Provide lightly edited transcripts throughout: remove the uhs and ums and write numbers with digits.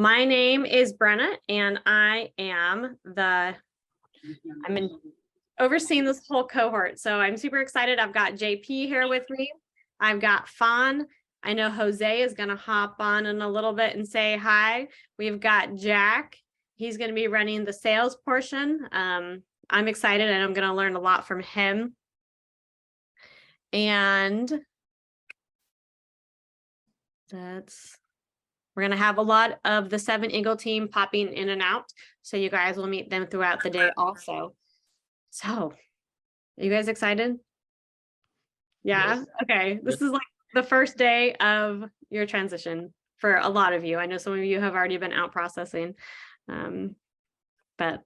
My name is Brenna, and I'm overseeing this whole cohort. So I'm super excited. I've got JP here with me. I've got Fawn. I know Jose is going to hop on in a little bit and say hi. We've got Jack. He's going to be running the sales portion. I'm excited, and I'm going to learn a lot from him. And we're going to have a lot of the 7 Eagle team popping in and out. So you guys will meet them throughout the day also. So, are you guys excited? Yeah. Yes. Okay. This is like the first day of your transition for a lot of you. I know some of you have already been out processing, but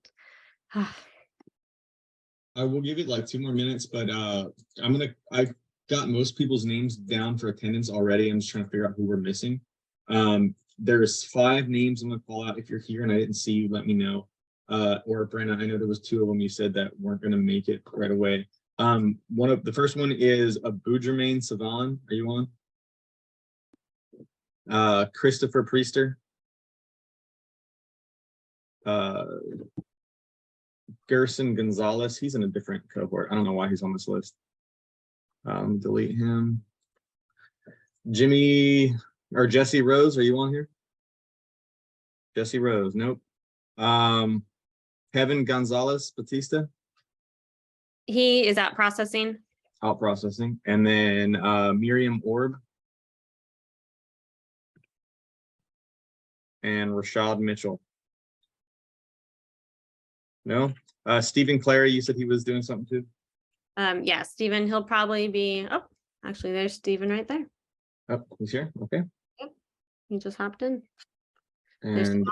I will give it like 2 more minutes, but I've got most people's names down for attendance already. I'm just trying to figure out who we're missing. There's 5 names I'm gonna call out. If you're here and I didn't see you, let me know. Or Brenna, I know there was 2 of them you said that weren't gonna make it right away. The first one is Aboudramain Savan. Are you on? Christopher Priester. Gerson Gonzalez. He's in a different cohort. I don't know why he's on this list. Delete him. Jesse Rose. Are you on here? Jesse Rose. Nope. Kevin Gonzalez Batista. He is out processing. Out processing. And then Miriam Orb. And Rashad Mitchell. No? Stephen Clary, you said he was doing something too? Yeah, Stephen, he'll probably be, oh, actually there's Stephen right there. Oh, he's here? Okay. Yep. He just hopped in. And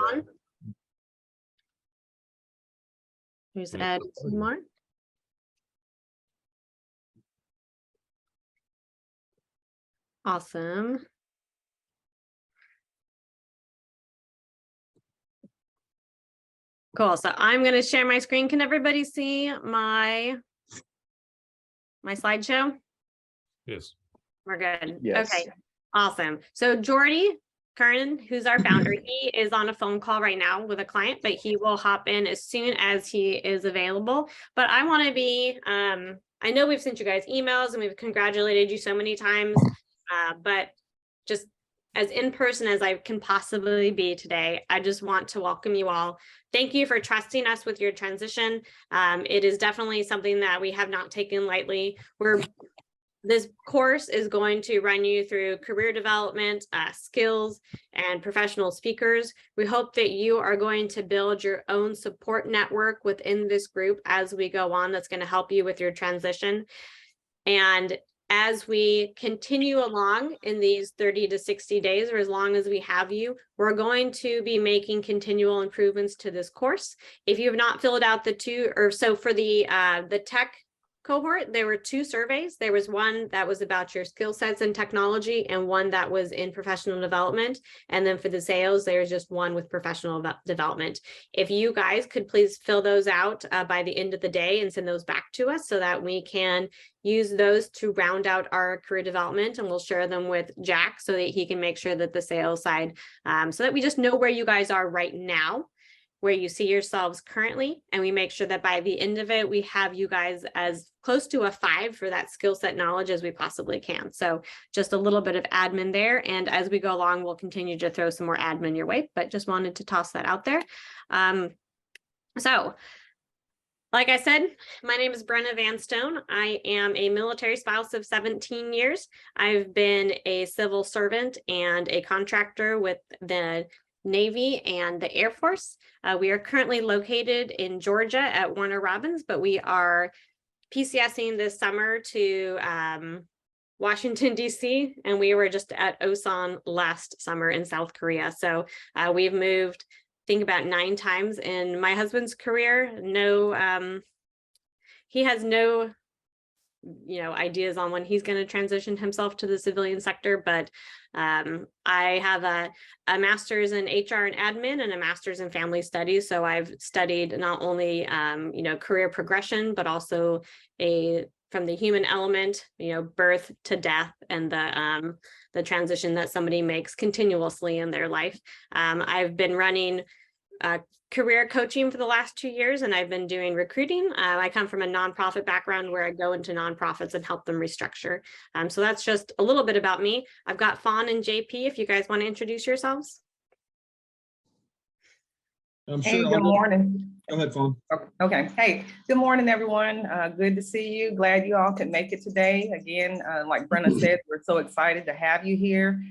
there's Ed Mark. Awesome. Cool. So I'm going to share my screen. Can everybody see my slideshow? Yes. We're good. Yes. Okay. Awesome. So Jordy Kernan, who's our founder, he is on a phone call right now with a client, but he will hop in as soon as he is available. But I want to be, I know we've sent you guys emails and we've congratulated you so many times, but just as in person as I can possibly be today, I just want to welcome you all. Thank you for trusting us with your transition. It is definitely something that we have not taken lightly. This course is going to run you through career development, skills, and professional speakers. We hope that you are going to build your own support network within this group as we go on. That's going to help you with your transition. And as we continue along in these 30 to 60 days, or as long as we have you, we're going to be making continual improvements to this course. If you have not filled out the 2, or so for the tech cohort, there were 2 surveys. There was one that was about your skill sets and technology, and one that was in professional development. And then for the sales, there's just one with professional development. If you guys could please fill those out by the end of the day and send those back to us so that we can use those to round out our career development, and we'll share them with Jack so that he can make sure that the sales side, so that we just know where you guys are right now, where you see yourselves currently, and we make sure that by the end of it, we have you guys as close to a 5 for that skill set knowledge as we possibly can. So just a little bit of admin there. And as we go along, we'll continue to throw some more admin your way, but just wanted to toss that out there. So like I said, my name is Brenna Vanstone. I am a military spouse of 17 years. I've been a civil servant and a contractor with the Navy and the Air Force. We are currently located in Georgia at Warner Robins, but we are PCSing this summer to Washington, D.C., and we were just at Osan last summer in South Korea. So we've moved, I think, about 9 times in my husband's career. He has no ideas on when he's going to transition himself to the civilian sector, but I have a master's in HR and admin and a master's in family studies. So I've studied not only career progression, but also a from the human element, birth to death, and the transition that somebody makes continuously in their life. I've been running career coaching for the last 2 years, and I've been doing recruiting. I come from a nonprofit background where I go into nonprofits and help them restructure. So that's just a little bit about me. I've got Fawn and JP, if you guys want to introduce yourselves. I'm Hey, sure. good morning. Go ahead, Fawn. Okay. Hey, good morning, everyone. Good to see you. Glad you all could make it today. Again, like Brenna said, we're so excited to have you here.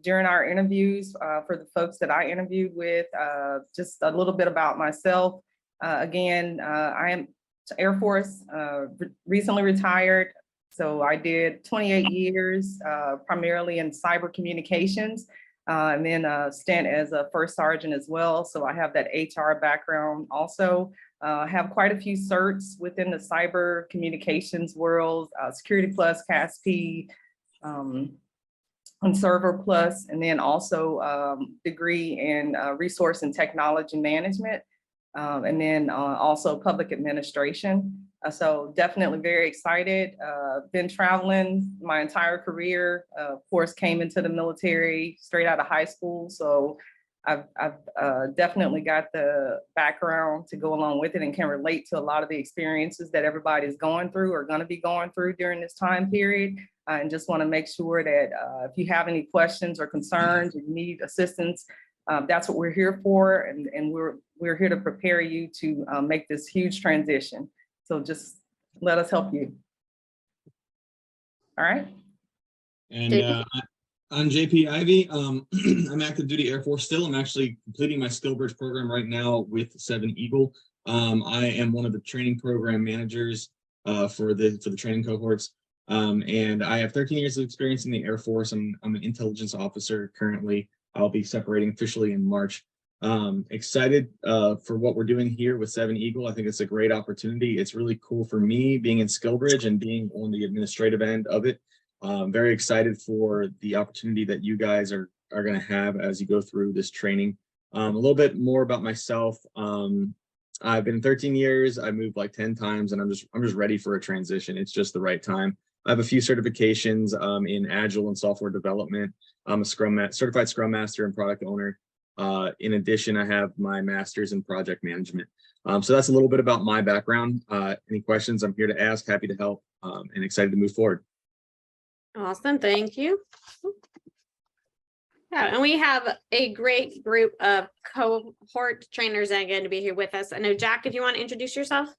During our interviews, for the folks that I interviewed with, just a little bit about myself. Again, I am Air Force, recently retired. So I did 28 years, primarily in cyber communications. And then a stint as a first sergeant as well. So I have that HR background also. Have quite a few certs within the cyber communications world, Security Plus, CASP, and Server Plus, and then also degree in resource and technology management, and then also public administration. So definitely very excited. Been traveling my entire career. Of course, came into the military straight out of high school. So I've definitely got the background to go along with it and can relate to a lot of the experiences that everybody's going through or going to be going through during this time period. And just want to make sure that if you have any questions or concerns or you need assistance, that's what we're here for. And we're here to prepare you to make this huge transition. So just let us help you. All right. And I'm JP Ivy. I'm active duty Air Force still. I'm actually completing my skill bridge program right now with 7 Eagle. I am one of the training program managers for the training cohorts. And I have 13 years of experience in the Air Force. I'm an intelligence officer currently. I'll be separating officially in March. Excited for what we're doing here with 7 Eagle. I think it's a great opportunity. It's really cool for me being in Skillbridge and being on the administrative end of it. Very excited for the opportunity that you guys are going to have as you go through this training. A little bit more about myself. I've been 13 years. I moved like 10 times, and I'm just ready for a transition. It's just the right time. I have a few certifications in Agile and software development. I'm a certified Scrum Master and product owner. In addition, I have my master's in project management. So that's a little bit about my background. Any questions, I'm here to ask, happy to help, and excited to move forward. Awesome, thank you. Yeah, and we have a great group of cohort trainers that are going to be here with us. I know, Jack, if you want to introduce yourself.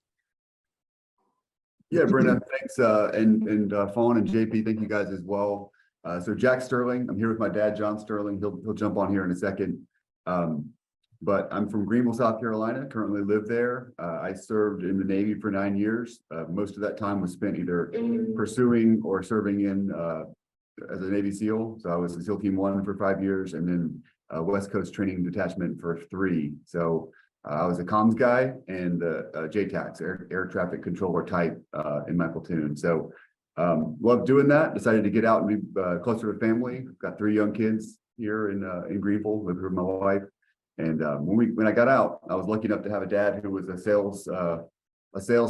Yeah, Brenda, thanks, and Fawn and JP, thank you guys as well. So Jack Sterling, I'm here with my dad, John Sterling. He'll jump on here in a second. But I'm from Greenville, South Carolina, currently live there. I served in the Navy for 9 years. Most of that time was spent either pursuing or serving in as a Navy SEAL. So I was a SEAL Team 1 for 5 years, and then West Coast Training Detachment for 3. So I was a comms guy and JTACs, air traffic controller type in my platoon. So loved doing that. Decided to get out and be closer to family. Got 3 young kids here in Greenville, live with my wife. And when I got out, I was lucky enough to have a dad who was a sales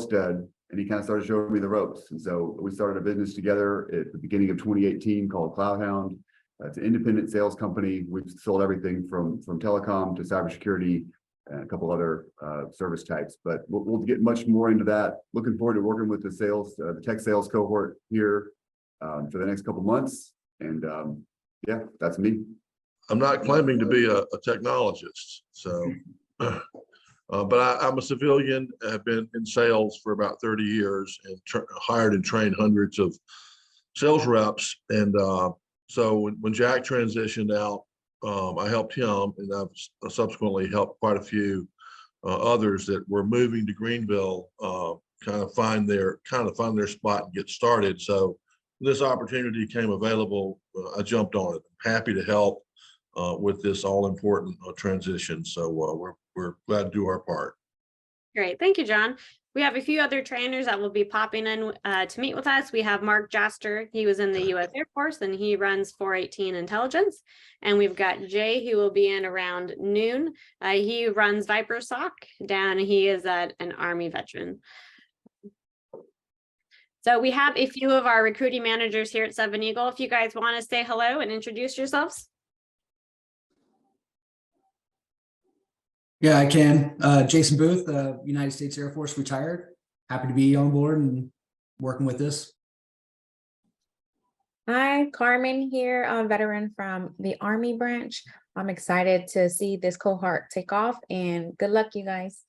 stud, and he kind of started showing me the ropes. And so we started a business together at the beginning of 2018 called CloudHound. It's an independent sales company. We've sold everything from telecom to cybersecurity and a couple other service types, but we'll get much more into that. Looking forward to working with the tech sales cohort here for the next couple months. And yeah, that's me. I'm not claiming to be a technologist, so, but I'm a civilian. I've been in sales for about 30 years and hired and trained hundreds of sales reps. And so when Jack transitioned out, I helped him, and I've subsequently helped quite a few others that were moving to Greenville, kind of find their spot and get started. So this opportunity came available. I jumped on it. I'm happy to help with this all important transition. So we're glad to do our part. Great, thank you, John. We have a few other trainers that will be popping in to meet with us. We have Mark Jaster. He was in the U.S. Air Force and he runs 418 Intelligence. And we've got Jay, who will be in around noon. He runs ViperSoc down. He is an Army veteran. So we have a few of our recruiting managers here at Seven Eagle. If you guys want to say hello and introduce yourselves. Yeah, I can. Jason Booth, United States Air Force, retired. Happy to be on board and working with this. Hi, Carmen here, a veteran from the Army branch. I'm excited to see this cohort take off and good luck, you guys.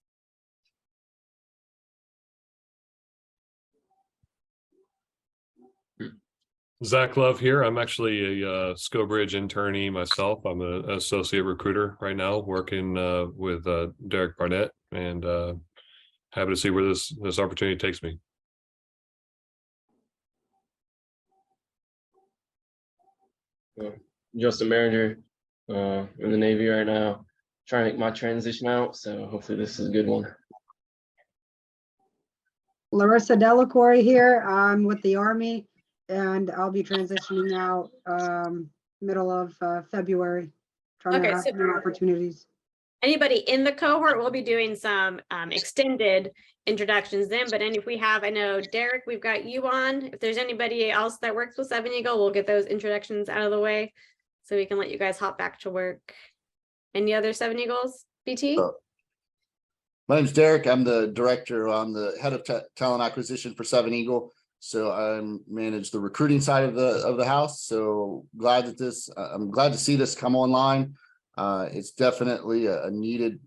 Zach Love here. I'm actually a ScoBridge internee myself. I'm an associate recruiter right now, working with Derek Barnett, and happy to see where this opportunity takes me. Justin Mariner in the Navy right now, trying to make my transition out. So hopefully this is a good one. Larissa Delacour here. I'm with the Army and I'll be transitioning out middle of February, trying Okay, to so- have new opportunities. Anybody in the cohort, we'll be doing some extended introductions then, but if we have, I know Derek, we've got you on. If there's anybody else that works with Seven Eagle, we'll get those introductions out of the way so we can let you guys hop back to work. Any other Seven Eagles, BT? My name's Derek. I'm the director. I'm the head of talent acquisition for Seven Eagle. So I manage the recruiting side of the house. So glad that I'm glad to see this come online. It's definitely a needed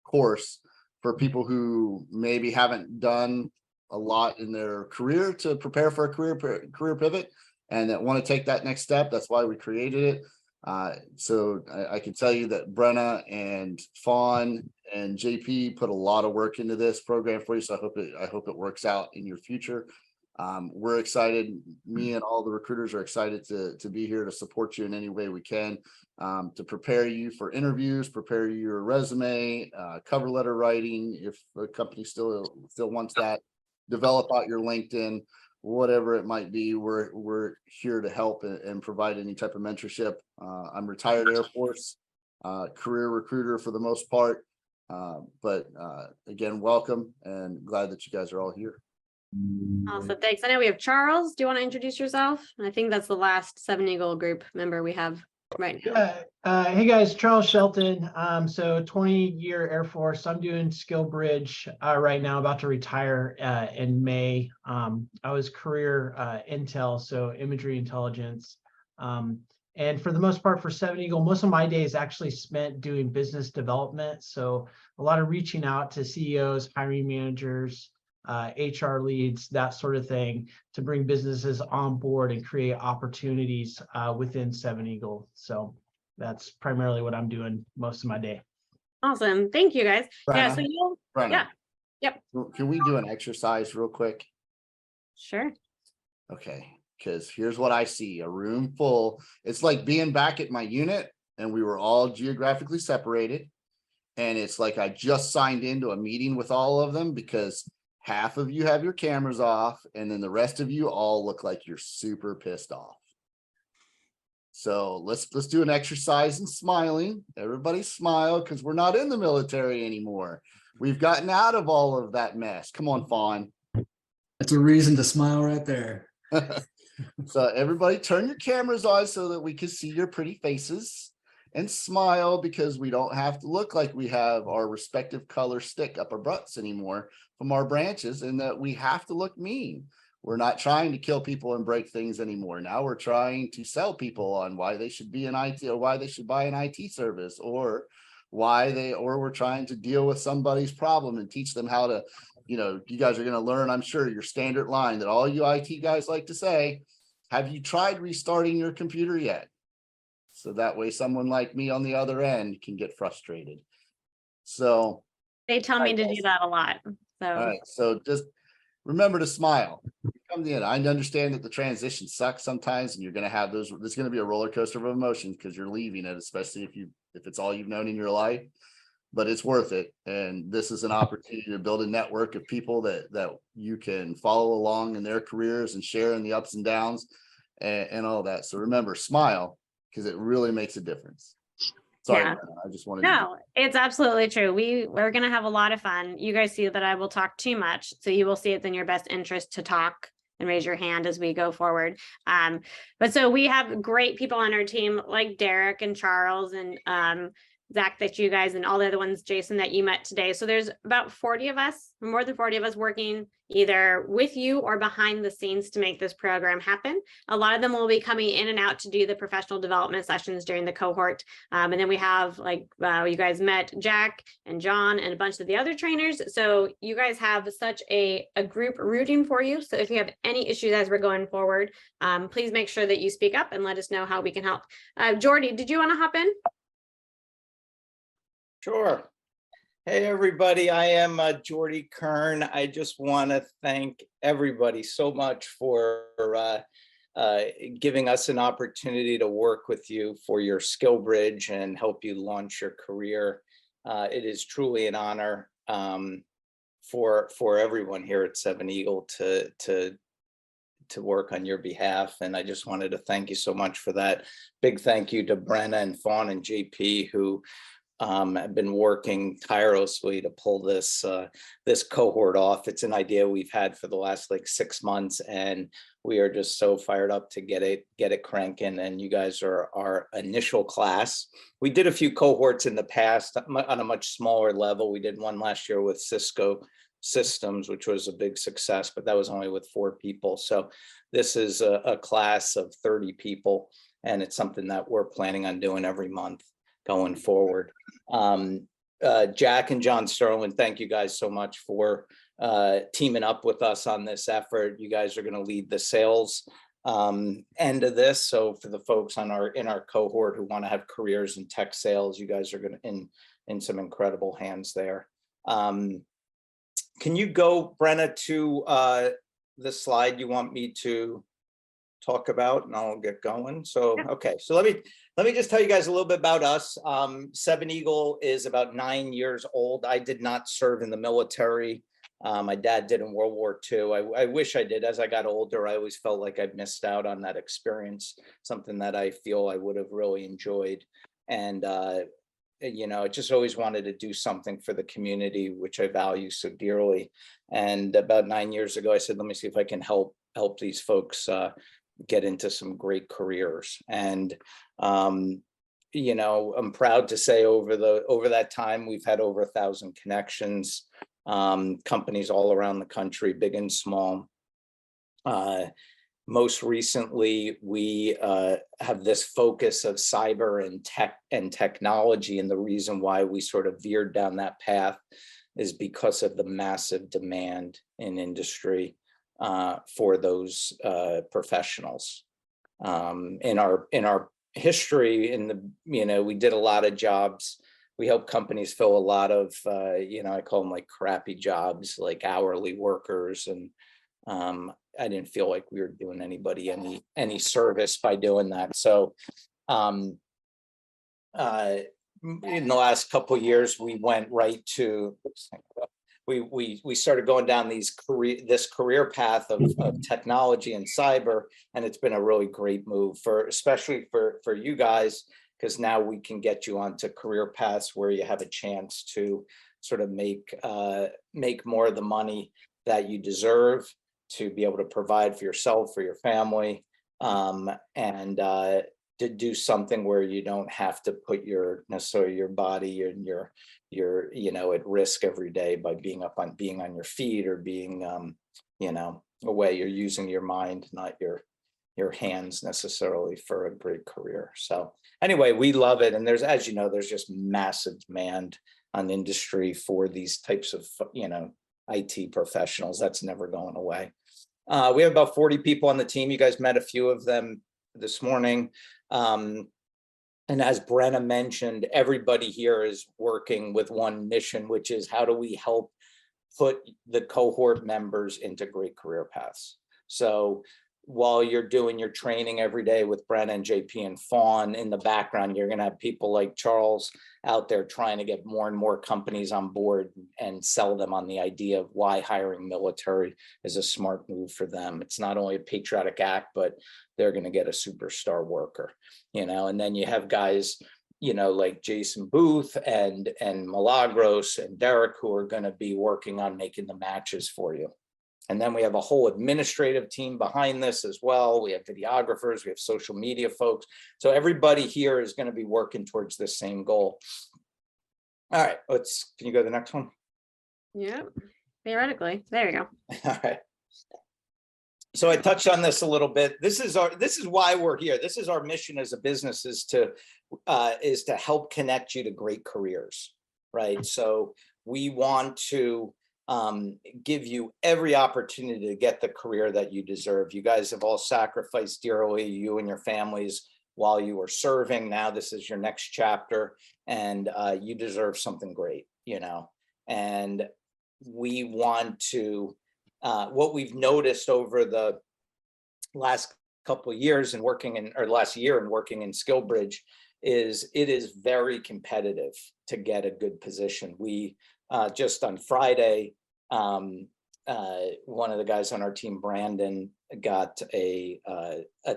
course for people who maybe haven't done a lot in their career to prepare for a career pivot and that want to take that next step. That's why we created it. So I can tell you that Brenna and Fawn and JP put a lot of work into this program for you. So I hope it works out in your future. We're excited. Me and all the recruiters are excited to be here to support you in any way we can, to prepare you for interviews, prepare your resume, cover letter writing. If the company still wants that, develop out your LinkedIn, whatever it might be. We're here to help and provide any type of mentorship. I'm retired Air Force, career recruiter for the most part. But again, welcome and glad that you guys are all here. Awesome, thanks. I know we have Charles. Do you want to introduce yourself? I think that's the last Seven Eagle group member we have right now. Hey guys, Charles Shelton. So 20-year Air Force. I'm doing SkillBridge right now, about to retire in May. I was career intel, so imagery intelligence. And for the most part for Seven Eagle, most of my days actually spent doing business development. So a lot of reaching out to CEOs, hiring managers, HR leads, that sort of thing, to bring businesses on board and create opportunities within Seven Eagle. So that's primarily what I'm doing most of my day. Awesome, thank you guys. Yeah, so Brenna, you'll, Brenna, yeah, yep, can we do an exercise real quick? sure. Okay, because here's what I see, a room full. It's like being back at my unit and we were all geographically separated. And it's like I just signed into a meeting with all of them because half of you have your cameras off and then the rest of you all look like you're super pissed off. So let's do an exercise in smiling. Everybody smile because we're not in the military anymore. We've gotten out of all of that mess. Come on, Fawn. That's a reason to smile right there. So everybody turn your cameras on so that we can see your pretty faces and smile, because we don't have to look like we have our respective color stick up our butts anymore from our branches, and that we have to look mean. We're not trying to kill people and break things anymore. Now we're trying to sell people on why they should be an IT, or why they should buy an IT service, or we're trying to deal with somebody's problem and teach them how to, you guys are going to learn, I'm sure, your standard line that all you IT guys like to say: have you tried restarting your computer yet? So that way someone like me on the other end can get frustrated. So They tell me to do that a lot, all so. right, so just remember to smile. Come in. I understand that the transition sucks sometimes, and you're going to have there's going to be a roller coaster of emotions because you're leaving it, especially if it's all you've known in your life. But it's worth it, and this is an opportunity to build a network of people that you can follow along in their careers and share in the ups and downs and all that. So remember, smile, because it really makes a difference. Sorry, Yeah. Brenna, I just wanted. No, it's absolutely true. We're gonna have a lot of fun. You guys see that I will talk too much, so you will see it's in your best interest to talk and raise your hand as we go forward. But so we have great people on our team like Derek and Charles and Zach, that you guys and all the other ones, Jason, that you met today. So there's about 40 of us, more than 40 of us working either with you or behind the scenes to make this program happen. A lot of them will be coming in and out to do the professional development sessions during the cohort. And then we have, like, you guys met Jack and John and a bunch of the other trainers. So you guys have such a group rooting for you. So if you have any issues as we're going forward, please make sure that you speak up and let us know how we can help. Jordy, did you want to hop in? Sure. Hey, everybody. I am Jordy Kern. I just want to thank everybody so much for giving us an opportunity to work with you for your skill bridge and help you launch your career. It is truly an honor for everyone here at Seven Eagle to work on your behalf. And I just wanted to thank you so much for that. Big thank you to Brenna and Fawn and JP, who have been working tirelessly to pull this this cohort off. It's an idea we've had for the last like 6 months, and we are just so fired up to get it cranking. And you guys are our initial class. We did a few cohorts in the past on a much smaller level. We did one last year with Cisco Systems, which was a big success, but that was only with 4 people. So this is a class of 30 people, and it's something that we're planning on doing every month going forward. Jack and John Sterling, thank you guys so much for teaming up with us on this effort. You guys are going to lead the sales end of this. So for the folks in our cohort who want to have careers in tech sales, you guys are going to in some incredible hands there. Can you go, Brenna, to the slide you want me to talk about, and I'll get going. So, okay, so let me just tell you guys a little bit about us. Seven Eagle is about 9 years old. I did not serve in the military. My dad did in World War II. I wish I did. As I got older, I always felt like I missed out on that experience, something that I feel I would have really enjoyed. And you know, I just always wanted to do something for the community, which I value so dearly. And about 9 years ago, I said, let me see if I can help these folks get into some great careers. And you know, I'm proud to say over that time, we've had over 1,000 connections, companies all around the country, big and small. Most recently, we have this focus of cyber and tech and technology. And the reason why we sort of veered down that path is because of the massive demand in industry for those professionals. In our history, we did a lot of jobs. We help companies fill a lot of, I call them like crappy jobs, like hourly workers. And I didn't feel like we were doing anybody any service by doing that. So in the last couple of years, we went right to, we started going down this career path of technology and cyber, and it's been a really great move especially for you guys, because now we can get you onto career paths where you have a chance to sort of make more of the money that you deserve, to be able to provide for yourself, for your family, and to do something where you don't have to put necessarily your body and your at risk every day by being on your feet or being away. You're using your mind, not your hands necessarily, for a great career. So anyway, we love it. And as you know, there's just massive demand on industry for these types of IT professionals. That's never going away. We have about 40 people on the team. You guys met a few of them this morning. And as Brenna mentioned, everybody here is working with one mission, which is how do we help put the cohort members into great career paths. So while you're doing your training every day with Brenna and JP and Fawn, in the background, you're going to have people like Charles out there trying to get more and more companies on board and sell them on the idea of why hiring military is a smart move for them. It's not only a patriotic act, but they're going to get a superstar worker, and then you have guys you know, like Jason Booth and Milagros and Derek, who are going to be working on making the matches for you. And then we have a whole administrative team behind this as well. We have videographers, we have social media folks. So everybody here is going to be working towards this same goal. All right, can you go to the next one? Yeah, theoretically, there you go. All right. So I touched on this a little bit. This is why we're here. This is our mission as a business, is to help connect you to great careers, right? So we want to give you every opportunity to get the career that you deserve. You guys have all sacrificed dearly, you and your families, while you were serving. Now this is your next chapter, and you deserve something great, you know. And we want to, what we've noticed over the last couple of years and last year and working in SkillBridge is it is very competitive to get a good position. We just on Friday, one of the guys on our team, Brandon, got a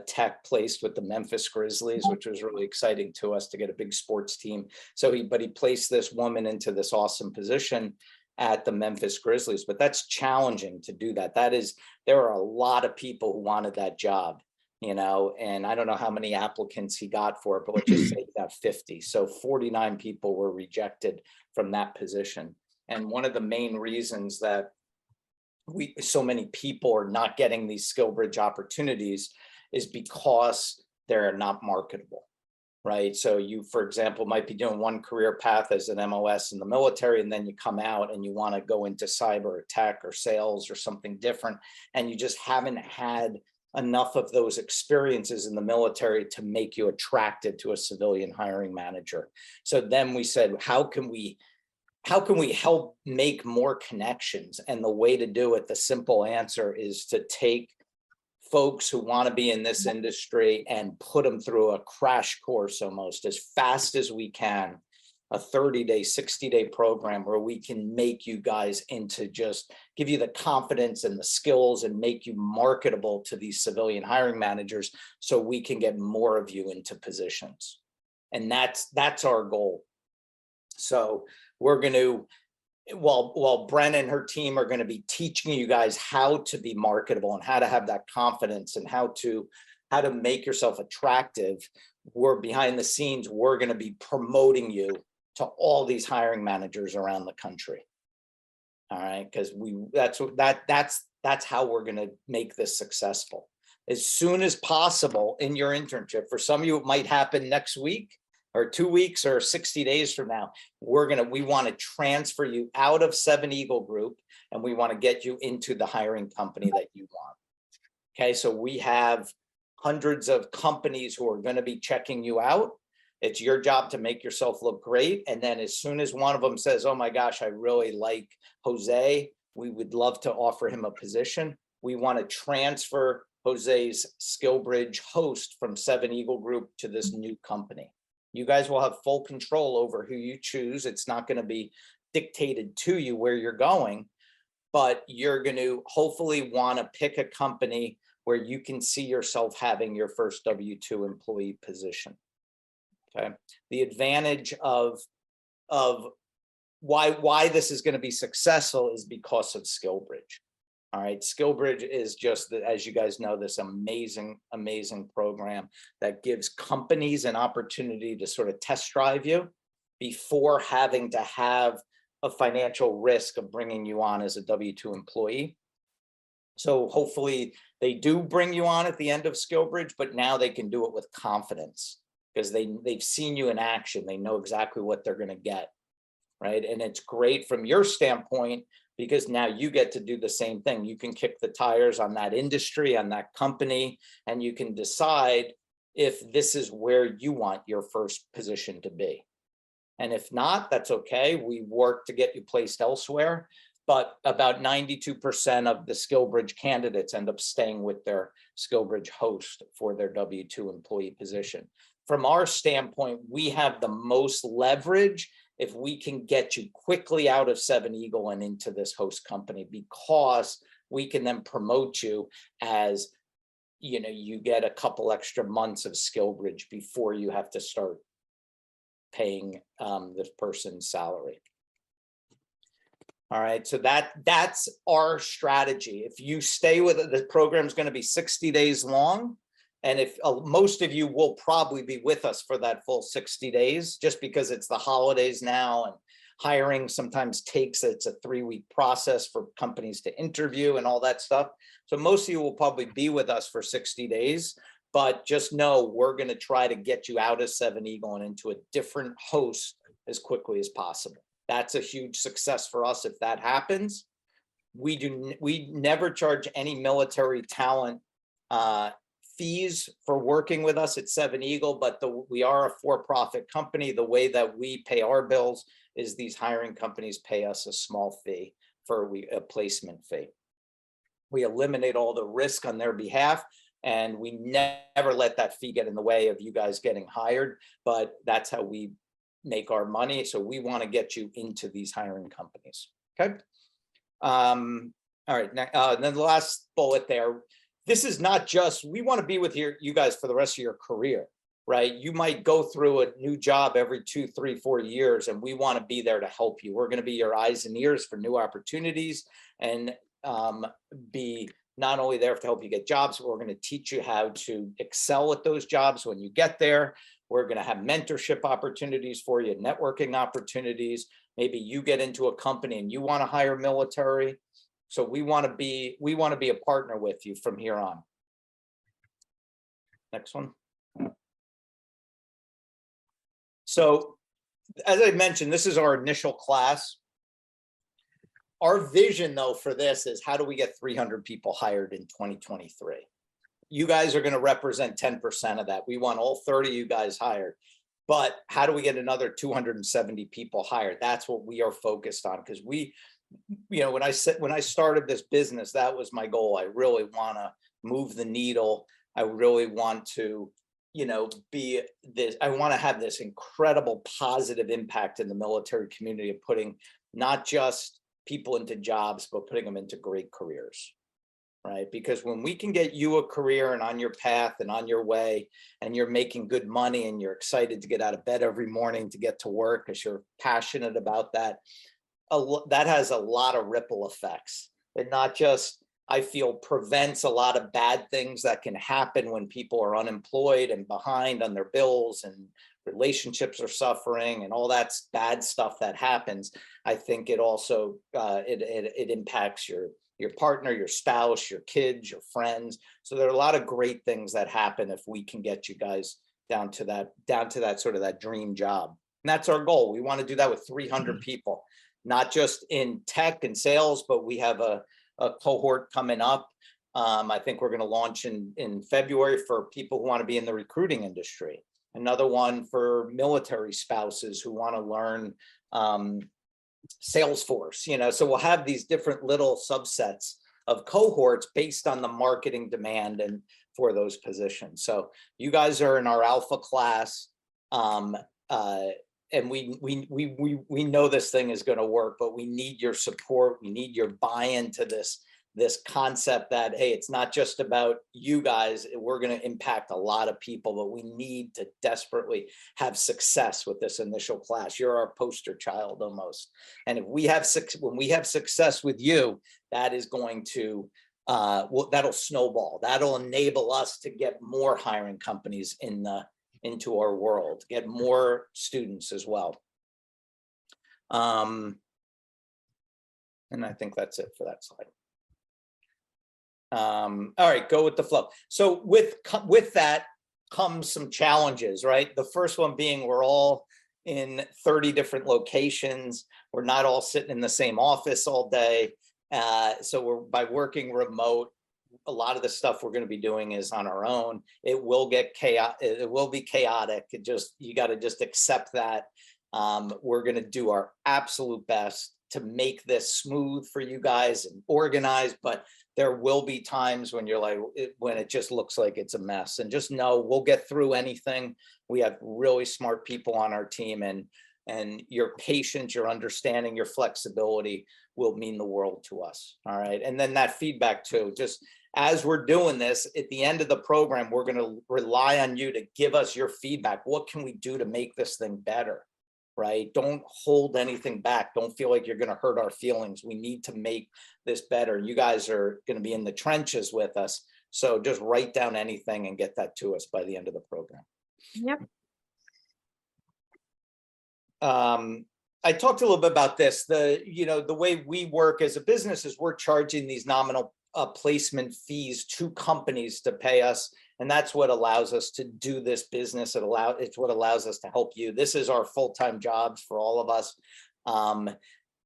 tech placed with the Memphis Grizzlies, which was really exciting to us to get a big sports team. So he placed this woman into this awesome position at the Memphis Grizzlies, but that's challenging to do that. There are a lot of people who wanted that job, you know, and I don't know how many applicants he got for it, but let's just say he got 50. So 49 people were rejected from that position. And one of the main reasons that so many people are not getting these SkillBridge opportunities is because they're not marketable. Right. So you, for example, might be doing one career path as an MOS in the military, and then you come out and you want to go into cyber or tech or sales or something different. And you just haven't had enough of those experiences in the military to make you attracted to a civilian hiring manager. So then we said, how can we help make more connections? And the way to do it, the simple answer is to take folks who want to be in this industry and put them through a crash course almost as fast as we can, a 30-day, 60-day program where we can make you guys into, just give you the confidence and the skills and make you marketable to these civilian hiring managers so we can get more of you into positions. And that's our goal. So we're going to, while Brenna and her team are going to be teaching you guys how to be marketable and how to have that confidence and how to make yourself attractive, we're behind the scenes, we're going to be promoting you to all these hiring managers around the country. All right, because that's how we're going to make this successful. As soon as possible in your internship. For some of you, it might happen next week or 2 weeks or 60 days from now. We want to transfer you out of 7 Eagle Group, and we want to get you into the hiring company that you want. Okay, so we have hundreds of companies who are going to be checking you out. It's your job to make yourself look great. And then as soon as one of them says, oh my gosh, I really like Jose, we would love to offer him a position. We want to transfer Jose's SkillBridge host from 7 Eagle Group to this new company. You guys will have full control over who you choose. It's not going to be dictated to you where you're going, but you're going to hopefully want to pick a company where you can see yourself having your first W-2 employee position. Okay. The advantage of why this is going to be successful is because of SkillBridge. All right, SkillBridge is just, as you guys know, this amazing, amazing program that gives companies an opportunity to sort of test drive you before having to have a financial risk of bringing you on as a W-2 employee. So hopefully they do bring you on at the end of SkillBridge, but now they can do it with confidence because they've seen you in action. They know exactly what they're going to get, right? And it's great from your standpoint, because now you get to do the same thing. You can kick the tires on that industry, on that company, and you can decide if this is where you want your first position to be. And if not, that's okay. We work to get you placed elsewhere, but about 92% of the SkillBridge candidates end up staying with their SkillBridge host for their W-2 employee position. From our standpoint, we have the most leverage if we can get you quickly out of 7 Eagle and into this host company, because we can then promote you as, you know, you get a couple extra months of SkillBridge before you have to start paying this person's salary. All right, so that's our strategy. If you stay with it, the program's going to be 60 days long. And if most of you will probably be with us for that full 60 days, just because it's the holidays now and hiring sometimes takes, it's a 3-week process for companies to interview and all that stuff. So most of you will probably be with us for 60 days, but just know we're going to try to get you out of 7 Eagle and into a different host as quickly as possible. That's a huge success for us if that happens. We never charge any military talent fees for working with us at 7 Eagle, but we are a for-profit company. The way that we pay our bills is these hiring companies pay us a small fee for a placement fee. We eliminate all the risk on their behalf, and we never let that fee get in the way of you guys getting hired, but that's how we make our money. So we want to get you into these hiring companies. Okay. All right. Now, then the last bullet there. This is not just, we want to be with you guys for the rest of your career, right? You might go through a new job every 2, 3, 4 years, and we want to be there to help you. We're going to be your eyes and ears for new opportunities, and be not only there to help you get jobs, but we're going to teach you how to excel at those jobs when you get there. We're going to have mentorship opportunities for you, networking opportunities. Maybe you get into a company and you want to hire military. So we want to be a partner with you from here on. Next one. So as I mentioned, this is our initial class. Our vision though for this is, how do we get 300 people hired in 2023? You guys are going to represent 10% of that. We want all 30 of you guys hired. But how do we get another 270 people hired? That's what we are focused on, because we, you know, when I started this business, that was my goal. I really want to move the needle. I really want to, you know, I want to have this incredible positive impact in the military community of putting not just people into jobs, but putting them into great careers, right? Because when we can get you a career and on your path and on your way, and you're making good money and you're excited to get out of bed every morning to get to work because you're passionate about that, that has a lot of ripple effects. It not just, I feel, prevents a lot of bad things that can happen when people are unemployed and behind on their bills and relationships are suffering and all that bad stuff that happens. I think it also it impacts your partner, your spouse, your kids, your friends. So there are a lot of great things that happen if we can get you guys down to that sort of that dream job. And that's our goal. We want to do that with 300 people, not just in tech and sales, but we have a cohort coming up. I think we're going to launch in February for people who want to be in the recruiting industry. Another one for military spouses who want to learn Salesforce, you know, so we'll have these different little subsets of cohorts based on the marketing demand and for those positions. So you guys are in our alpha class, and we know this thing is going to work, but we need your support. We need your buy-in to this concept that, hey, it's not just about you guys. We're going to impact a lot of people, but we need to desperately have success with this initial class. You're our poster child almost. And if we have when we have success with you, that is going to, that'll snowball. That'll enable us to get more hiring companies into our world, get more students as well. And I think that's it for that slide. All right, go with the flow. So with that comes some challenges, right? The first one being we're all in 30 different locations. We're not all sitting in the same office all day. So by working remote, a lot of the stuff we're going to be doing is on our own. It will get chaotic. It will be chaotic. You got to just accept that. We're going to do our absolute best to make this smooth for you guys and organized, but there will be times when you're like, when it just looks like it's a mess. And just know we'll get through anything. We have really smart people on our team, and your patience, your understanding, your flexibility will mean the world to us. All right. And then that feedback too, just as we're doing this, at the end of the program, we're going to rely on you to give us your feedback. What can we do to make this thing better? Right? Don't hold anything back. Don't feel like you're going to hurt our feelings. We need to make this better. You guys are going to be in the trenches with us. So just write down anything and get that to us by the end of the program. Yep. I talked a little bit about this. The way we work as a business is we're charging these nominal placement fees to companies to pay us. And that's what allows us to do this business. It's what allows us to help you. This is our full-time jobs for all of us.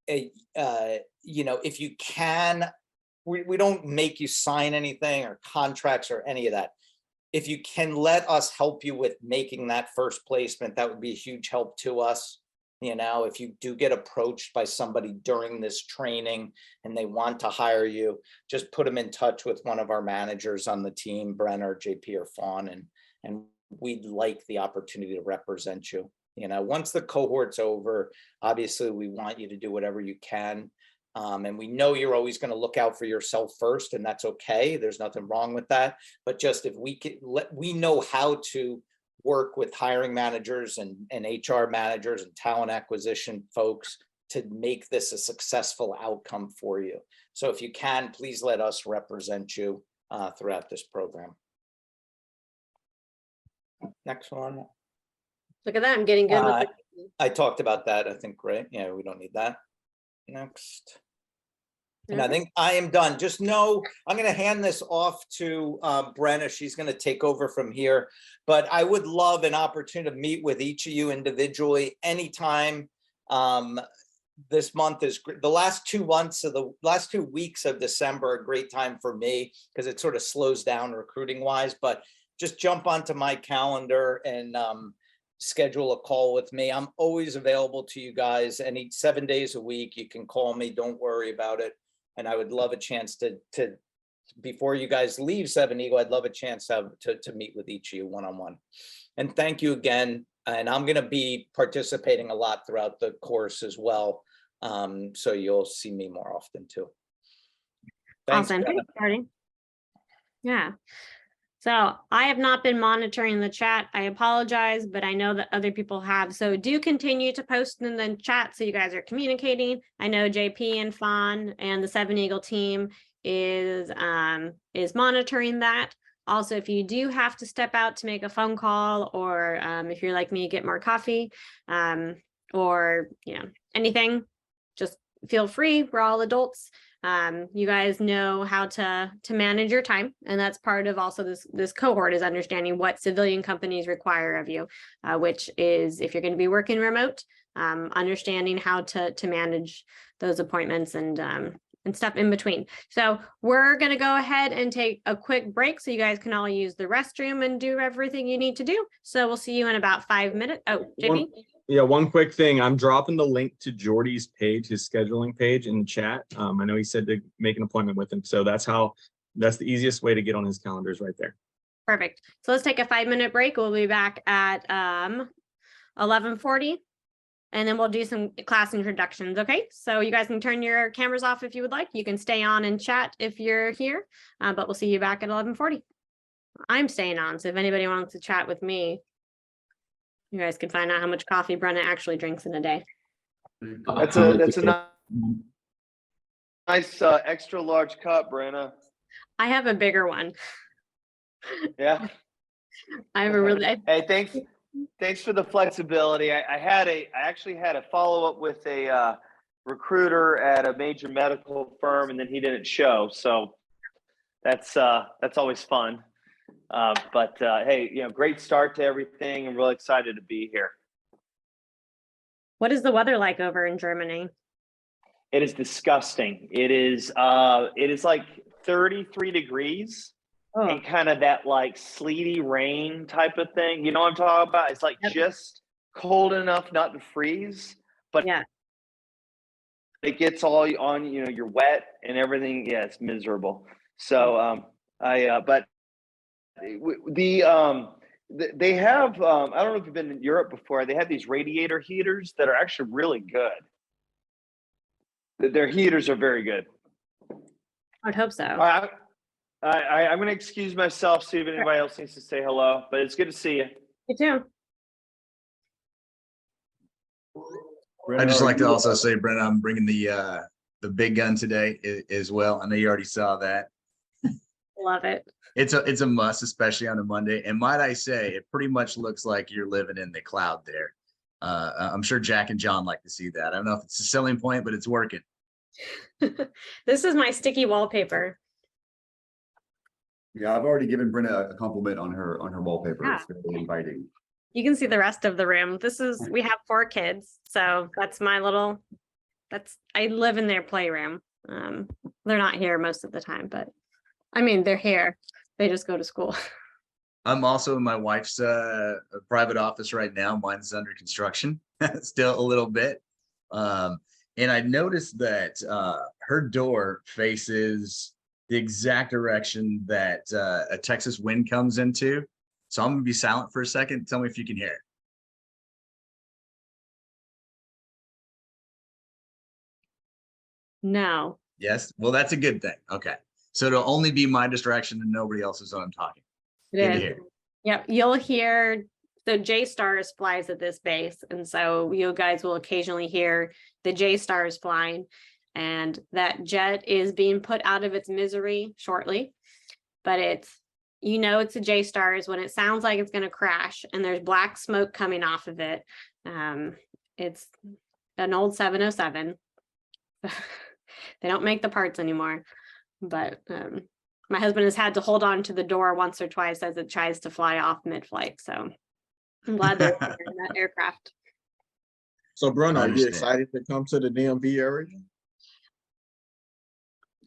If you can, we don't make you sign anything or contracts or any of that. If you can let us help you with making that first placement, that would be a huge help to us. If you do get approached by somebody during this training and they want to hire you, just put them in touch with one of our managers on the team, Brenner, JP, or Fawn, and we'd like the opportunity to represent you. Once the cohort's over, obviously we want you to do whatever you can. And we know you're always going to look out for yourself first, and that's okay. There's nothing wrong with that. But just if we know how to work with hiring managers and HR managers and talent acquisition folks to make this a successful outcome for you. So if you can, please let us represent you throughout this program. Next one. Look at that. I'm getting good with I talked about that, I think, right? Yeah, we don't need that. Next. And I think I am done. Just know I'm going to hand this off to Brenna. She's going to take over from here. But I would love an opportunity to meet with each of you individually anytime. This month is the last 2 months of the last 2 weeks of December, a great time for me because it sort of slows down recruiting wise. But just jump onto my calendar and schedule a call with me. I'm always available to you guys. 7 days a week, you can call me. Don't worry about it. And I would love a chance to before you guys leave Seven Eagle, I'd love a chance to meet with each of you one-on-one. And thank you again. And I'm going to be participating a lot throughout the course as well. So you'll see me more often too. Thanks, awesome. Brenna. Starting. Yeah. So I have not been monitoring the chat. I apologize, but I know that other people have. So do continue to post in the chat so you guys are communicating. I know JP and Fawn and the Seven Eagle team is monitoring that. Also, if you do have to step out to make a phone call, or if you're like me, get more coffee, or anything, just feel free. We're all adults. You guys know how to manage your time, and that's part of also this cohort is understanding what civilian companies require of you, which is if you're going to be working remote, understanding how to manage those appointments and stuff in between. So we're going to go ahead and take a quick break so you guys can all use the restroom and do everything you need to do. So we'll see you in about 5 minutes. Oh, JP. One quick thing. I'm dropping the link to Jordy's page, his scheduling page, in the chat. I know he said to make an appointment with him. So that's the easiest way to get on his calendars right there. Perfect. So let's take a 5-minute break. We'll be back at 11:40, and then we'll do some class introductions. Okay. So you guys can turn your cameras off if you would like. You can stay on and chat if you're here, but we'll see you back at 11:40. I'm staying on. So if anybody wants to chat with me, you guys can find out how much coffee Brenna actually drinks in a day. That's a nice extra large cup, Brenna. I have a bigger one. Yeah. I have a really. Hey, thanks for the flexibility. I actually had a follow up with a recruiter at a major medical firm, and then he didn't show. So that's always fun. But hey, great start to everything. I'm really excited to be here. What is the weather like over in Germany? It is disgusting. It is like 33 degrees and kind of that like sleety rain type of thing. You know what I'm talking about? It's like just cold enough not to freeze, but yeah, it gets all on, you're wet and everything. Yeah, it's miserable. So but they have I don't know if you've been in Europe before. They have these radiator heaters that are actually really good. Their heaters are very good. I'd hope so. I'm going to excuse myself, see if anybody else needs to say hello, but it's good to see you. You too. Brenna, I'd just are like to you, also say, Brent, I'm bringing the big gun today as well. I know you already saw that. Love it. It's a must, especially on a Monday. And might I say, it pretty much looks like you're living in the cloud there. I'm sure Jack and John like to see that. I don't know if it's a selling point, but it's working. This is my sticky wallpaper. Yeah, I've already given Brenna a compliment on her wallpaper. Yeah. It's very inviting. You can see the rest of the room. We have 4 kids, so that's my little, I live in their playroom. They're not here most of the time, but I mean, they're here. They just go to school. I'm also in my wife's private office right now. Mine's under construction, still a little bit. And I noticed that her door faces the exact direction that a Texas wind comes into. So I'm gonna be silent for a second. Tell me if you can hear it. No. Yes. Well, that's a good thing. Okay. So it'll only be my distraction and nobody else's when I'm talking. Good to It is. hear. Yep, you'll hear the J-Stars flies at this base, and so you guys will occasionally hear the J-Stars flying, and that jet is being put out of its misery shortly. But it's it's a J-Stars when it sounds like it's going to crash and there's black smoke coming off of it. It's an old 707. They don't make the parts anymore, but my husband has had to hold on to the door once or twice as it tries to fly off mid-flight. So I'm glad they're in that aircraft. So, Bruno, are you Understand. excited to come to the DMV area?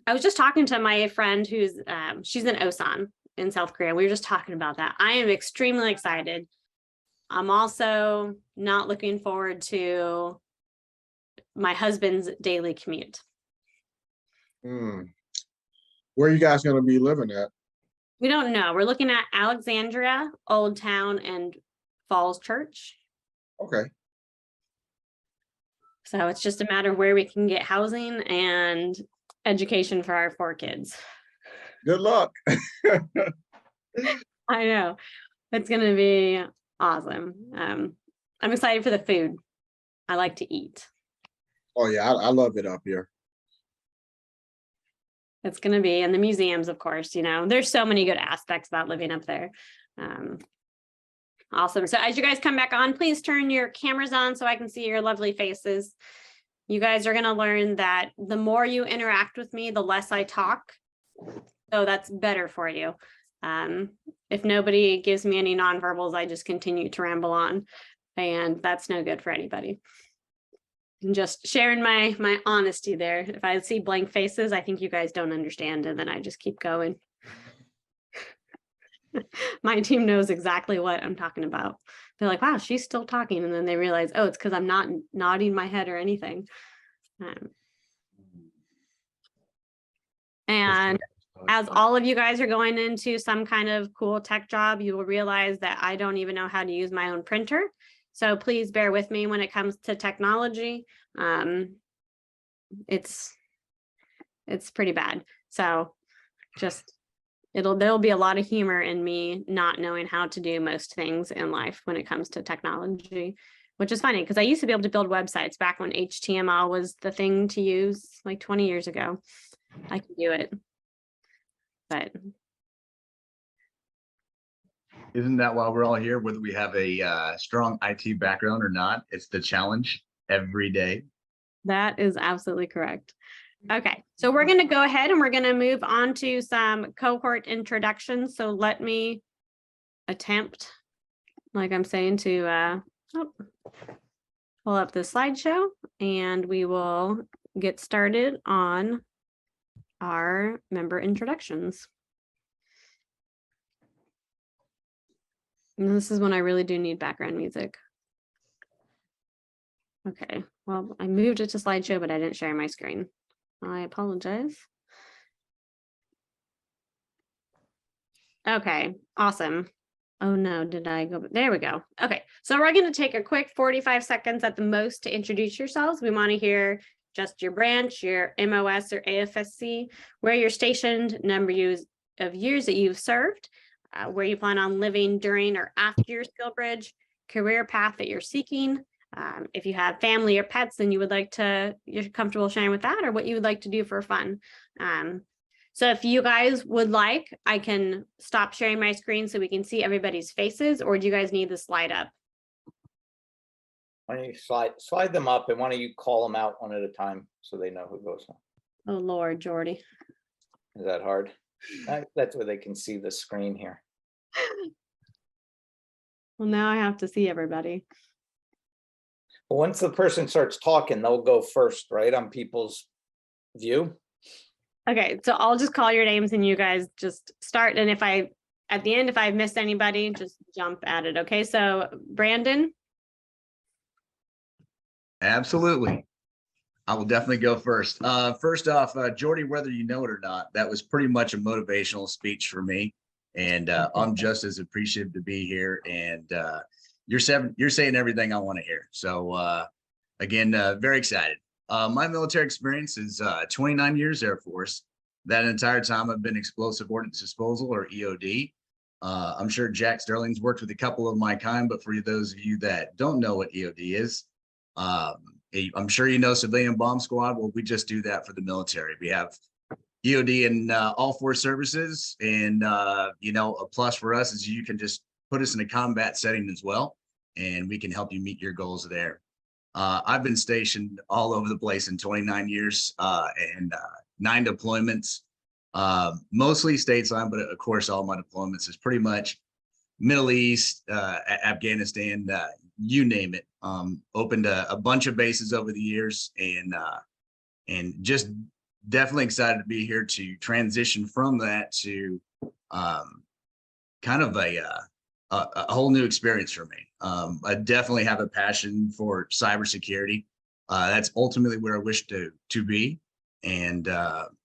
I was just talking to my friend who's she's in Osan in South Korea. We were just talking about that. I am extremely excited. I'm also not looking forward to my husband's daily commute. Where are you guys going to be living at? We don't know. We're looking at Alexandria, Old Town, and Falls Church. Okay. So it's just a matter of where we can get housing and education for our 4 kids. Good luck. I know. It's going to be awesome. I'm excited for the food. I like to eat. Oh, yeah, I love it up here. It's going to be, and the museums, of course, there's so many good aspects about living up there. Awesome. So as you guys come back on, please turn your cameras on so I can see your lovely faces. You guys are going to learn that the more you interact with me, the less I talk. So that's better for you. If nobody gives me any nonverbals, I just continue to ramble on, and that's no good for anybody. I'm just sharing my honesty there. If I see blank faces, I think you guys don't understand, and then I just keep going. My team knows exactly what I'm talking about. They're like, wow, she's still talking. And then they realize, oh, it's because I'm not nodding my head or anything. And as all of you guys are going into some kind of cool tech job, you will realize that I don't even know how to use my own printer. So please bear with me when it comes to technology. It's pretty bad. So just there'll be a lot of humor in me not knowing how to do most things in life when it comes to technology, which is funny because I used to be able to build websites back when HTML was the thing to use like 20 years ago. I can do it, but Isn't that why we're all here? Whether we have a strong IT background or not, it's the challenge every day. that is absolutely correct. Okay, so we're going to go ahead and we're going to move on to some cohort introductions. So let me attempt, like I'm saying, to pull up the slideshow, and we will get started on our member introductions. And this is when I really do need background music. Okay, well, I moved it to slideshow, but I didn't share my screen. I apologize. Okay, awesome. Oh no, did I go? There we go. Okay, so we're going to take a quick 45 seconds at the most to introduce yourselves. We want to hear just your branch, your MOS or AFSC, where you're stationed, number of years that you've served, where you plan on living during or after your skill bridge, career path that you're seeking. If you have family or pets, then you're comfortable sharing with that, or what you would like to do for fun. So if you guys would like, I can stop sharing my screen so we can see everybody's faces, or do you guys need the slide up? Why don't you slide them up, and why don't you call them out one at a time so they know who goes on? Oh, Lord, Jordy. Is that hard? That's where they can see the screen here. Well, now I have to see everybody. Once the person starts talking, they'll go first, right, on people's view. Okay, so I'll just call your names and you guys just start. And at the end, if I've missed anybody, just jump at it. Okay, so Brandon. Absolutely. I will definitely go first. First off, Jordy, whether you know it or not, that was pretty much a motivational speech for me. And I'm just as appreciative to be here. And you're saying everything I want to hear. So again, very excited. My military experience is 29 years Air Force. That entire time I've been explosive ordnance disposal, or EOD. I'm sure Jack Sterling's worked with a couple of my kind, but for those of you that don't know what EOD is, I'm sure you know civilian bomb squad. Well, we just do that for the military. We have EOD in all 4 services, and a plus for us is you can just put us in a combat setting as well, and we can help you meet your goals there. I've been stationed all over the place in 29 years and 9 deployments, mostly stateside, but of course, all my deployments is pretty much Middle East, Afghanistan, you name it. Opened a bunch of bases over the years, and just definitely excited to be here to transition from that to kind of a whole new experience for me. I definitely have a passion for cybersecurity. That's ultimately where I wish to be. And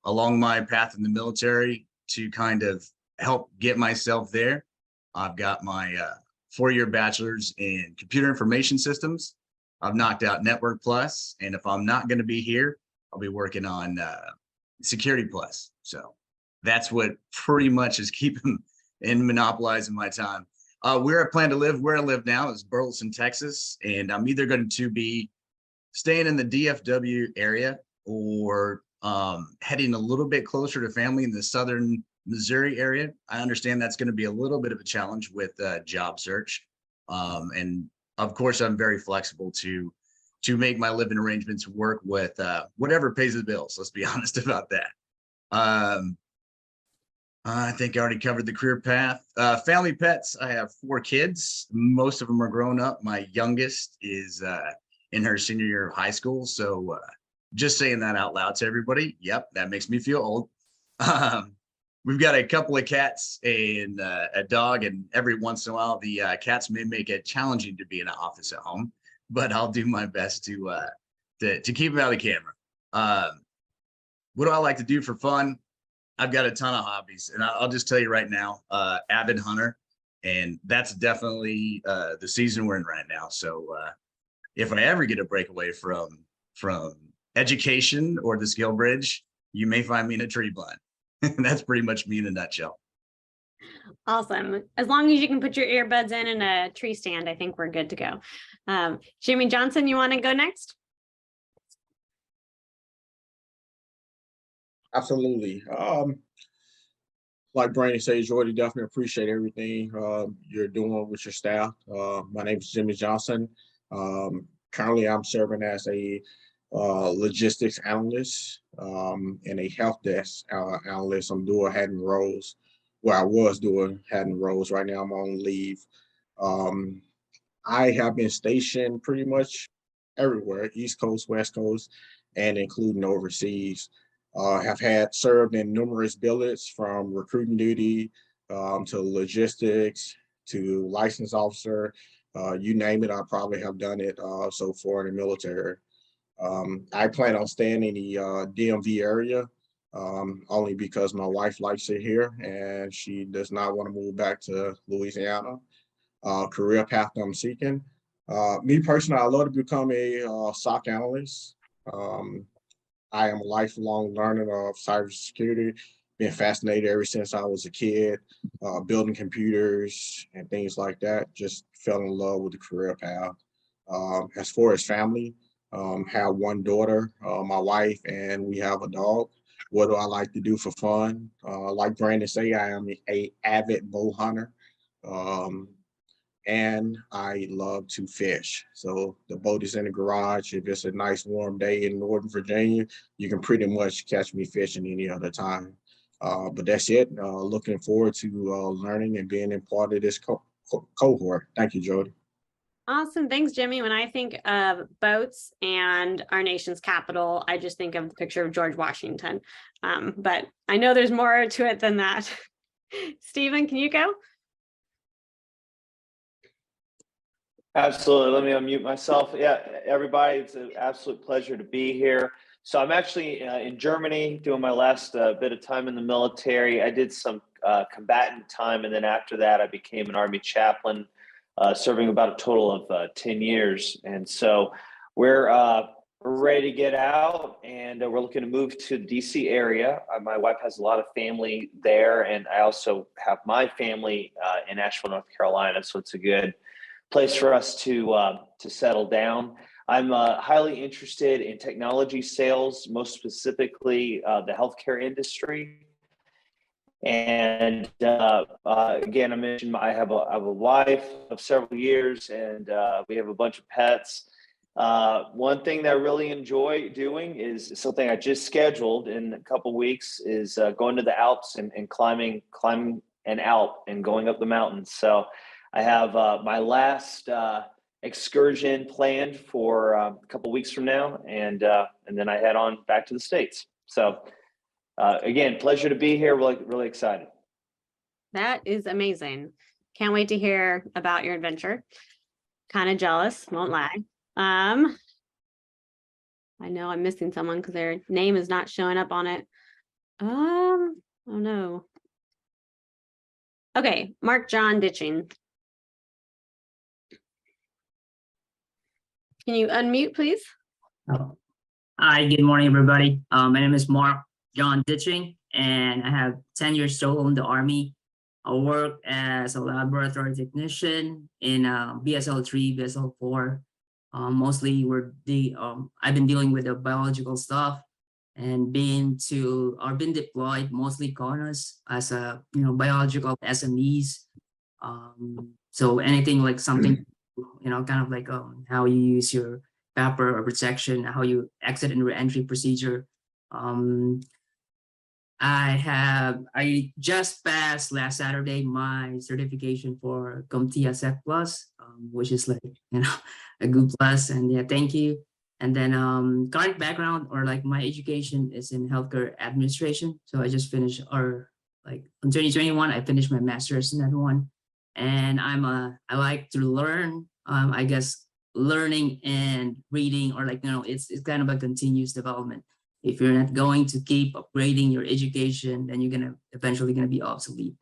along my path in the military to kind of help get myself there, I've got my 4-year bachelor's in computer information systems. I've knocked out Network Plus, and if I'm not going to be here, I'll be working on Security Plus. So that's what pretty much is keeping and monopolizing my time. Where I plan to live, where I live now is Burleson, Texas, and I'm either going to be staying in the DFW area or heading a little bit closer to family in the southern Missouri area. I understand that's going to be a little bit of a challenge with job search. And of course, I'm very flexible to make my living arrangements work with whatever pays the bills. Let's be honest about that. I think I already covered the career path. Family pets, I have 4 kids. Most of them are grown up. My youngest is in her senior year of high school. So just saying that out loud to everybody, yep, that makes me feel old. We've got a couple of cats and a dog, and every once in a while, the cats may make it challenging to be in an office at home, but I'll do my best to keep them out of the camera. What do I like to do for fun? I've got a ton of hobbies, and I'll just tell you right now, avid hunter, and that's definitely the season we're in right now. So if I ever get a break away from education or the skill bridge, you may find me in a tree blind. That's pretty much me in a nutshell. Awesome. As long as you can put your earbuds in a tree stand, I think we're good to go. Jimmy Johnson, you want to go next? Absolutely. Like Brandon said, Jordy, definitely appreciate everything you're doing with your staff. My name is Jimmy Johnson. Currently, I'm serving as a logistics analyst and a help desk analyst. I'm doing Haddon roles. Well, I was doing Haddon roles. Right now, I'm on leave. I have been stationed pretty much everywhere, East Coast, West Coast, and including overseas. Have had served in numerous billets from recruiting duty to logistics to license officer. You name it, I probably have done it so far in the military. I plan on staying in the DMV area only because my wife likes it here and she does not want to move back to Louisiana. Career path I'm seeking. Me personally, I love to become a SOC analyst. I am a lifelong learner of cybersecurity. been fascinated ever since I was a kid, building computers and things like that. Just fell in love with the career path. As far as family, have one daughter, my wife, and we have a dog. What do I like to do for fun? Like Brandon say, I am a avid bow hunter. And I love to fish. So the boat is in the garage. If it's a nice warm day in Northern Virginia, you can pretty much catch me fishing any other time. But that's it. Looking forward to learning and being a part of this cohort. Thank you, Jody. Awesome. Thanks, Jimmy. When I think of boats and our nation's capital, I just think of the picture of George Washington. But I know there's more to it than that. Stephen, can you go? Absolutely. Let me unmute myself. Yeah, everybody, it's an absolute pleasure to be here. So I'm actually in Germany doing my last bit of time in the military. I did some combatant time, and then after that, I became an Army chaplain, serving about a total of 10 years. And so we're ready to get out, and we're looking to move to the DC area. My wife has a lot of family there, and I also have my family in Asheville, North Carolina. So it's a good place for us to settle down. I'm highly interested in technology sales, most specifically the healthcare industry. And again, I mentioned I have a wife of several years, and we have a bunch of pets. One thing that I really enjoy doing is something I just scheduled in a couple weeks is going to the Alps and climbing an Alp and going up the mountains. So I have my last excursion planned for a couple weeks from now, and then I head on back to the States. So again, pleasure to be here. Really excited. That is amazing. Can't wait to hear about your adventure. Kind of jealous, won't lie. I know I'm missing someone because their name is not showing up on it. Oh no. Okay, Mark John Ditching. Can you unmute, please? Oh. Hi, good morning, everybody. My name is Mark John Ditching, and I have 10 years total in the Army. I work as a laboratory technician in BSL-3, BSL-4. Mostly I've been dealing with the biological stuff and been deployed, mostly CONUS, as a biological SMEs. So anything like something, kind of like how you use your paper or protection, how you exit and re-entry procedure. I just passed last Saturday my certification for CompTIA Sec Plus, which is like a good plus, and yeah, thank you. And then current background or like my education is in healthcare administration. So I just finished in 2021 I finished my master's in that one. And I like to learn. I guess learning and reading, or it's kind of a continuous development. If you're not going to keep upgrading your education, then you're eventually gonna be obsolete.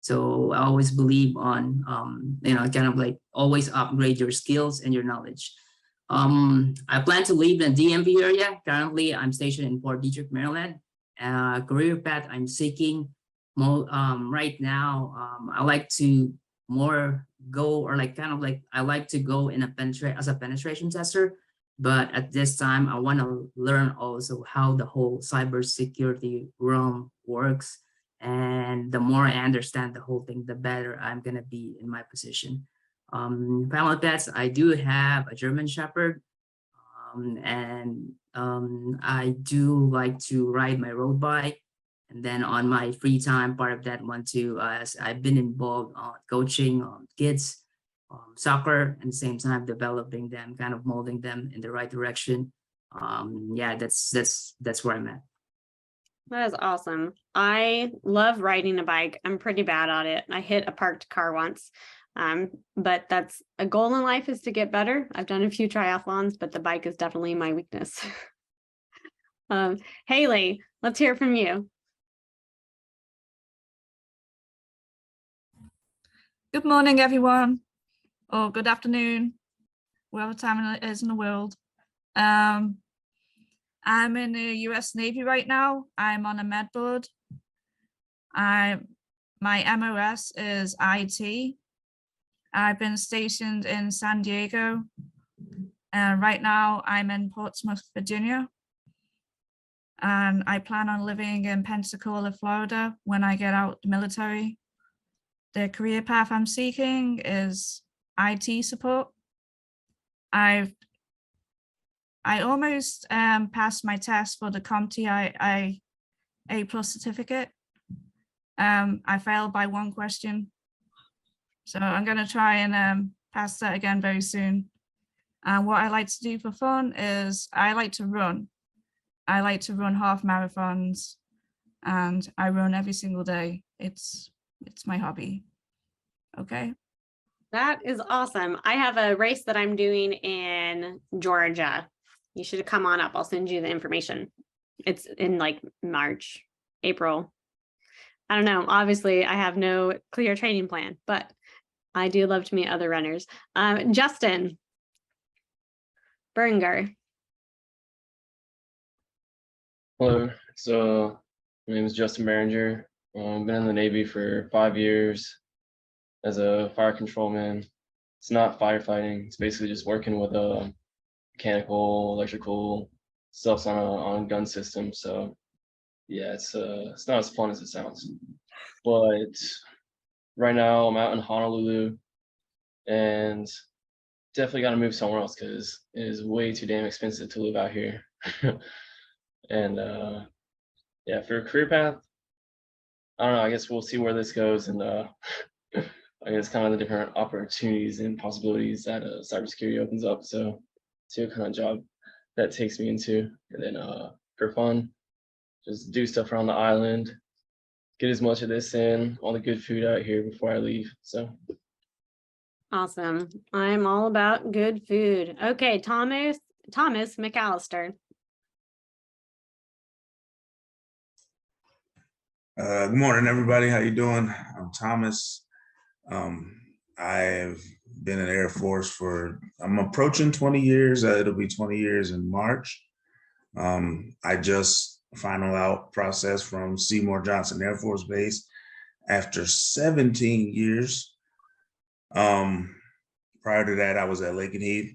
So I always believe on kind of like always upgrade your skills and your knowledge. I plan to leave the DMV area. Currently, I'm stationed in Fort Detrick, Maryland. Career path I'm seeking right now. I like to more go, or I like to go in as a penetration tester. But at this time, I want to learn also how the whole cybersecurity realm works. And the more I understand the whole thing, the better I'm going to be in my position. Family pets, I do have a German Shepherd. I do like to ride my road bike. And then on my free time, part of that one too, as I've been involved on coaching kids, soccer, and at the same time developing them, kind of molding them in the right direction. Yeah, that's where I'm at. That is awesome. I love riding a bike. I'm pretty bad at it. I hit a parked car once. But that's a goal in life, is to get better. I've done a few triathlons, but the bike is definitely my weakness. Haley, let's hear from you. Good morning, everyone, or good afternoon, whatever time it is in the world. I'm in the US Navy right now. I'm on a med board. My MOS is IT. I've been stationed in San Diego. And right now I'm in Portsmouth, Virginia. And I plan on living in Pensacola, Florida when I get out the military. The career path I'm seeking is IT support. I almost passed my test for the CompTIA A+ certificate. I failed by one question. So I'm going to try and pass that again very soon. And what I like to do for fun is I like to run. I like to run half marathons, and I run every single day. It's my hobby. Okay. That is awesome. I have a race that I'm doing in Georgia. You should come on up. I'll send you the information. It's in like March, April. I don't know. Obviously, I have no clear training plan, but I do love to meet other runners. Justin Berger. Hello, so my name is Justin Behringer. I've been in the Navy for 5 years as a fire controlman. It's not firefighting. It's basically just working with mechanical, electrical stuff on a gun system. So yeah, it's not as fun as it sounds. But right now I'm out in Honolulu, and definitely got to move somewhere else because it is way too damn expensive to live out here. And yeah, for a career path, I don't know. I guess we'll see where this goes, and I guess kind of the different opportunities and possibilities that cybersecurity opens up. So see what kind of job that takes me into, and then for fun, just do stuff around the island, get as much of this in, all the good food out here before I leave. So Awesome. I'm all about good food. Okay, Thomas McAllister. Good morning, everybody. How you doing? I'm Thomas. I've been in the Air Force I'm approaching 20 years. It'll be 20 years in March. I just final out process from Seymour Johnson Air Force Base after 17 years. Prior to that, I was at Lake and Heath.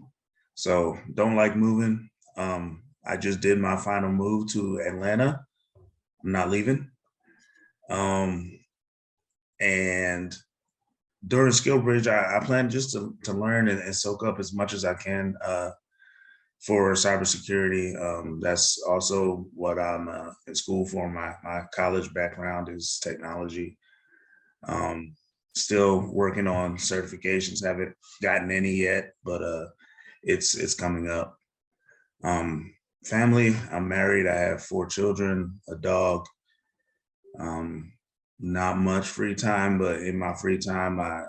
So don't like moving. I just did my final move to Atlanta. I'm not leaving. And during Skill Bridge, I plan just to learn and soak up as much as I can for cybersecurity. That's also what I'm in school for. My college background is technology. Still working on certifications, haven't gotten any yet, but it's coming up. Family, I'm married. I have 4 children, a dog. Not much free time, but in my free time, I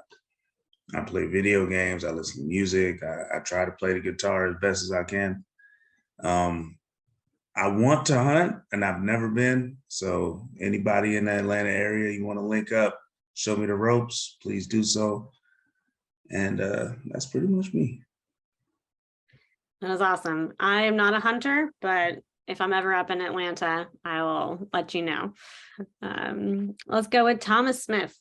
play video games. I listen to music. I try to play the guitar as best as I can. I want to hunt, and I've never been. So anybody in the Atlanta area, you want to link up, show me the ropes, please do so. And that's pretty much me. That was awesome. I am not a hunter, but if I'm ever up in Atlanta, I will let you know. Let's go with Thomas Smith.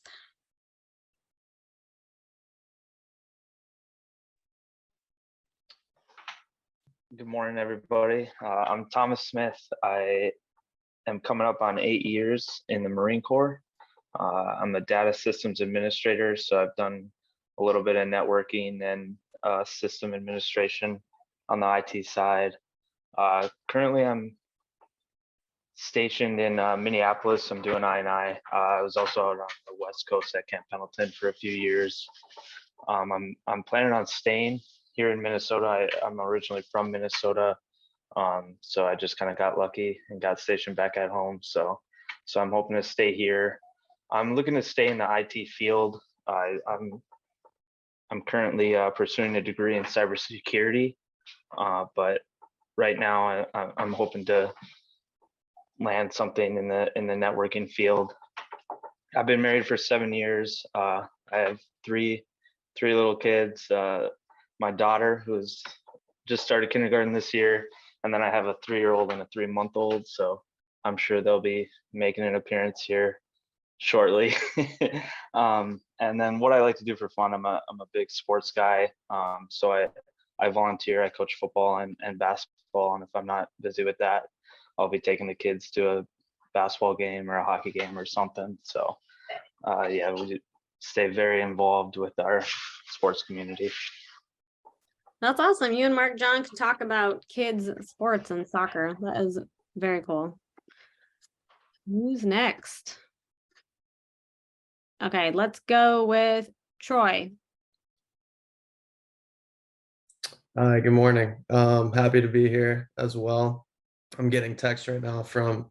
Good morning, everybody. I'm Thomas Smith. I am coming up on 8 years in the Marine Corps. I'm a data systems administrator, so I've done a little bit of networking and system administration on the IT side. Currently, I'm stationed in Minneapolis. I'm doing I&I. I was also out on the West Coast at Camp Pendleton for a few years. I'm planning on staying here in Minnesota. I'm originally from Minnesota, so I just kind of got lucky and got stationed back at home. So I'm hoping to stay here. I'm looking to stay in the IT field. I'm currently pursuing a degree in cybersecurity, but right now I'm hoping to land something in the networking field. I've been married for 7 years. I have three little kids. My daughter, who's just started kindergarten this year, and then I have a 3-year-old and a 3-month-old. So I'm sure they'll be making an appearance here shortly. And then what I like to do for fun, I'm a big sports guy. So I volunteer, I coach football and basketball. And if I'm not busy with that, I'll be taking the kids to a basketball game or a hockey game or something. So yeah, we stay very involved with our sports community. That's awesome. You and Mark John can talk about kids sports and soccer. That is very cool. Who's next? Okay, let's go with Troy. Hi, good morning. Happy to be here as well. I'm getting texts right now from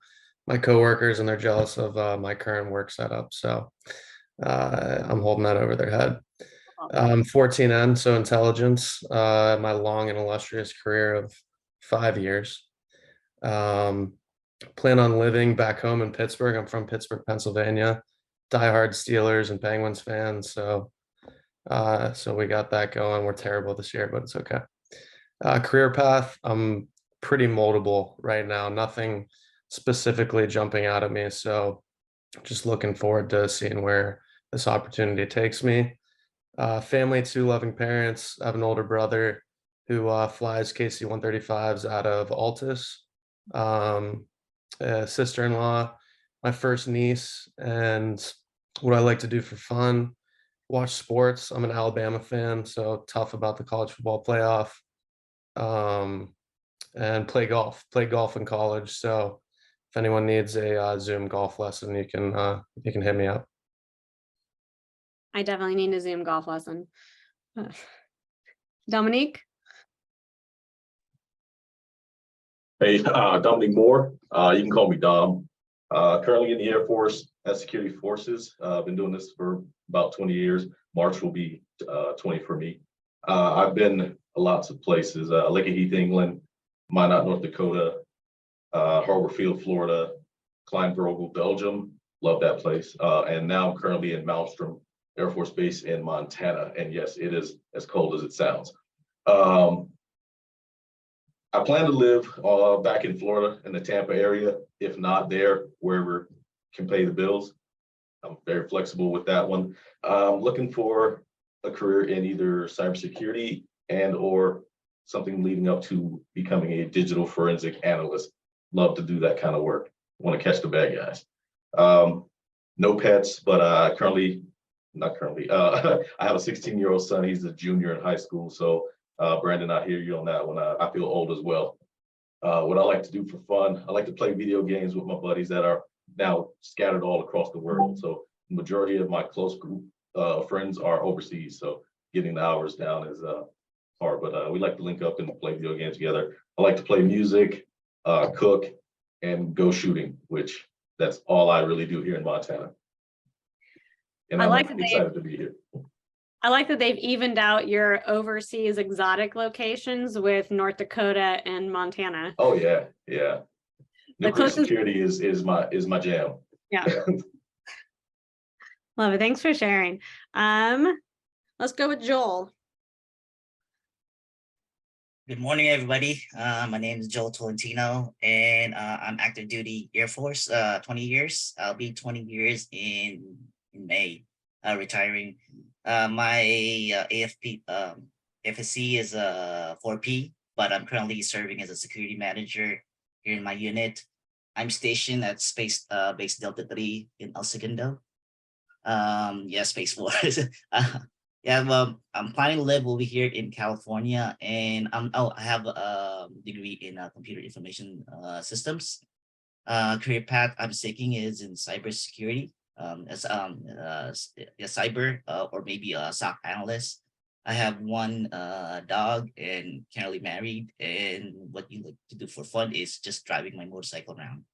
my coworkers and they're jealous of my current work setup. So I'm holding that over their head. 14N, so intelligence, my long and illustrious career of 5 years. Plan on living back home in Pittsburgh. I'm from Pittsburgh, Pennsylvania. Diehard Steelers and Penguins fans. So we got that going. We're terrible this year, but it's okay. Career path, I'm pretty moldable right now. Nothing specifically jumping out at me. So just looking forward to seeing where this opportunity takes me. Family, 2 loving parents. I have an older brother who flies KC-135s out of Altus. Sister-in-law, my first niece, and what I like to do for fun, watch sports. I'm an Alabama fan, so tough about the college football playoff. And play golf in college. So if anyone needs a Zoom golf lesson, you can hit me up. I definitely need a Zoom golf lesson. Dominique? Hey, Dominic Moore. You can call me Dom. Currently in the Air Force as security forces. I've been doing this for about 20 years. March will be 20 for me. I've been lots of places. Lakeheath, Heath, England, Minot, North Dakota, Harbor Field, Florida, Kleinvogel, Belgium. Love that place. And now I'm currently in Malmstrom Air Force Base in Montana. And yes, it is as cold as it sounds. I plan to live back in Florida in the Tampa area, if not there, wherever can pay the bills. I'm very flexible with that one. Looking for a career in either cybersecurity and or something leading up to becoming a digital forensic analyst. Love to do that kind of work. Want to catch the bad guys. No pets, but I have a 16-year-old son. He's a junior in high school. So Brandon, I hear you on that one. I feel old as well. What I like to do for fun, I like to play video games with my buddies that are now scattered all across the world. So the majority of my close group friends are overseas. So getting the hours down is hard, but we like to link up and play video games together. I like to play music, cook, and go shooting, which that's all I really do here in Montana. And I'm excited to be here. I like that they've evened out your overseas exotic locations with North Dakota and Montana. Oh yeah, yeah. Nuclear security is my jam. Yeah. Love it. Thanks for sharing. Let's go with Joel. Good morning, everybody. My name is Joel Tolentino, and I'm active duty Air Force, 20 years. I'll be 20 years in May, retiring. My AFP FSC is 4P, but I'm currently serving as a security manager here in my unit. I'm stationed at Space Base Delta 3 in El Segundo. Yeah, Space Force. Yeah, well, I'm planning to live over here in California, and I have a degree in computer information systems. Career path I'm seeking is in cybersecurity, as a cyber or maybe a SOC analyst. I have one dog and currently married, and what you like to do for fun is just driving my motorcycle around.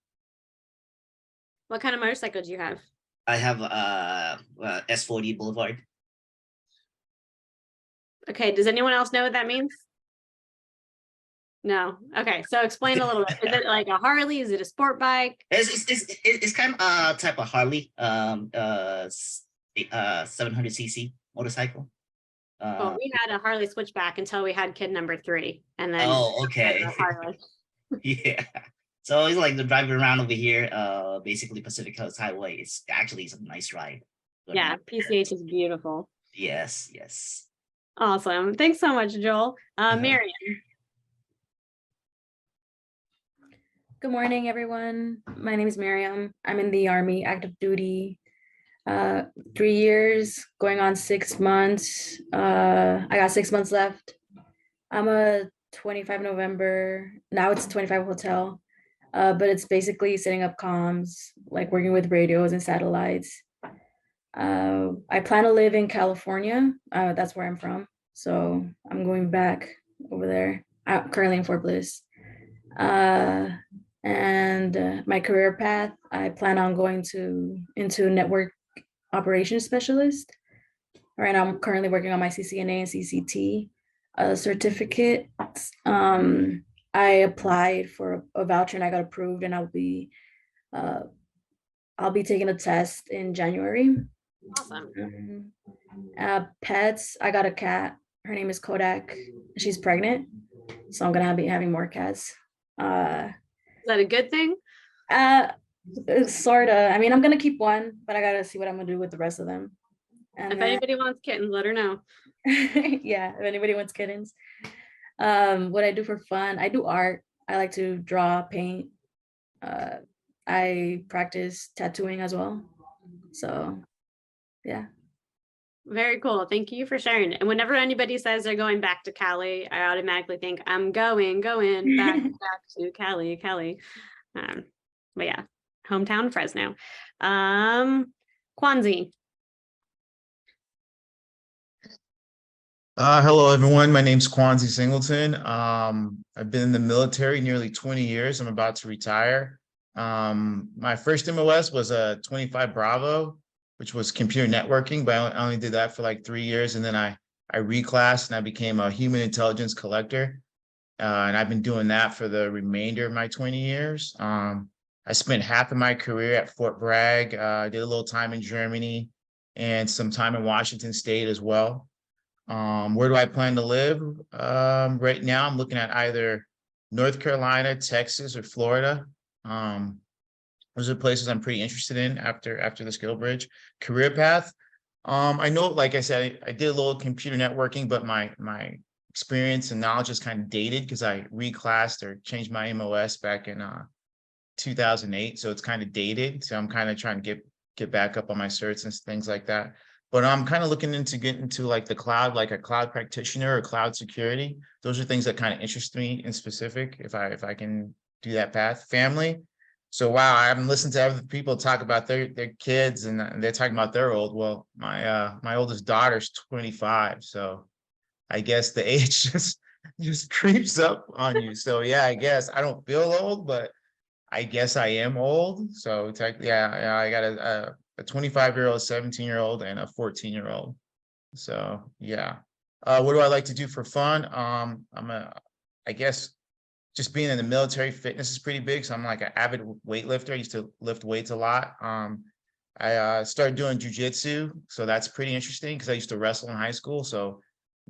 What kind of motorcycle do you have? I have S40 Boulevard. Okay, does anyone else know what that means? No. Okay, so explain a little bit. Is it like a Harley? Is it a sport bike? It's kind of a type of Harley, 700cc motorcycle. Well, we had a Harley switchback until we had kid number 3, and then oh, okay. Harley. Yeah. So it's like the driving around over here, basically Pacific Coast Highway. It's actually a nice ride. Good Yeah, ride here. PCH is beautiful. Yes, yes. Awesome. Thanks so much, Joel. Marion. Good morning, everyone. My name is Miriam. I'm in the Army active duty. 3 years, going on 6 months. I got 6 months left. I'm a 25 November. Now it's a 25 hotel. But it's basically setting up comms, like working with radios and satellites. I plan to live in California. That's where I'm from. So I'm going back over there. I'm currently in Fort Bliss. And my career path, I plan on going into network operations specialist. Right now, I'm currently working on my CCNA and CCT certificate. I applied for a voucher and I got approved, and I'll be taking a test in January. Awesome. Pets, I got a cat. Her name is Kodak. She's pregnant, so I'm gonna be having more cats. Is that a good thing? Sorta. I mean, I'm gonna keep one, but I gotta see what I'm gonna do with the rest of them. And If then- anybody wants kittens, let her know. yeah, if anybody wants kittens. What I do for fun, I do art. I like to draw, paint. I practice tattooing as well. So yeah. Very cool. Thank you for sharing. And whenever anybody says they're going back to Cali, I automatically think I'm going back to Cali. But yeah, hometown Fresno. Kwanzi. Hello, everyone. My name's Kwanzi Singleton. I've been in the military nearly 20 years. I'm about to retire. My first MOS was a 25 Bravo, which was computer networking, but I only did that for like 3 years. And then I reclassed and I became a human intelligence collector. And I've been doing that for the remainder of my 20 years. I spent half of my career at Fort Bragg, did a little time in Germany and some time in Washington State as well. Where do I plan to live? Right now, I'm looking at either North Carolina, Texas, or Florida. Those are places I'm pretty interested in after the skill bridge. Career path. I know, like I said, I did a little computer networking, but my experience and knowledge is kind of dated because I reclassed or changed my MOS back in 2008. So it's kind of dated. So I'm kind of trying to get back up on my certs and things like that. But I'm kind of looking into getting into like the cloud, like a cloud practitioner or cloud security. Those are things that kind of interest me in specific if I can do that path. Family. So wow, I haven't listened to other people talk about their kids and they're talking about their old. Well, my oldest daughter's 25. So I guess the age just creeps up on you. So yeah, I guess I don't feel old, but I guess I am old. So yeah, I got a 25-year-old, 17-year-old, and a 14-year-old. So yeah. What do I like to do for fun? I guess just being in the military, fitness is pretty big. So I'm like an avid weightlifter. I used to lift weights a lot. I started doing jujitsu. So that's pretty interesting because I used to wrestle in high school. So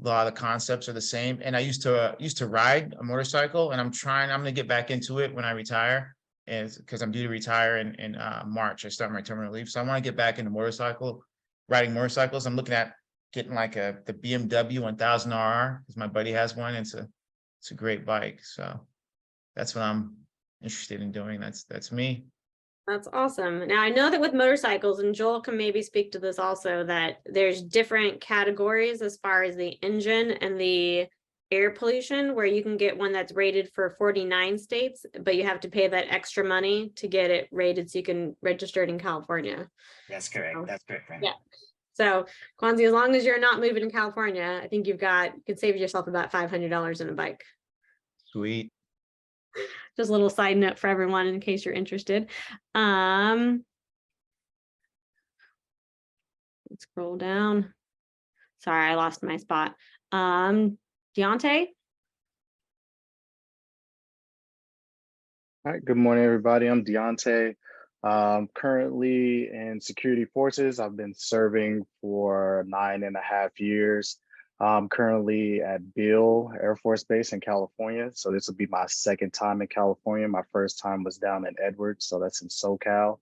a lot of the concepts are the same. And I used to ride a motorcycle, and I'm gonna get back into it when I retire. And because I'm due to retire in March, I start my terminal leave. So I want to get back into riding motorcycles. I'm looking at getting like the BMW 1000RR because my buddy has one. It's a great bike. So that's what I'm interested in doing. That's me. That's awesome. Now I know that with motorcycles, and Joel can maybe speak to this also, that there's different categories as far as the engine and the air pollution, where you can get one that's rated for 49 states, but you have to pay that extra money to get it rated so you can register it in California. That's correct. That's correct. Brandon. Yeah. So Kwanzi, as long as you're not moving to California, I think you could save yourself about $500 in a bike. Sweet. Just a little side note for everyone in case you're interested. Let's scroll down. Sorry, I lost my spot. Deontay. All right, good morning, everybody. I'm Deontay. Currently in security forces. I've been serving for 9.5 years. I'm currently at Beale Air Force Base in California. So this will be my second time in California. My first time was down in Edwards, so that's in SoCal.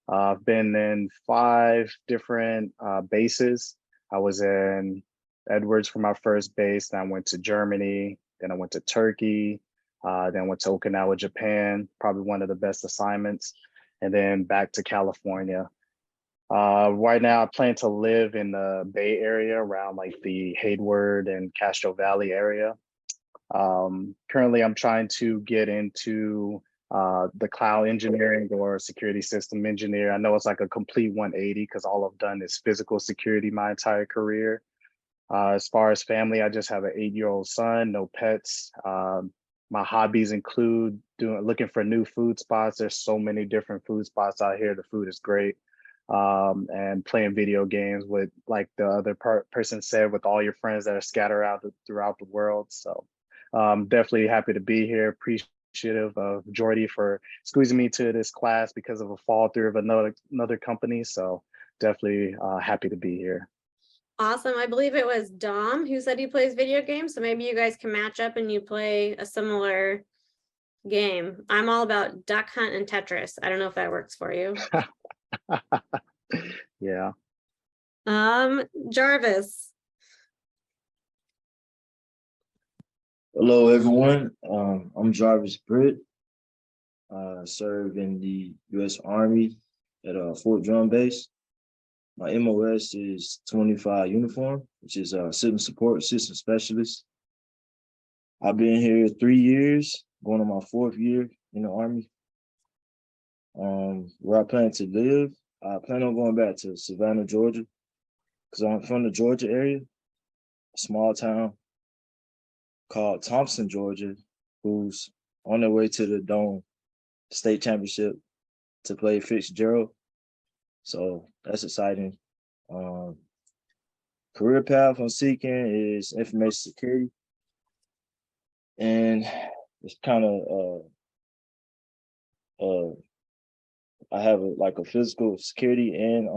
I've been in 5 different bases. I was in Edwards for my first base, then I went to Germany, then I went to Turkey, then went to Okinawa, Japan, probably one of the best assignments, and then back to California. Right now, I plan to live in the Bay Area around like the Hayward and Castro Valley area. Currently, I'm trying to get into the cloud engineering or security system engineer. I know it's like a complete 180 because all I've done is physical security my entire career. As far as family, I just have an 8-year-old son, no pets. My hobbies include looking for new food spots. There's so many different food spots out here. The food is great. And playing video games with, like the other person said, with all your friends that are scattered out throughout the world. So definitely happy to be here. Appreciative of Jordy for squeezing me to this class because of a fall through of another company. So definitely happy to be here. Awesome. I believe it was Dom who said he plays video games. So maybe you guys can match up and you play a similar game. I'm all about Duck Hunt and Tetris. I don't know if that works for you. Yeah. Jarvis. Hello, everyone. I'm Jarvis Britt. Serve in the U.S. Army at Fort Drum Base. My MOS is 25 uniform, which is Civil Support System Specialist. I've been here 3 years, going on my 4th year in the Army. Where I plan to live, I plan on going back to Savannah, Georgia, because I'm from the Georgia area, a small town called Thompson, Georgia, who's on their way to the Dome State Championship to play Fitzgerald. So that's exciting. Career path I'm seeking is information security. And it's kind of, I have a physical security and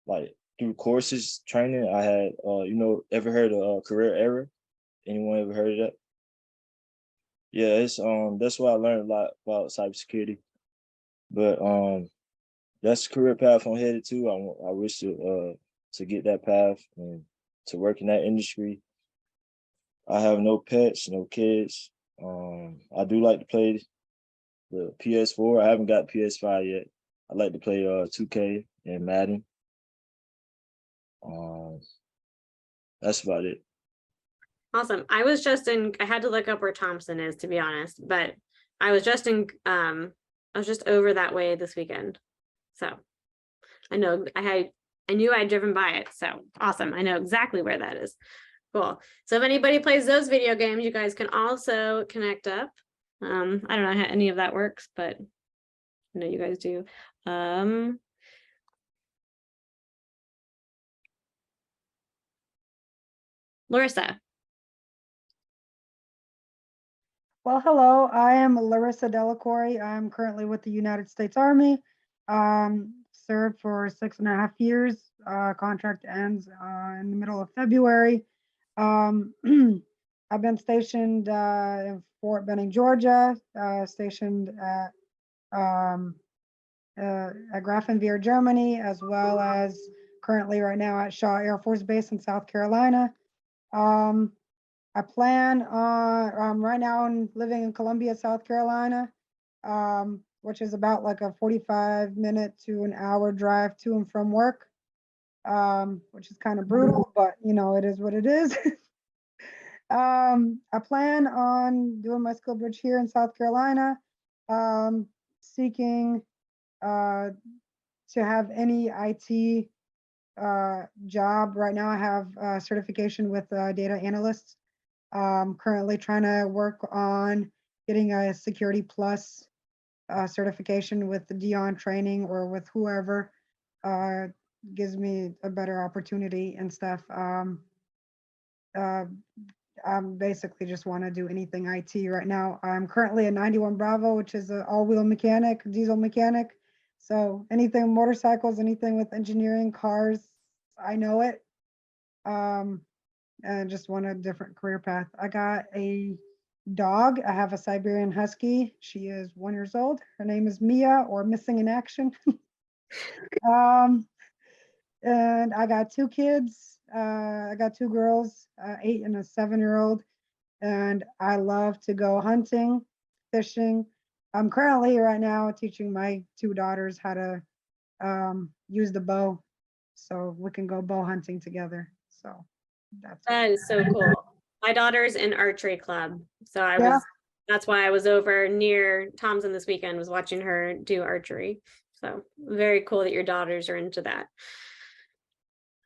like through courses training, I had, ever heard of career error? Anyone ever heard of that? Yeah, it's that's why I learned a lot about cybersecurity. But that's the career path I'm headed to. I wish to get that path and to work in that industry. I have no pets, no kids. I do like to play the PS4. I haven't got PS5 yet. I like to play 2K and Madden. That's about it. Awesome. I had to look up where Thompson is, to be honest, but I was just over that way this weekend. So I know I knew I'd driven by it. So awesome. I know exactly where that is. Cool. So if anybody plays those video games, you guys can also connect up. I don't know how any of that works, but I know you guys do. Larissa. Well, hello, I am Larissa Delacorey. I'm currently with the United States Army. Served for 6.5 years. Contract ends in the middle of February. I've been stationed in Fort Benning, Georgia, stationed at Grafenwehr, Germany, as well as currently right now at Shaw Air Force Base in South Carolina. I plan on, right now I'm living in Columbia, South Carolina, which is about like a 45-minute to an hour drive to and from work, which is kind of brutal, but it is what it is. I plan on doing my skill bridge here in South Carolina, seeking to have any IT job. Right now I have certification with data analysts. Currently trying to work on getting a Security Plus certification with the Dion training or with whoever gives me a better opportunity and stuff. I basically just want to do anything IT right now. I'm currently a 91 Bravo, which is an all-wheel mechanic, diesel mechanic. So anything motorcycles, anything with engineering, cars, I know it. And just want a different career path. I got a dog. I have a Siberian Husky. She is 1 year old. Her name is Mia, or Missing in Action. And I got 2 kids. I got 2 girls, 8 and a 7-year-old. And I love to go hunting, fishing. I'm currently right now teaching my 2 daughters how to use the bow, so we can go bow hunting together. So That is so cool. My daughter's in archery club, so Yeah. that's why I was over near Thompson this weekend, was watching her do archery. So very cool that your daughters are into that.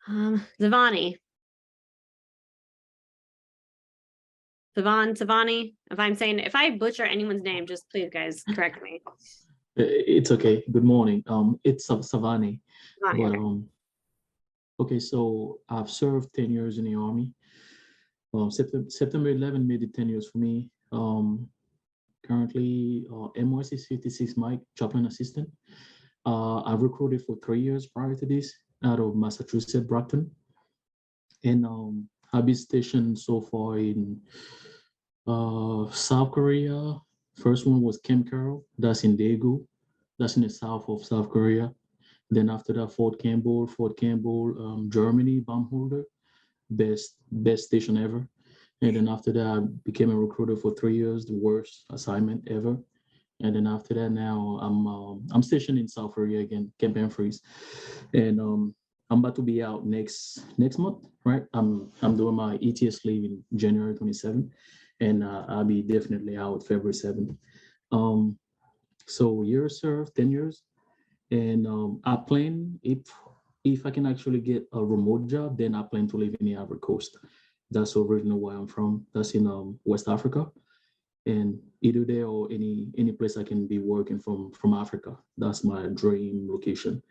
Zavani. Savani, if I butcher anyone's name, just please guys correct me. It's okay. Good morning. It's Savani. Savani, But okay. okay, so I've served 10 years in the Army. September 11 made it 10 years for me. Currently, MOS is 56 Mike, chaplain assistant. I've recruited for 3 years prior to this out of Massachusetts, Brockton. And I've been stationed so far in South Korea. First one was Camp Carroll, that's in Daegu, that's in the south of South Korea. Then after that, Fort Campbell, Germany, Baumholder, best station ever. And then after that, I became a recruiter for 3 years, the worst assignment ever. And then after that, now I'm stationed in South Korea again, Camp Humphreys, and I'm about to be out next month, right? I'm doing my ETS leave in January 27th, and I'll be definitely out February 7th. So years served, 10 years, and I plan, if I can actually get a remote job, then I plan to live in the Ivory Coast. That's originally where I'm from. That's in West Africa. And either there or any place I can be working from Africa. That's my dream location.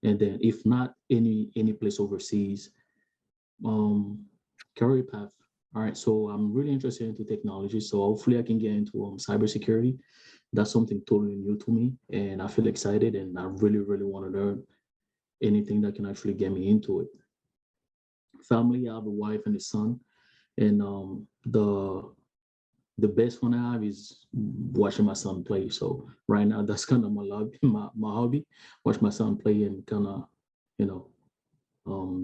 And then if not any place overseas, career path. All right, so I'm really interested into technology. So hopefully I can get into cybersecurity. That's something totally new to me, and I feel excited, and I really, really want to learn anything that can actually get me into it. Family, I have a wife and a son, and the best one I have is watching my son play. So right now, that's kind of my hobby, watch my son play and kind of,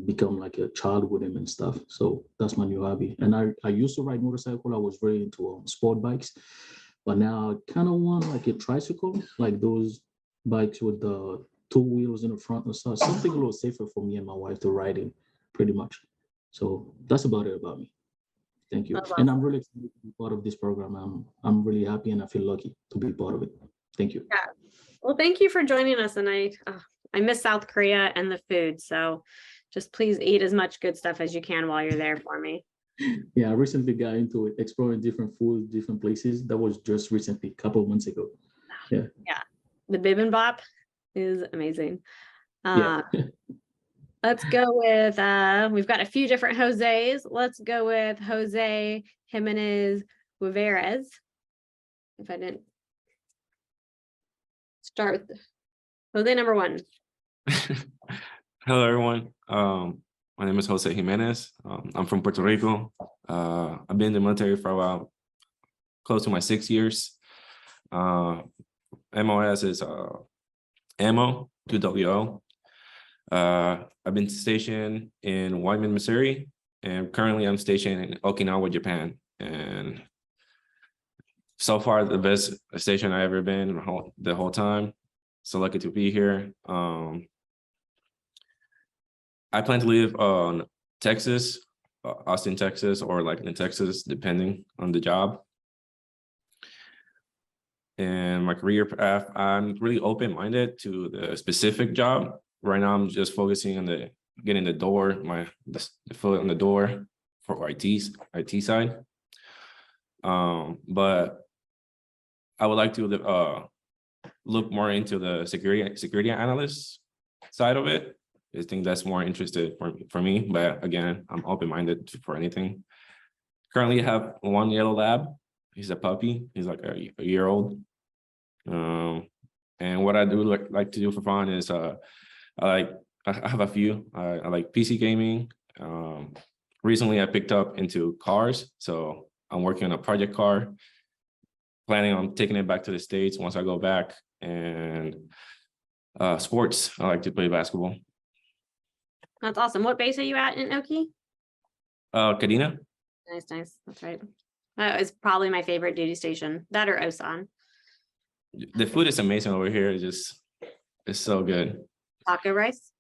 become like a child with him and stuff. So that's my new hobby. And I used to ride motorcycle. I was very into sport bikes, but now I kind of want like a tricycle, like those bikes with the 2 wheels in the front or something a little safer for me and my wife to ride in, pretty much. So that's about it about me. Thank you. And I'm really excited to be part of this program. I'm really happy and I feel lucky to be part of it. Thank you. Yeah. Well, thank you for joining us. And I miss South Korea and the food. So just please eat as much good stuff as you can while you're there for me. Yeah, I recently got into it, exploring different food, different places. That was just recently, a couple of months ago. Yeah. Yeah. The bibimbap is amazing. Yeah. Let's go with, we've got a few different Jose's. Let's go with Jose Jimenez Guevarez. If I didn't start with Jose number 1. Hello, everyone. My name is Jose Jimenez. I'm from Puerto Rico. I've been in the military for about close to my 6 years. MOS is AMO 2WO. I've been stationed in Wyman, Missouri, and currently I'm stationed in Okinawa, Japan. And so far, the best station I've ever been the whole time. So lucky to be here. I plan to live on Texas, Austin, Texas, or like in Texas, depending on the job. And my career path, I'm really open-minded to the specific job. Right now, I'm just focusing on getting the door, the foot on the door for IT side. But I would like to look more into the security analyst side of it. I think that's more interested for me. But again, I'm open-minded for anything. Currently, I have 1 yellow lab. He's a puppy. He's like a year old. And what I do like to do for fun is I have a few. I like PC gaming. Recently, I picked up into cars, so I'm working on a project car. Planning on taking it back to the States once I go back. And sports, I like to play basketball. That's awesome. What base are you at in Oki? Kadena? Nice, nice. That's right. That is probably my favorite duty station. That or Osan. The food is amazing over here. It's so good. Taco rice.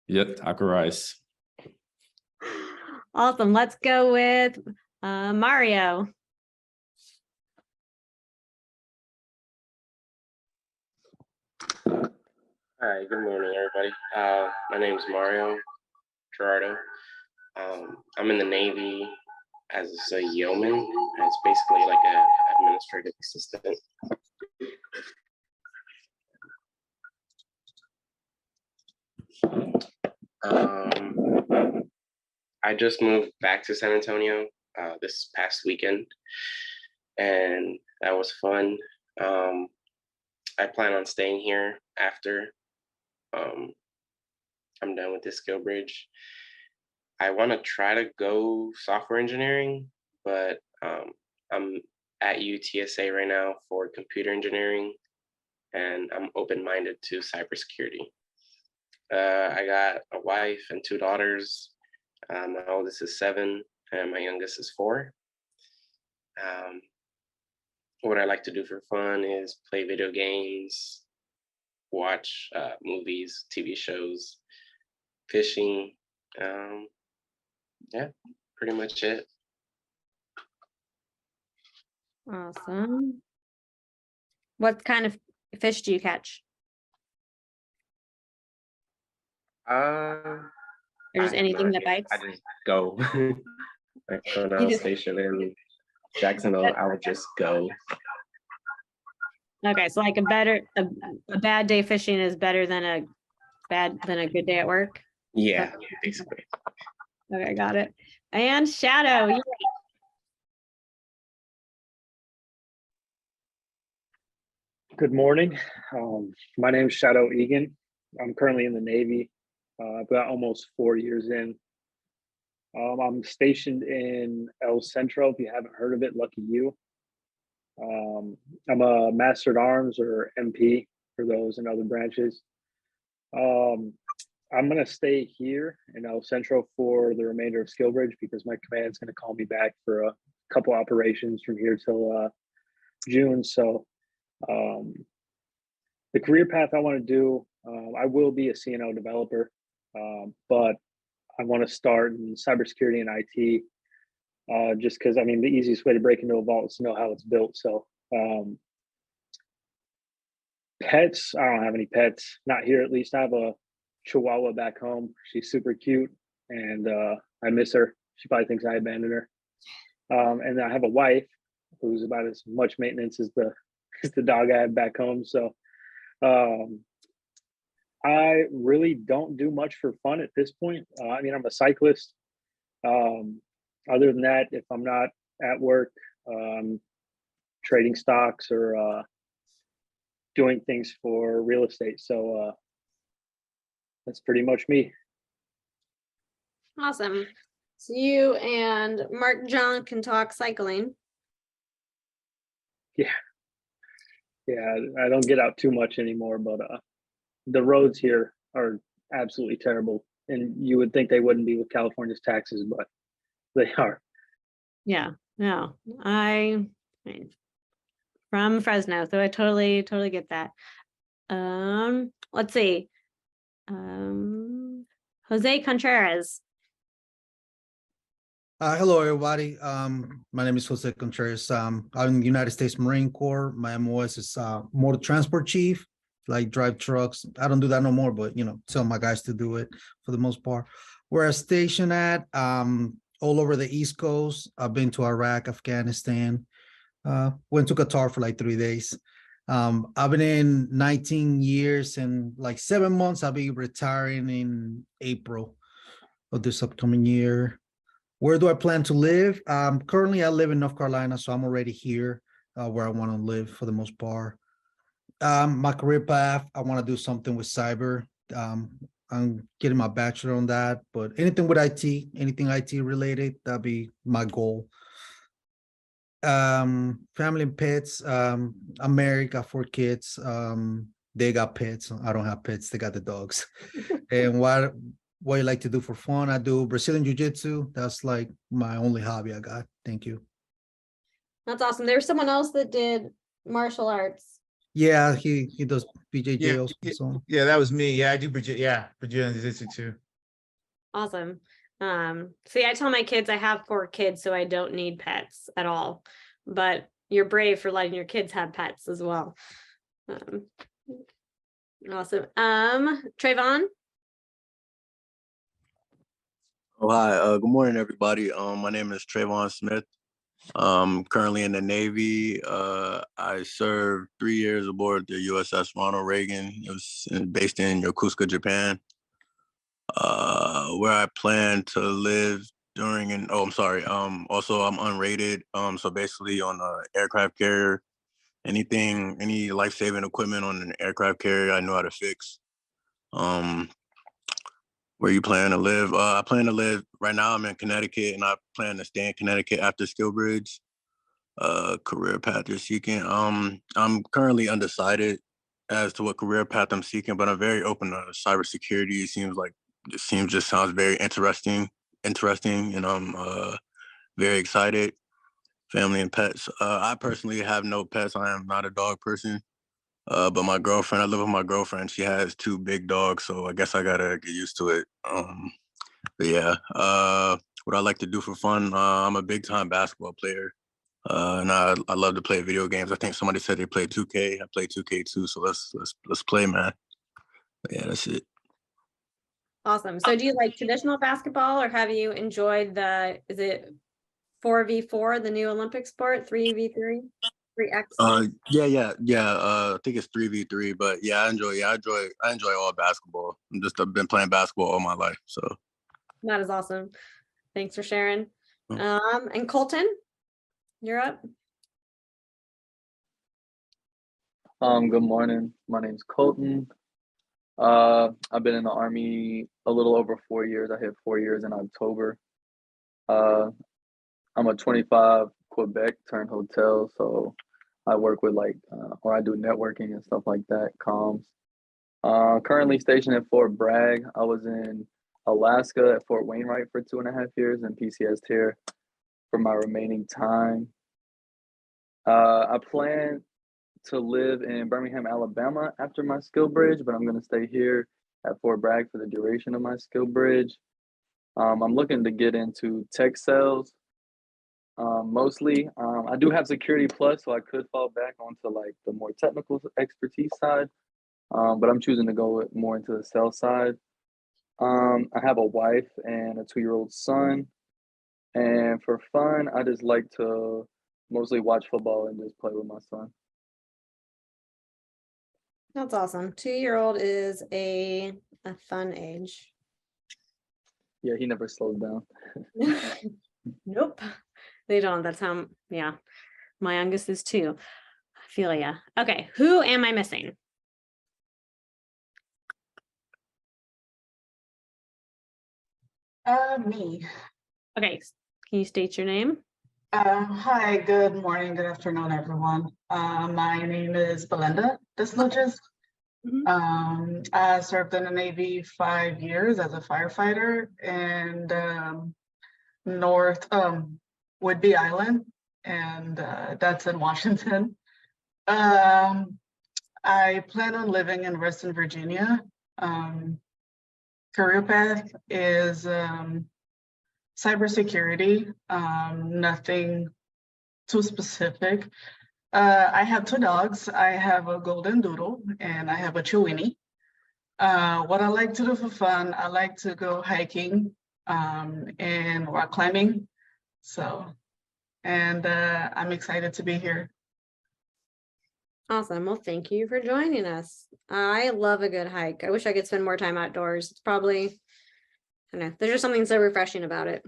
Yep, taco rice. Awesome. Let's go with Mario. Hi, good morning, everybody. My name is Mario Gerardo. I'm in the Navy as a yeoman. It's basically like an administrative assistant. I just moved back to San Antonio this past weekend, and that was fun. I plan on staying here after I'm done with this skill bridge. I want to try to go software engineering, but I'm at UTSA right now for computer engineering, and I'm open-minded to cybersecurity. I got a wife and 2 daughters. My oldest is 7 and my youngest is 4. What I like to do for fun is play video games, watch movies, TV shows, fishing. Yeah, pretty much it. Awesome. What kind of fish do you catch? Or just anything that bites? I just go. Like when I was stationed in Jacksonville, I would just go. Okay, so like a bad day fishing is better than a good day at work. Yeah, basically. Okay, got it. And Shadow, you Good morning. My name is Shadow Egan. I'm currently in the Navy. I've got almost 4 years in. I'm stationed in El Centro. If you haven't heard of it, lucky you. I'm a Master at Arms or MP for those in other branches. I'm going to stay here in El Centro for the remainder of Skill Bridge because my command's going to call me back for a couple operations from here till June. So the career path I want to do, I will be a CNO developer, but I want to start in cybersecurity and IT, just because, I mean, the easiest way to break into a vault is to know how it's built. So pets, I don't have any pets, not here at least. I have a Chihuahua back home. She's super cute, and I miss her. She probably thinks I abandoned her. And then I have a wife who's about as much maintenance as the dog I have back home. So I really don't do much for fun at this point. I mean, I'm a cyclist. Other than that, if I'm not at work, trading stocks or doing things for real estate. So that's pretty much me. awesome. So you and Mark John can talk cycling. Yeah, I don't get out too much anymore, but the roads here are absolutely terrible, and you would think they wouldn't be with California's taxes, but they are. Yeah, no, I'm from Fresno, so I totally get that. Let's see. Jose Contreras. Hello, everybody. My name is Jose Contreras. I'm in the United States Marine Corps. My MOS is motor transport chief, like drive trucks. I don't do that no more, but tell my guys to do it for the most part. Where I stationed at, all over the East Coast. I've been to Iraq, Afghanistan. Went to Qatar for like 3 days. I've been in 19 years and like 7 months. I'll be retiring in April of this upcoming year. Where do I plan to live? Currently, I live in North Carolina, so I'm already here where I want to live for the most part. My career path, I want to do something with cyber. I'm getting my bachelor on that, but anything with IT, anything IT related, that'd be my goal. Family and pets. I'm married, got 4 kids. They got pets. I don't have pets. They got the dogs. And what you like to do for fun? I do Brazilian Jiu-Jitsu. That's like my only hobby I got. Thank you. That's awesome. There's someone else that did martial arts. Yeah, he does BJJ Yeah, also. So yeah, that was me. Yeah, I do Brazilian Jiu-Jitsu too. Awesome. See, I tell my kids I have 4 kids, so I don't need pets at all. But you're brave for letting your kids have pets as well. Awesome. Trayvon. Oh, hi. Good morning, everybody. My name is Trayvon Smith. Currently in the Navy. I served 3 years aboard the USS Ronald Reagan. It was based in Yokosuka, Japan. Where I plan to live during and I'm sorry. Also I'm unrated. So basically on an aircraft carrier, any life-saving equipment on an aircraft carrier, I know how to fix. Where you plan to live? I plan to live right now. I'm in Connecticut, and I plan to stay in Connecticut after Skillbridge. Career path you're seeking. I'm currently undecided as to what career path I'm seeking, but I'm very open to cybersecurity. Sounds very interesting, and I'm very excited. Family and pets. I personally have no pets. I am not a dog person. But my girlfriend, I live with my girlfriend. She has 2 big dogs, so I guess I gotta get used to it. But yeah, what I like to do for fun, I'm a big time basketball player. And I love to play video games. I think somebody said they play 2K. I play 2K too, so let's play, man. But yeah, that's it. Awesome. So do you like traditional basketball, or have you enjoyed is it 4v4, the new Olympic sport, 3v3, 3x? Yeah. I think it's 3v3, but yeah, I enjoy all basketball. I've been playing basketball all my life, so. That is awesome. Thanks for sharing. And Colton, you're up. Good morning. My name's Colton. I've been in the Army a little over 4 years. I hit 4 years in October. I'm a 25 Quebec turned hotel, so I work with or I do networking and stuff like that, comms. Currently stationed at Fort Bragg. I was in Alaska at Fort Wainwright for 2.5 years and PCS tier for my remaining time. I plan to live in Birmingham, Alabama after my skill bridge, but I'm going to stay here at Fort Bragg for the duration of my skill bridge. I'm looking to get into tech sales mostly. I do have security plus, so I could fall back onto like the more technical expertise side, but I'm choosing to go more into the sales side. I have a wife and a 2-year-old son, and for fun, I just like to mostly watch football and just play with my son. That's awesome. 2-year-old is a fun age. Yeah, he never slowed down. Nope, they don't. That's how, yeah. My youngest is 2. I feel ya. Okay, who am I missing? Me. Okay, can you state your name? Hi, good morning, good afternoon, everyone. My name is Belinda Disloges. I served in the Navy 5 years as a firefighter in Whidbey Island, and that's in Washington. I plan on living in Reston, Virginia. Career path is cybersecurity, nothing too specific. I have 2 dogs. I have a golden doodle and I have a Chiweenie. What I like to do for fun, I like to go hiking and rock climbing. I'm excited to be here. Awesome. Well, thank you for joining us. I love a good hike. I wish I could spend more time outdoors. It's probably, I don't know, there's just something so refreshing about it.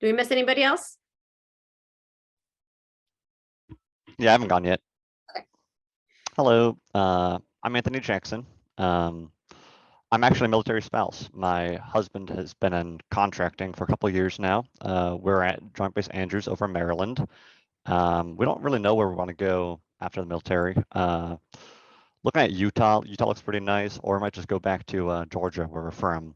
Do we miss anybody else? Yeah, I haven't gone yet. Okay. Hello, I'm Anthony Jackson. I'm actually a military spouse. My husband has been in contracting for a couple of years now. We're at Joint Base Andrews over in Maryland. We don't really know where we want to go after the military. Looking at Utah, Utah looks pretty nice, or I might just go back to Georgia, where we're from.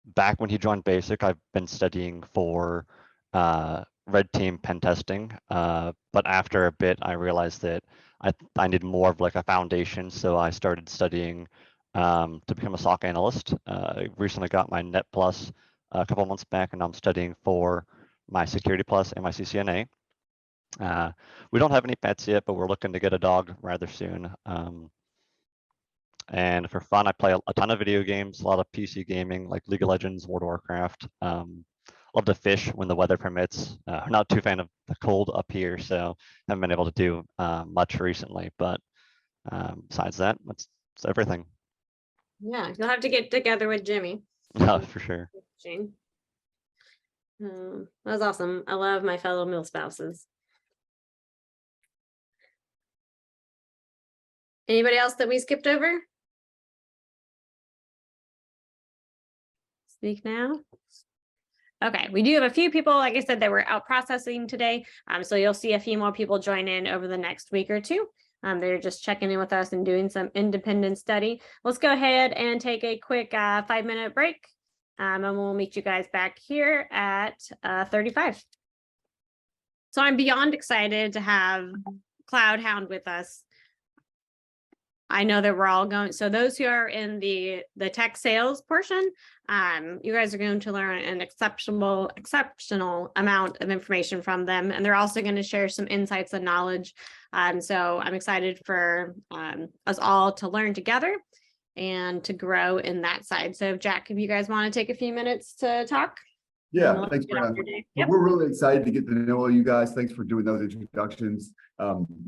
Back when he joined Basic, I've been studying for red team pen testing, but after a bit, I realized that I need more of like a foundation, so I started studying to become a SOC analyst. I recently got my Net Plus a couple months back, and I'm studying for my Security Plus and my CCNA. We don't have any pets yet, but we're looking to get a dog rather soon. And for fun, I play a ton of video games, a lot of PC gaming, like League of Legends, World of Warcraft. Love to fish when the weather permits. Not too fan of the cold up here, so haven't been able to do much recently. But besides that, that's everything. Yeah, you'll have to get together with Jimmy. For sure. Shane. That was awesome. I love my fellow mil spouses. Anybody else that we skipped over? Speak now. Okay, we do have a few people, like I said, that were out processing today. So you'll see a few more people join in over the next week or two. They're just checking in with us and doing some independent study. Let's go ahead and take a quick 5-minute break. And we'll meet you guys back here at 35. So I'm beyond excited to have Cloud Hound with us. I know that we're all going, so those who are in the tech sales portion, you guys are going to learn an exceptional amount of information from them. And they're also going to share some insights and knowledge. So I'm excited for us all to learn together and to grow in that side. So Jack, if you guys want to take a few minutes to talk. Yeah, thanks, Brianna. Yep. We're really excited to get to know you guys. Thanks for doing those introductions.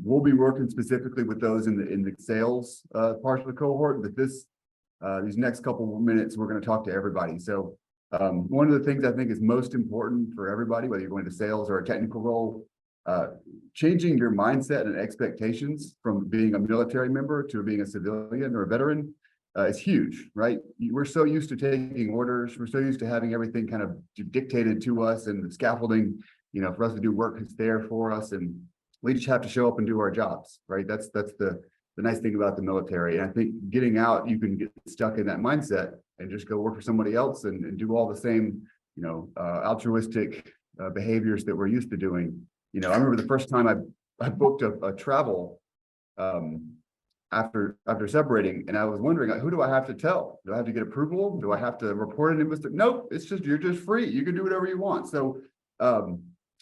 We'll be working specifically with those in the sales part of the cohort, but these next couple of minutes, we're going to talk to everybody. So one of the things I think is most important for everybody, whether you're going to sales or a technical role, changing your mindset and expectations from being a military member to being a civilian or a veteran is huge, right? We're so used to taking orders. We're so used to having everything kind of dictated to us, and the scaffolding, for us to do work is there for us, and we just have to show up and do our jobs, right? That's the nice thing about the military. And I think getting out, you can get stuck in that mindset and just go work for somebody else and do all the same, altruistic behaviors that we're used to doing. I remember the first time I booked a travel after separating, and I was wondering, who do I have to tell? Do I have to get approval? Do I have to report it? Nope, you're just free. You can do whatever you want. So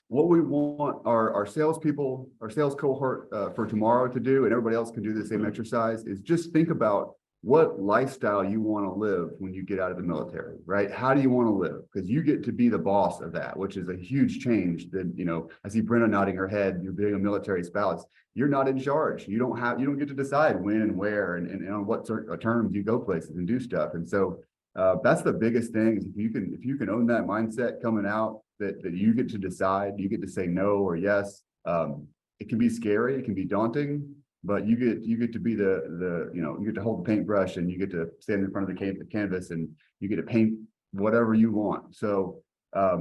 what we want our salespeople, our sales cohort for tomorrow to do, and everybody else can do the same exercise, is just think about what lifestyle you want to live when you get out of the military, right? How do you want to live? Because you get to be the boss of that, which is a huge change. That, I see Brenna nodding her head, you're being a military spouse. You're not in charge. You don't get to decide when and where and on what terms you go places and do stuff. And so that's the biggest thing. Is if you can own that mindset coming out, that you get to decide, you get to say no or yes. It can be scary, it can be daunting, but you get to be you get to hold the paintbrush, and you get to stand in front of the canvas, and you get to paint whatever you want. So I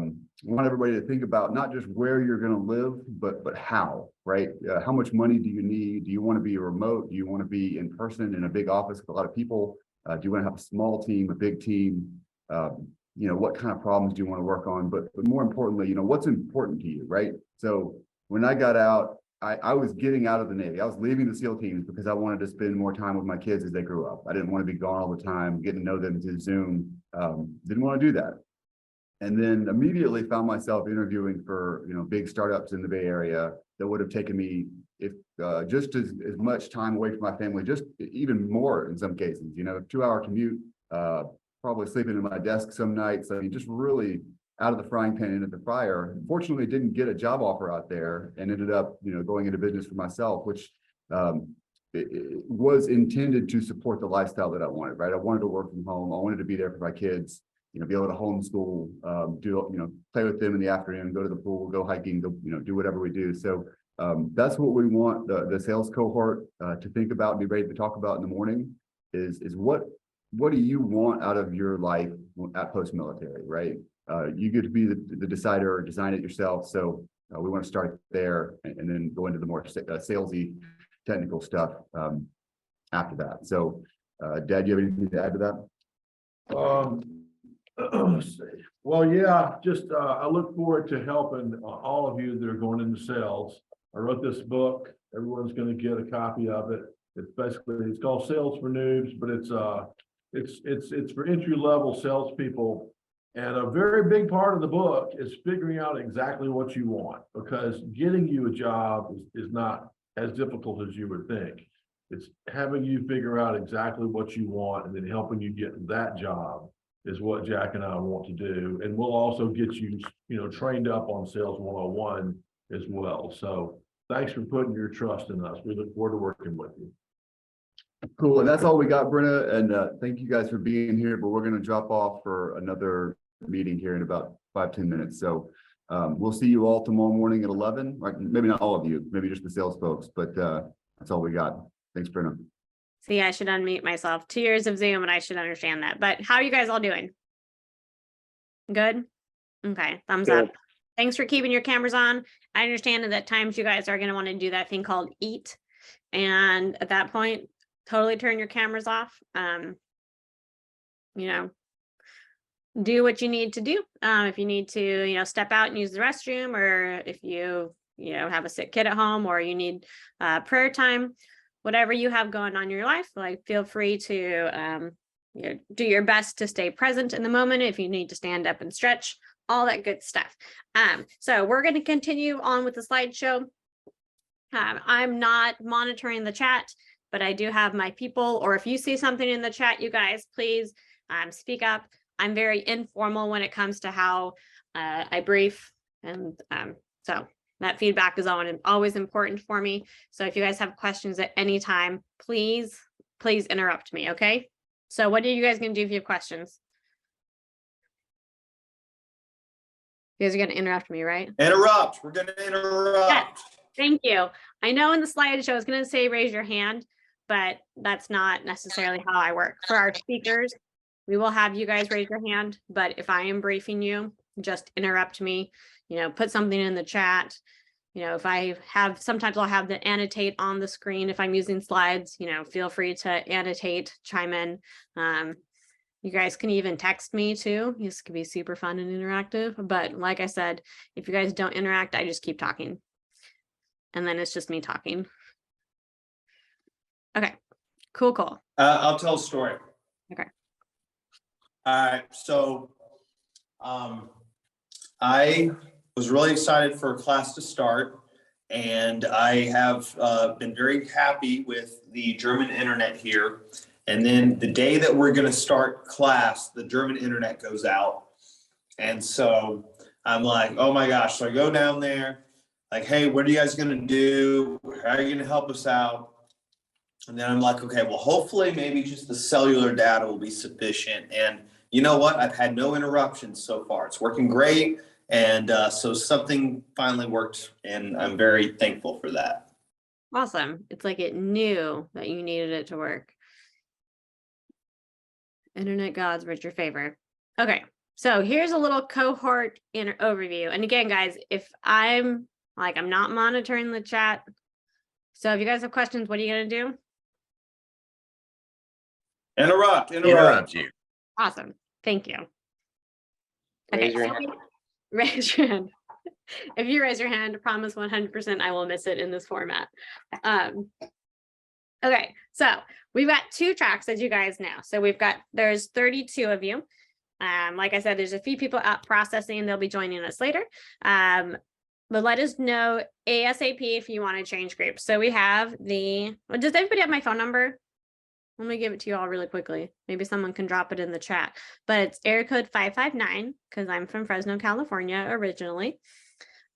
want everybody to think about not just where you're going to live, but how, right? How much money do you need? Do you want to be remote? Do you want to be in person in a big office with a lot of people? Do you want to have a small team, a big team? What kind of problems do you want to work on? But more importantly, what's important to you, right? So when I got out, I was getting out of the Navy. I was leaving the SEAL teams because I wanted to spend more time with my kids as they grew up. I didn't want to be gone all the time, getting to know them through Zoom. Didn't want to do that. And then immediately found myself interviewing for big startups in the Bay Area that would have taken me just as much time away from my family, just even more in some cases. 2-hour commute, probably sleeping in my desk some nights. I mean, just really out of the frying pan into the fire. Fortunately, didn't get a job offer out there, and ended up going into business for myself, which it was intended to support the lifestyle that I wanted. Right, I wanted to work from home. I wanted to be there for my kids. Be able to homeschool, play with them in the afternoon, go to the pool, go hiking, go, do whatever we do. So That's what we want the sales cohort to think about and be ready to talk about in the morning is what do you want out of your life at post-military, right? You get to be the decider or design it yourself. So we want to start there and then go into the more salesy technical stuff after that. So Dad, do you have anything to add to that? Well, yeah, just I look forward to helping all of you that are going into sales. I wrote this book. Everyone's going to get a copy of it. It's called Sales for Noobs, but it's for entry-level salespeople. And a very big part of the book is figuring out exactly what you want, because getting you a job is not as difficult as you would think. It's having you figure out exactly what you want and then helping you get that job is what Jack and I want to do. And we'll also get you, trained up on Sales 101 as well. So thanks for putting your trust in us. We look forward to working with you. Cool. And that's all we got, Brenna. And thank you guys for being here, but we're going to drop off for another meeting here in about 5-10 minutes. So we'll see you all tomorrow morning at 11. Right? Maybe not all of you, maybe just the sales folks, but that's all we got. Thanks, Brenna. See, I should unmute myself. 2 years of Zoom and I should understand that. But how are you guys all doing? Good? Okay, thumbs up. Thanks for keeping your cameras on. I understand that at times you guys are going to want to do that thing called eat. And at that point, totally turn your cameras off. Do what you need to do. If you need to, step out and use the restroom, or if you have a sick kid at home, or you need prayer time, whatever you have going on in your life, like feel free to do your best to stay present in the moment. If you need to stand up and stretch, all that good stuff. So we're going to continue on with the slideshow. I'm not monitoring the chat, but I do have my people, or if you see something in the chat, you guys, please speak up. I'm very informal when it comes to how I brief. And so that feedback is always important for me. So if you guys have questions at any time, please interrupt me, okay? So what are you guys going to do if you have questions? You guys are going to interrupt me, right? Interrupt. We're going to interrupt. Yeah, thank you. I know in the slideshow I was going to say raise your hand, but that's not necessarily how I work. For our speakers, we will have you guys raise your hand, but if I am briefing you, just interrupt me, put something in the chat. If I have, sometimes I'll have the annotate on the screen. If I'm using slides, feel free to annotate, chime in. You guys can even text me too. This could be super fun and interactive, but like I said, if you guys don't interact, I just keep talking. And then it's just me talking. Okay, cool. I'll tell a story. Okay. All right, so I was really excited for class to start, and I have been very happy with the German internet here. And then the day that we're going to start class, the German internet goes out. And so I'm like, oh my gosh. So I go down there, like, hey, what are you guys going to do? How are you going to help us out? And then I'm like, okay, well, hopefully maybe just the cellular data will be sufficient. And you know what? I've had no interruptions so far. It's working great. And so something finally worked, and I'm very thankful for that. Awesome. It's like it knew that you needed it to work. Internet gods were your favor. Okay, so here's a little cohort overview. And again, guys, if I'm not monitoring the chat. So if you guys have questions, what are you going to do? Interrupt you. Awesome. Thank you. Okay, raise your hand. If you raise your hand, I promise 100% I will miss it in this format. Okay, so we've got 2 tracks, as you guys know. So there's 32 of you. Like I said, there's a few people out processing. They'll be joining us later. But let us know ASAP if you want to change groups. So we have does everybody have my phone number? Let me give it to you all really quickly. Maybe someone can drop it in the chat. But it's area code 559, because I'm from Fresno, California originally.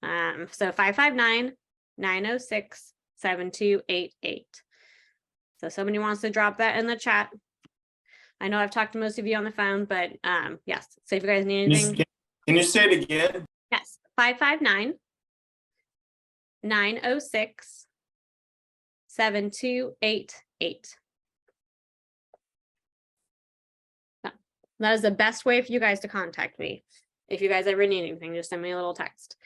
So 559-906-7288. So somebody wants to drop that in the chat. I know I've talked to most of you on the phone, but yes. So if you guys need anything. Can you say it again? Yes, 906-7288. That is the best way for you guys to contact me. If you guys ever need anything, just send me a little text.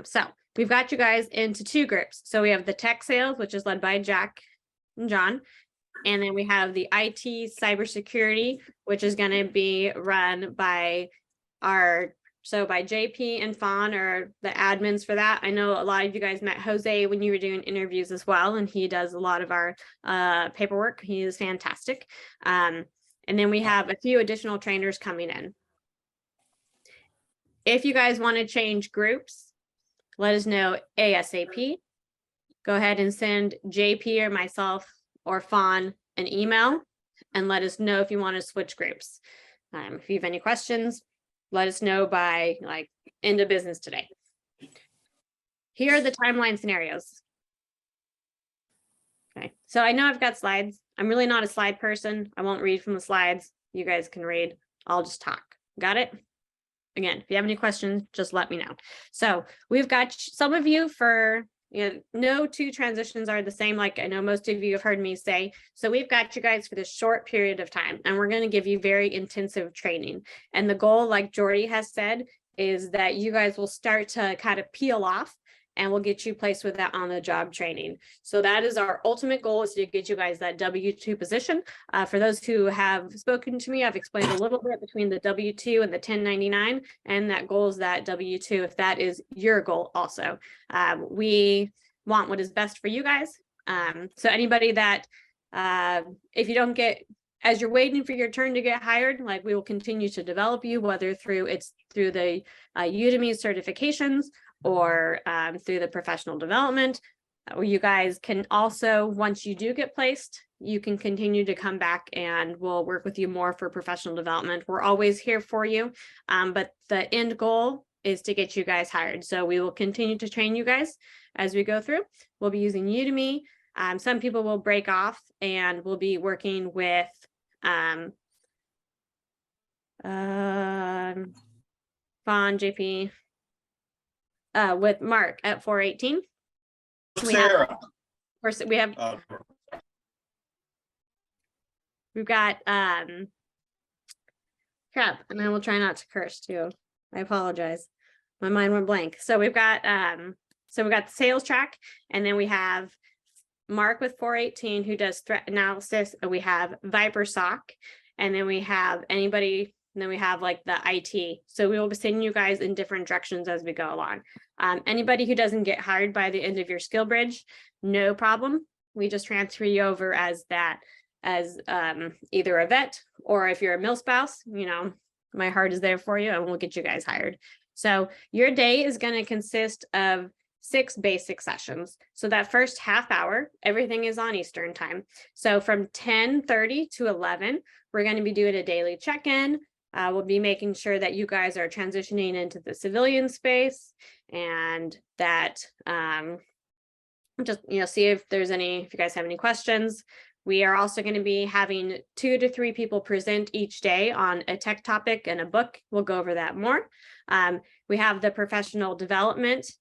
So we've got you guys into two groups. So we have the tech sales, which is led by Jack and John. And then we have the IT cybersecurity, which is going to be run by by JP and Fawn are the admins for that. I know a lot of you guys met Jose when you were doing interviews as well, and he does a lot of our paperwork. He is fantastic. And then we have a few additional trainers coming in. If you guys want to change groups, let us know ASAP. Go ahead and send JP or myself or Fawn an email and let us know if you want to switch groups. If you have any questions, let us know by like end of business today. Here are the timeline scenarios. Okay, so I know I've got slides. I'm really not a slide person. I won't read from the slides. You guys can read. I'll just talk. Got it? Again, if you have any questions, just let me know. So we've got some of you for, no two transitions are the same, like I know most of you have heard me say. So we've got you guys for this short period of time, and we're going to give you very intensive training. And the goal, like Jordy has said, is that you guys will start to kind of peel off, and we'll get you placed with that on the job training. So that is our ultimate goal, is to get you guys that W-2 position. For those who have spoken to me, I've explained a little bit between the W-2 and the 1099, and that goal is that W-2, if that is your goal also. We want what is best for you guys. So anybody that, if you don't get, as you're waiting for your turn to get hired, like we will continue to develop you, whether through the Udemy certifications or through the professional development. You guys can also, once you do get placed, you can continue to come back and we'll work with you more for professional development. We're always here for you, but the end goal is to get you guys hired. So we will continue to train you guys as we go through. We'll be using Udemy. Some people will break off and we'll be working with Fawn, JP, with Mark at 418. Sarah. We have we've got crap, and I will try not to curse too. I apologize. My mind went blank. So we've got the sales track, and then we have Mark with 418 who does threat analysis, and we have Viper SOC, and then we have anybody. And then we have like the IT. So we will be sending you guys in different directions as we go along. Anybody who doesn't get hired by the end of your skill bridge, no problem. We just transfer you over as either a vet, or if you're a milspouse, my heart is there for you and we'll get you guys hired. So your day is going to consist of 6 basic sessions. So that first half hour, everything is on Eastern time. So from 10:30 to 11, we're going to be doing a daily check-in. We'll be making sure that you guys are transitioning into the civilian space, and that just see if you guys have any questions. We are also going to be having 2 to 3 people present each day on a tech topic and a book. We'll go over that more. We have the professional development.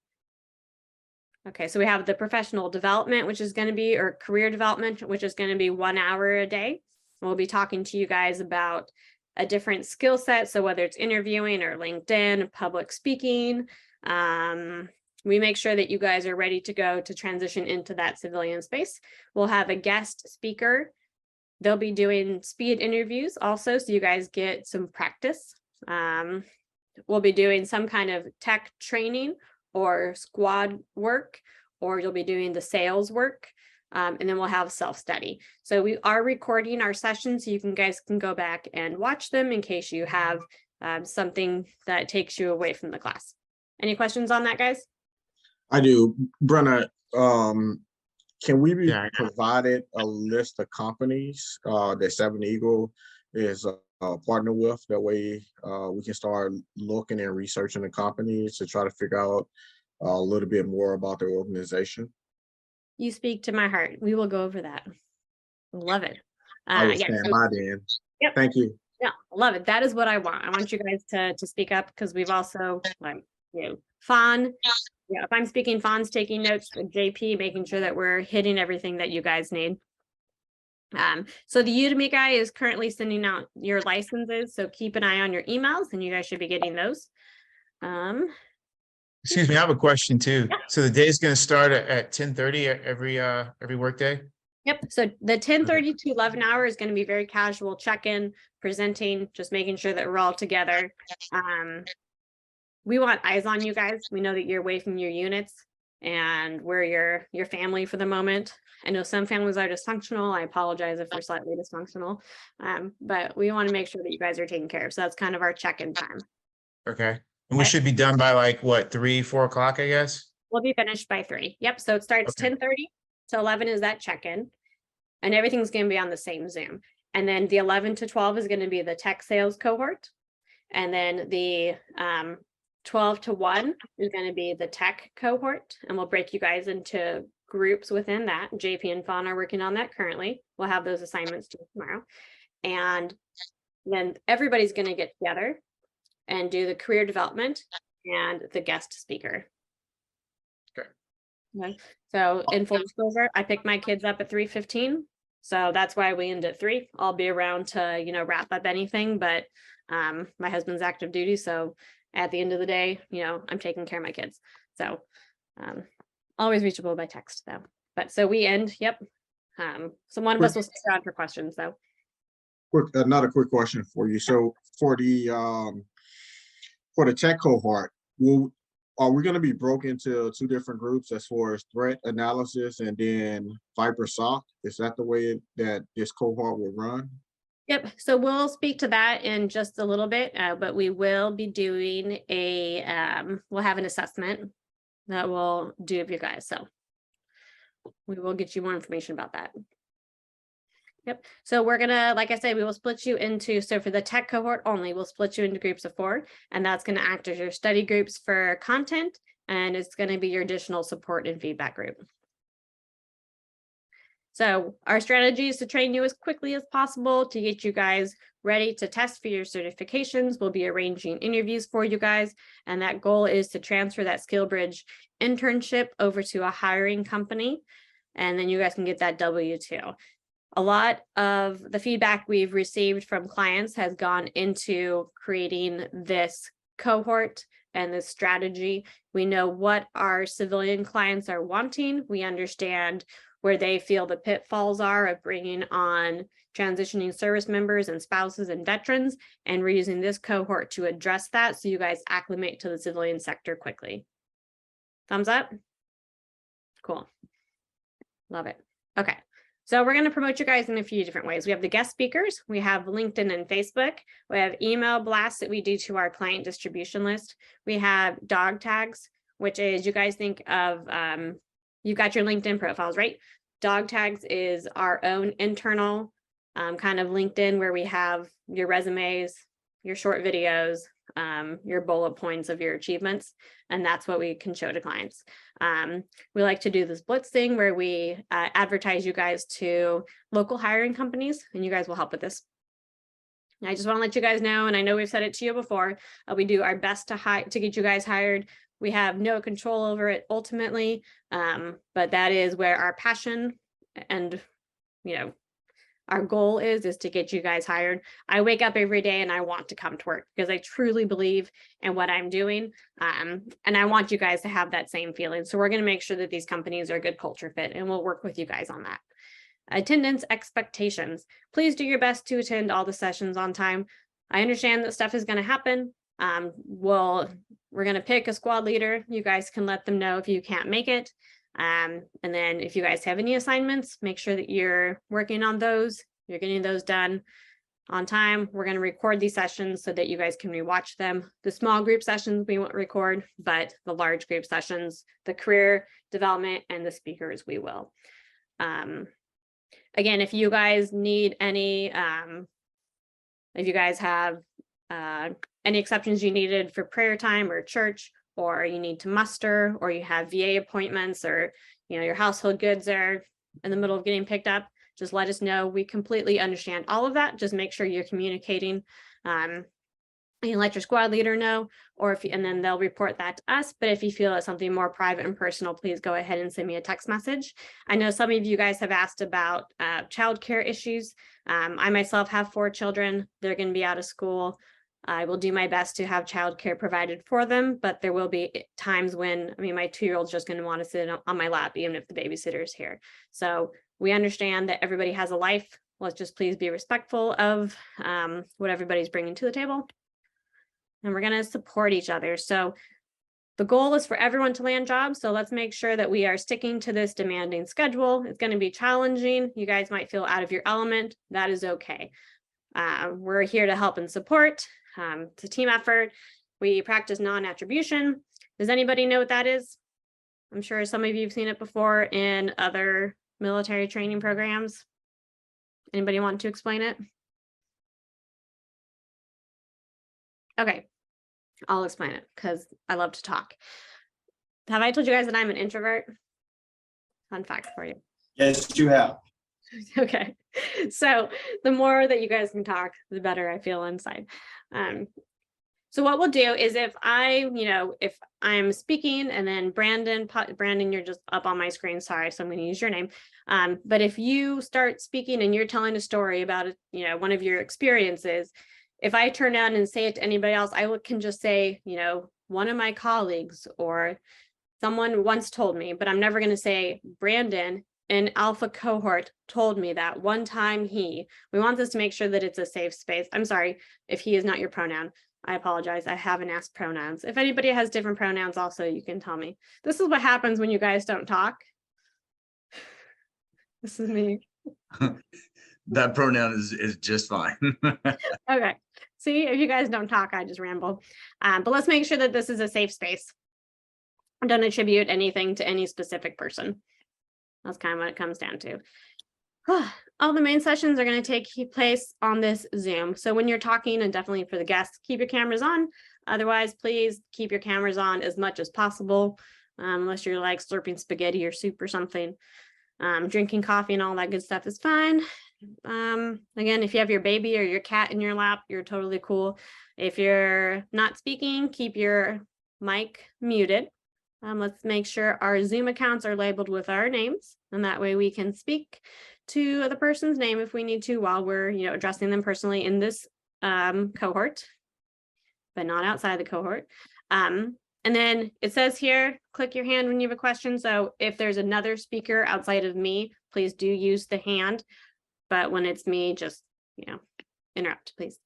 Okay, so we have the professional development, which is going to be, or career development, which is going to be 1 hour a day. We'll be talking to you guys about a different skill set. So whether it's interviewing or LinkedIn, public speaking, we make sure that you guys are ready to go to transition into that civilian space. We'll have a guest speaker. They'll be doing speed interviews also, so you guys get some practice. We'll be doing some kind of tech training or squad work, or you'll be doing the sales work. And then we'll have self-study. So we are recording our sessions, so you guys can go back and watch them in case you have something that takes you away from the class. Any questions on that, guys? I do. Brenna, can we be provided a list of companies that Seven Eagle is partner with? That way we can start looking and researching the companies to try to figure out a little bit more about their organization. You speak to my heart. We will go over that. Love it. I will stand by then. Yep. Thank you. Yeah, love it. That is what I want. I want you guys to speak up, because we've also Fawn, if I'm speaking, Fawn's taking notes, but JP making sure that we're hitting everything that you guys need. So the Udemy guy is currently sending out your licenses, so keep an eye on your emails and you guys should be getting those. Excuse me, I have a question too. So the day is going to start at 10:30 every workday? Yep, so the 10:30 to 11 hour is going to be very casual check-in, presenting, just making sure that we're all together. We want eyes on you guys. We know that you're away from your units and we're your family for the moment. I know some families are dysfunctional. I apologize if we're slightly dysfunctional, but we want to make sure that you guys are taken care of. So that's kind of our check-in time. Okay. And we should be done by like what, 3, 4 o'clock, I guess? We'll be finished by 3. Yep, so it starts 10:30 to 11 is that check-in. And everything's going to be on the same Zoom. And then the 11 to 12 is going to be the tech sales cohort. And then the 12 to 1 is going to be the tech cohort. And we'll break you guys into groups within that. JP and Fawn are working on that currently. We'll have those assignments due tomorrow. And then everybody's going to get together and do the career development and the guest speaker. Okay. So in full disclosure, I picked my kids up at 3:15. So that's why we end at 3. I'll be around to, wrap up anything, but my husband's active duty. So at the end of the day, I'm taking care of my kids. So always reachable by text though. But so we end, yep. So one of us will stay around for questions though. Another quick question for you. So for the tech cohort, are we going to be broken into 2 different groups as far as threat analysis and then Viper SOC? Is that the way that this cohort will run? Yep. So we'll speak to that in just a little bit, but we will be doing we'll have an assessment that we'll do of you guys. So we will get you more information about that. Yep. So we're gonna, like I said, we will split you into, so for the tech cohort only, we'll split you into groups of 4, and that's going to act as your study groups for content, and it's going to be your additional support and feedback group. So our strategy is to train you as quickly as possible to get you guys ready to test for your certifications. We'll be arranging interviews for you guys, and that goal is to transfer that SkillBridge internship over to a hiring company, and then you guys can get that W-2. A lot of the feedback we've received from clients has gone into creating this cohort and this strategy. We know what our civilian clients are wanting. We understand where they feel the pitfalls are of bringing on transitioning service members and spouses and veterans. And we're using this cohort to address that so you guys acclimate to the civilian sector quickly. Thumbs up? Cool. Love it. Okay. So we're going to promote you guys in a few different ways. We have the guest speakers, we have LinkedIn and Facebook, we have email blasts that we do to our client distribution list. We have dog tags, which is, you guys think of, you've got your LinkedIn profiles, right? Dog tags is our own internal kind of LinkedIn where we have your resumes, your short videos, your bullet points of your achievements, and that's what we can show to clients. We like to do this blitz thing where we advertise you guys to local hiring companies, and you guys will help with this. I just want to let you guys know, and I know we've said it to you before, we do our best to get you guys hired. We have no control over it ultimately, but that is where our passion and, our goal is to get you guys hired. I wake up every day and I want to come to work because I truly believe in what I'm doing. And I want you guys to have that same feeling. So we're going to make sure that these companies are a good culture fit, and we'll work with you guys on that. Attendance expectations. Please do your best to attend all the sessions on time. I understand that stuff is going to happen. We're going to pick a squad leader. You guys can let them know if you can't make it. And then if you guys have any assignments, make sure that you're working on those, you're getting those done on time. We're going to record these sessions so that you guys can rewatch them. The small group sessions we won't record, but the large group sessions, the career development and the speakers, we will. Again, if you guys need any, if you guys have any exceptions you needed for prayer time or church, or you need to muster, or you have VA appointments, or your household goods are in the middle of getting picked up, just let us know. We completely understand all of that. Just make sure you're communicating. And you let your squad leader know, or if you, and then they'll report that to us. But if you feel it's something more private and personal, please go ahead and send me a text message. I know some of you guys have asked about childcare issues. I myself have 4 children. They're going to be out of school. I will do my best to have childcare provided for them, but there will be times when, I mean, my 2-year-old's just going to want to sit on my lap, even if the babysitter is here. So we understand that everybody has a life. Let's just please be respectful of what everybody's bringing to the table. And we're going to support each other. So the goal is for everyone to land jobs. So let's make sure that we are sticking to this demanding schedule. It's going to be challenging. You guys might feel out of your element. That is okay. We're here to help and support. It's a team effort. We practice non-attribution. Does anybody know what that is? I'm sure some of you have seen it before in other military training programs. Anybody want to explain it? Okay, I'll explain it because I love to talk. Have I told you guys that I'm an introvert? Fun fact for you. Yes, you have. Okay, so the more that you guys can talk, the better I feel inside. So what we'll do is if I'm speaking and then Brandon, you're just up on my screen, sorry, so I'm going to use your name. But if you start speaking and you're telling a story about, one of your experiences, if I turn down and say it to anybody else, I can just say, one of my colleagues or someone once told me, but I'm never going to say Brandon in Alpha Cohort told me that one time we want this to make sure that it's a safe space. I'm sorry if he is not your pronoun. I apologize. I haven't asked pronouns. If anybody has different pronouns also, you can tell me. This is what happens when you guys don't talk. This is me. That pronoun is just fine. Okay. See, if you guys don't talk, I just ramble. But let's make sure that this is a safe space. Don't attribute anything to any specific person. That's kind of what it comes down to. All the main sessions are going to take place on this Zoom. So when you're talking, and definitely for the guests, keep your cameras on. Otherwise, please keep your cameras on as much as possible, unless you're like slurping spaghetti or soup or something. Drinking coffee and all that good stuff is fine. Again, if you have your baby or your cat in your lap, you're totally cool. If you're not speaking, keep your mic muted. Let's make sure our Zoom accounts are labeled with our names, and that way we can speak to the person's name if we need to while we're, addressing them personally in this cohort, but not outside the cohort. And then it says here, click your hand when you have a question. So if there's another speaker outside of me, please do use the hand. But when it's me, just, interrupt, please.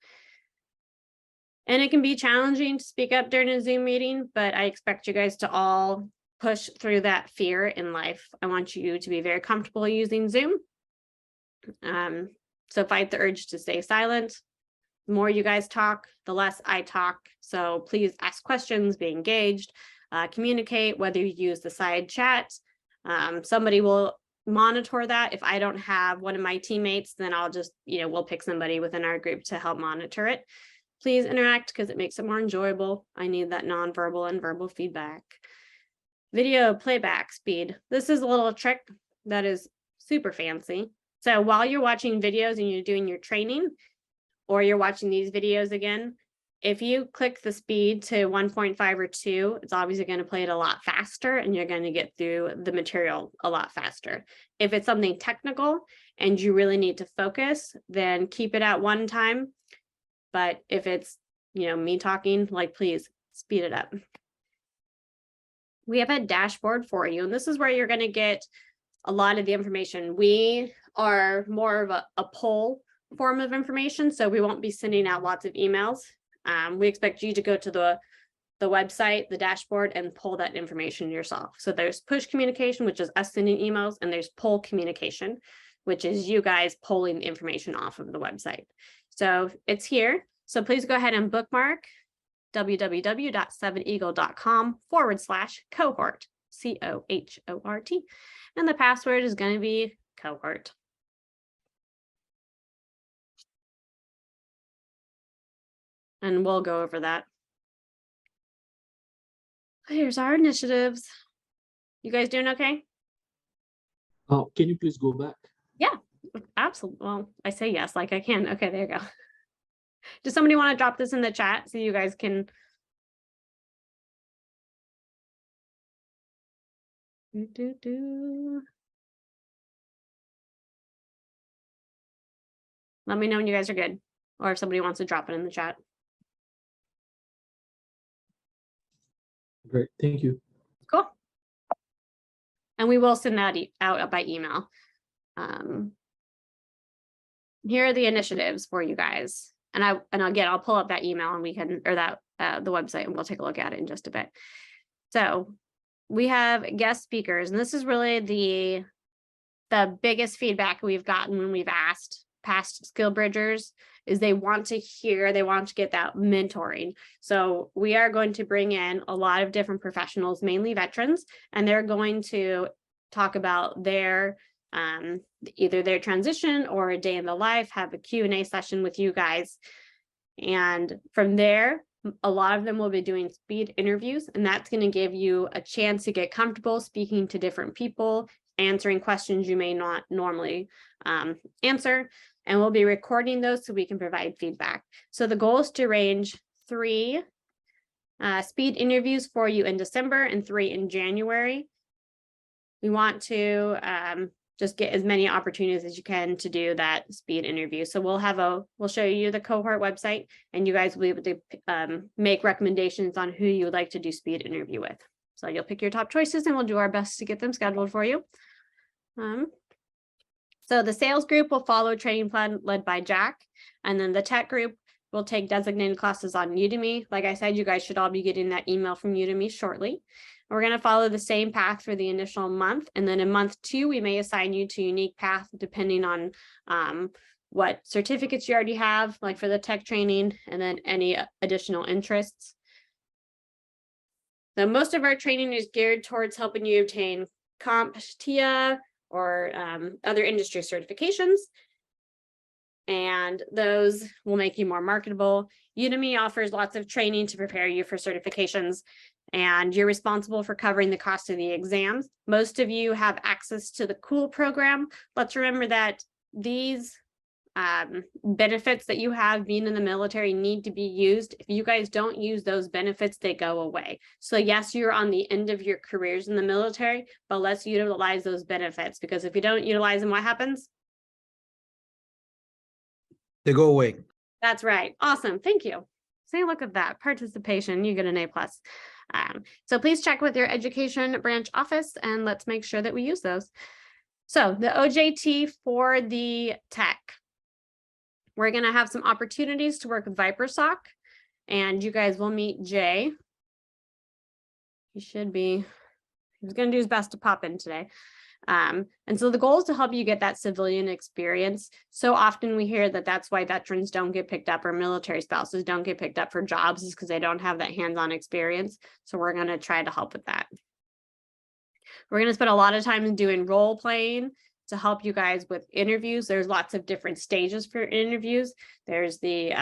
And it can be challenging to speak up during a Zoom meeting, but I expect you guys to all push through that fear in life. I want you to be very comfortable using Zoom. So fight the urge to stay silent. The more you guys talk, the less I talk. So please ask questions, be engaged, communicate, whether you use the side chat. Somebody will monitor that. If I don't have one of my teammates, then I'll just, we'll pick somebody within our group to help monitor it. Please interact because it makes it more enjoyable. I need that nonverbal and verbal feedback. Video playback speed. This is a little trick that is super fancy. So while you're watching videos and you're doing your training, or you're watching these videos again, if you click the speed to 1.5 or 2, it's obviously going to play it a lot faster and you're going to get through the material a lot faster. If it's something technical and you really need to focus, then keep it at 1 time. But if it's, me talking, please speed it up. We have a dashboard for you, and this is where you're going to get a lot of the information. We are more of a poll form of information, so we won't be sending out lots of emails. We expect you to go to the website, the dashboard, and pull that information yourself. So there's push communication, which is us sending emails, and there's poll communication, which is you guys pulling information off of the website. So it's here. So please go ahead and bookmark www.7eagle.com/cohort, COHORT. And the password is going to be cohort. And we'll go over that. Here's our initiatives. You guys doing okay? Oh, can you please go back? Yeah, absolutely. Well, I say yes, like I can. Okay, there you go. Does somebody want to drop this in the chat so you guys can? Let me know when you guys are good, or if somebody wants to drop it in the chat. Great, thank you. Cool. And we will send that out by email. Here are the initiatives for you guys. And again, I'll pull up that email and we can, or that the website, and we'll take a look at it in just a bit. So we have guest speakers, and this is really the biggest feedback we've gotten when we've asked past skill bridgers is they want to get that mentoring. So we are going to bring in a lot of different professionals, mainly veterans, and they're going to talk about their either their transition or a day in the life, have a Q&A session with you guys. And from there, a lot of them will be doing speed interviews, and that's going to give you a chance to get comfortable speaking to different people, answering questions you may not normally answer. And we'll be recording those so we can provide feedback. So the goal is to arrange 3 speed interviews for you in December and 3 in January. We want to just get as many opportunities as you can to do that speed interview. So we'll show you the cohort website, and you guys will be able to make recommendations on who you would like to do speed interview with. So you'll pick your top choices and we'll do our best to get them scheduled for you. So the sales group will follow a training plan led by Jack, and then the tech group will take designated classes on Udemy. Like I said, you guys should all be getting that email from Udemy shortly. We're going to follow the same path for the initial month, and then in month 2, we may assign you to a unique path depending on what certificates you already have, like for the tech training, and then any additional interests. So most of our training is geared towards helping you obtain CompTIA or other industry certifications, and those will make you more marketable. Udemy offers lots of training to prepare you for certifications, and you're responsible for covering the cost of the exams. Most of you have access to the COOL program. Let's remember that these benefits that you have being in the military need to be used. If you guys don't use those benefits, they go away. So yes, you're on the end of your careers in the military, but let's utilize those benefits, because if you don't utilize them, what happens? They go away. That's right. Awesome. Thank you. See, look at that participation. You get an A+. So please check with your education branch office and let's make sure that we use those. So the OJT for the tech. We're going to have some opportunities to work with ViperSock, and you guys will meet Jay. He was going to do his best to pop in today. And so the goal is to help you get that civilian experience. So often we hear that that's why veterans don't get picked up, or military spouses don't get picked up for jobs, is because they don't have that hands-on experience. So we're going to try to help with that. We're going to spend a lot of time doing role playing to help you guys with interviews. There's lots of different stages for interviews. There's the,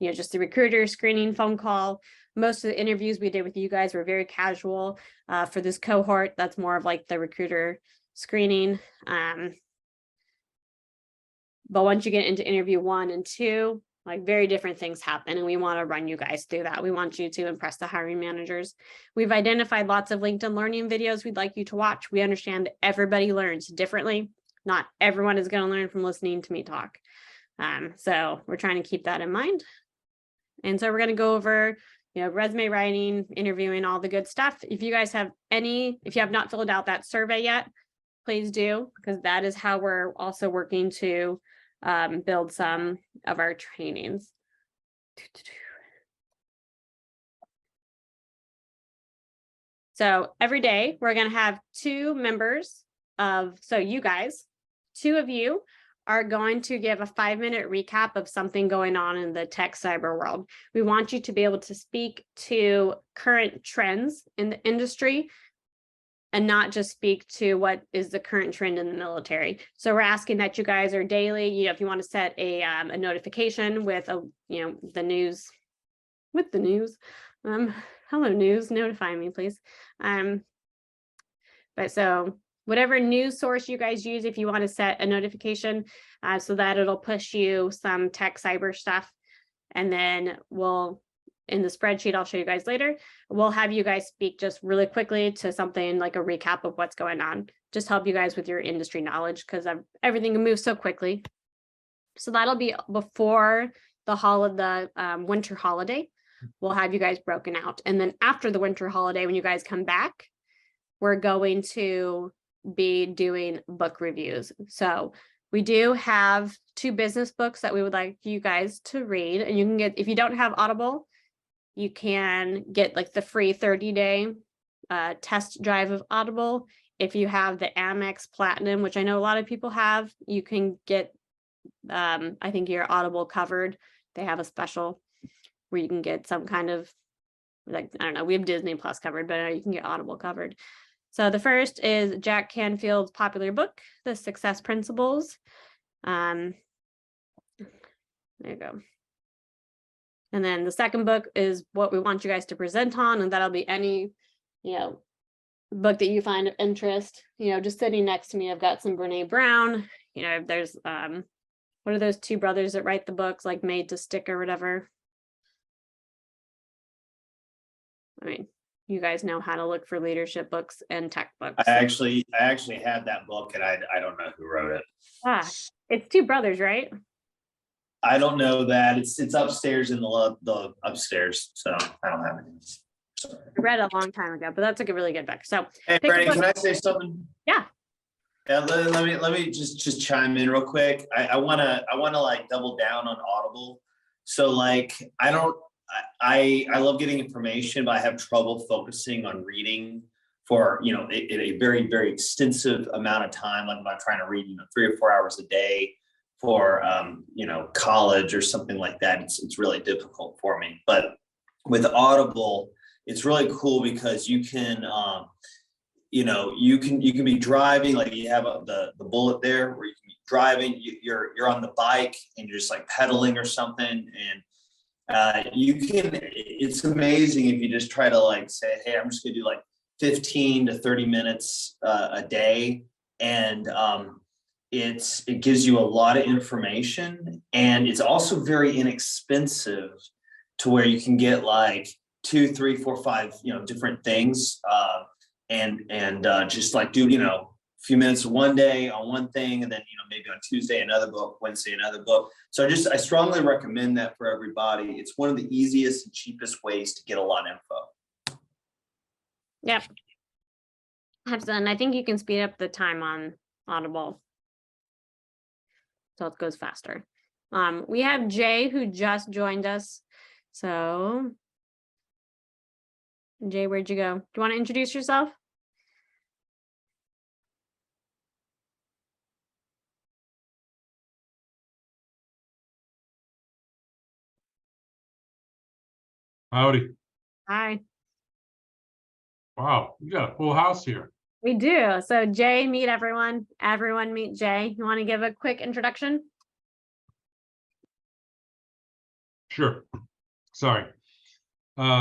just the recruiter screening phone call. Most of the interviews we did with you guys were very casual. For this cohort, that's more of like the recruiter screening. But once you get into interview 1 and 2, like very different things happen, and we want to run you guys through that. We want you to impress the hiring managers. We've identified lots of LinkedIn learning videos we'd like you to watch. We understand everybody learns differently. Not everyone is going to learn from listening to me talk. So we're trying to keep that in mind. And so we're going to go over, resume writing, interviewing, all the good stuff. If you guys have if you have not filled out that survey yet, please do, because that is how we're also working to build some of our trainings. So every day we're going to have 2 members so you guys, 2 of you are going to give a 5-minute recap of something going on in the tech cyber world. We want you to be able to speak to current trends in the industry and not just speak to what is the current trend in the military. So we're asking that you guys are daily, if you want to set a notification with the news, hello news, notify me please. But so whatever news source you guys use, if you want to set a notification so that it'll push you some tech cyber stuff, And then in the spreadsheet, I'll show you guys later, we'll have you guys speak just really quickly to something like a recap of what's going on, just help you guys with your industry knowledge because everything moves so quickly. So that'll be before the winter holiday. We'll have you guys broken out. And then after the winter holiday, when you guys come back, we're going to be doing book reviews. So we do have 2 business books that we would like you guys to read. And you can get, if you don't have Audible, you can get like the free 30-day test drive of Audible. If you have the Amex Platinum, which I know a lot of people have, you can get, I think your Audible covered. They have a special where you can get some kind of, like, I don't know, we have Disney Plus covered, but you can get Audible covered. So the first is Jack Canfield's popular book, The Success Principles. There you go. And then the second book is what we want you guys to present on, and that'll be any, book that you find of interest. Just sitting next to me, I've got some Brene Brown. There's what are those 2 brothers that write the books, like Made to Stick or whatever? I mean, you guys know how to look for leadership books and tech books. I actually had that book, and I don't know who wrote it. It's 2 brothers, right? I don't know that. It's upstairs in the upstairs, so I don't have it. Sorry. I read it a long time ago, but that's like a really good book. So Hey, Brandon, can I say something? Yeah. Yeah, let me just chime in real quick. I wanna like double down on Audible. So like I love getting information, but I have trouble focusing on reading for a very, very extensive amount of time. Like if I'm trying to read 3 or 4 hours a day for college or something like that, it's really difficult for me. But with Audible, it's really cool because you can you can be driving, like you have the bullet there where you can be driving, you're on the bike and you're just like pedaling or something, and it's amazing if you just try to like say, hey, I'm just gonna do like 15 to 30 minutes a day, and it gives you a lot of information, and it's also very inexpensive to where you can get like 2, 3, 4, 5 different things, and just like do a few minutes one day on one thing, and then maybe on Tuesday another book, Wednesday another book. So I strongly recommend that for everybody. It's one of the easiest and cheapest ways to get a lot of info. Yep. And I think you can speed up the time on Audible, so it goes faster. We have Jay who just joined us. So Jay, where'd you go? Do you want to introduce yourself? Howdy. Hi. Wow, you got a full house here. We do. So Jay, meet everyone. Everyone meet Jay. You want to give a quick introduction? Sure. Sorry.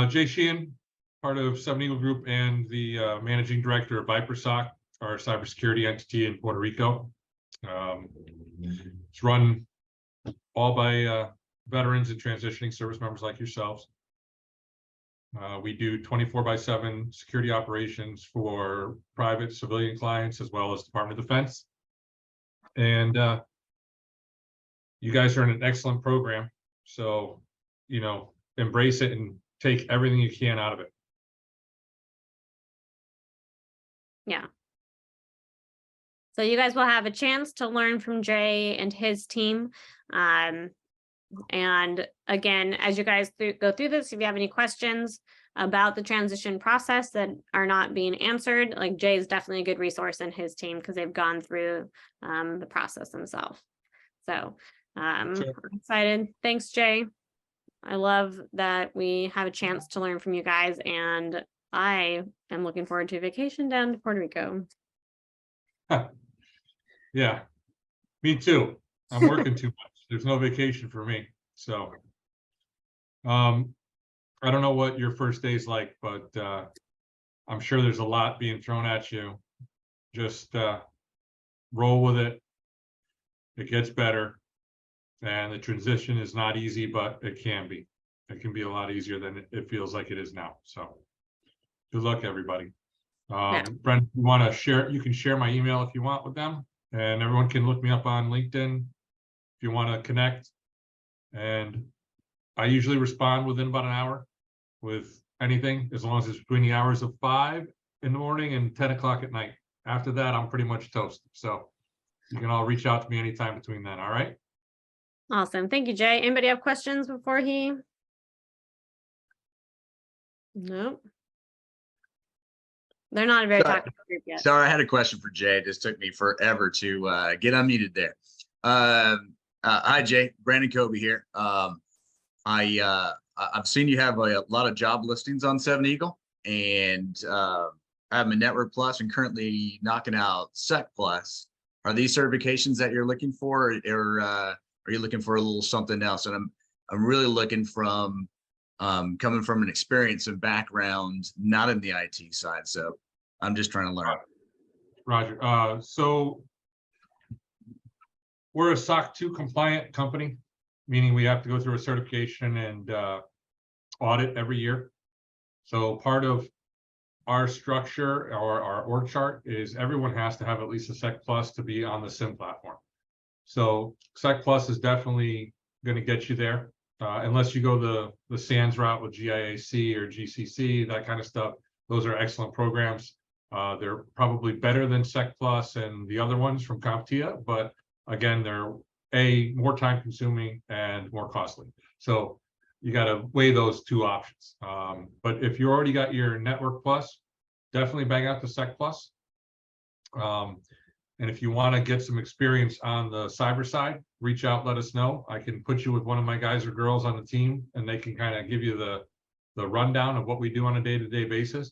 Jay Sheehan, part of Seven Eagle Group and the managing director of ViperSoc, our cybersecurity entity in Puerto Rico. It's run all by veterans and transitioning service members like yourselves. We do 24/7 security operations for private civilian clients as well as Department of Defense. And you guys are in an excellent program. So, embrace it and take everything you can out of it. Yeah. So you guys will have a chance to learn from Jay and his team. And again, as you guys go through this, if you have any questions about the transition process that are not being answered, like Jay is definitely a good resource in his team because they've gone through the process themselves. So I'm excited. Thanks, Jay. I love that we have a chance to learn from you guys, and I am looking forward to a vacation down to Puerto Rico. Yeah, me too. I'm working too much. There's no vacation for me. So I don't know what your first day's like, but I'm sure there's a lot being thrown at you. Just roll with it. It gets better. And the transition is not easy, but it can be. It can be a lot easier than it feels like it is now. So good luck, everybody. Brent, you want to share? You can share my email if you want with them, and everyone can look me up on LinkedIn if you want to connect. And I usually respond within about an hour with anything, as long as it's between the hours of 5 in the morning and 10 o'clock at night. After that, I'm pretty much toast. So you can all reach out to me anytime between then. All right. Awesome. Thank you, Jay. Anybody have questions before he? Nope. They're not a very Sorry. talkative group yet. Sorry, I had a question for Jay. It just took me forever to get unmuted there. Hi, Jay. Brandon Kobe here. I've seen you have a lot of job listings on 7 Eagle, and I have my Network Plus and currently knocking out Sec Plus. Are these certifications that you're looking for, or are you looking for a little something else? And I'm really looking from coming from an experience and background, not in the IT side. So I'm just trying to learn. Roger. So we're a SOC 2 compliant company, meaning we have to go through a certification and audit every year. So part of our structure or our org chart is everyone has to have at least a Sec Plus to be on the SIM platform. So Sec Plus is definitely going to get you there, unless you go the SANS route with GIAC or GCC, that kind of stuff. Those are excellent programs. They're probably better than Sec Plus and the other ones from CompTIA, but again, they're more time consuming and more costly. So you got to weigh those two options. But if you already got your Network Plus, definitely bang out the Sec Plus. And if you want to get some experience on the cyber side, reach out, let us know. I can put you with one of my guys or girls on the team, and they can kind of give you the rundown of what we do on a day-to-day basis,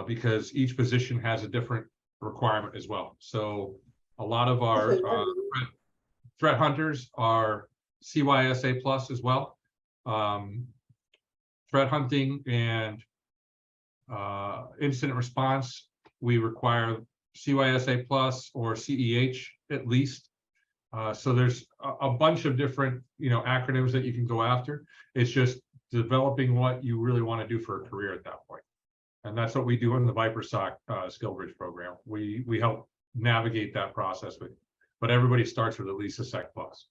because each position has a different requirement as well. So a lot of our threat hunters are CYSA Plus as well. Threat hunting and incident response, we require CYSA Plus or CEH at least. So there's a bunch of different, acronyms that you can go after. It's just developing what you really want to do for a career at that point. And that's what we do in the Viper SOC Skill Bridge program. We help navigate that process but everybody starts with at least a Sec Plus.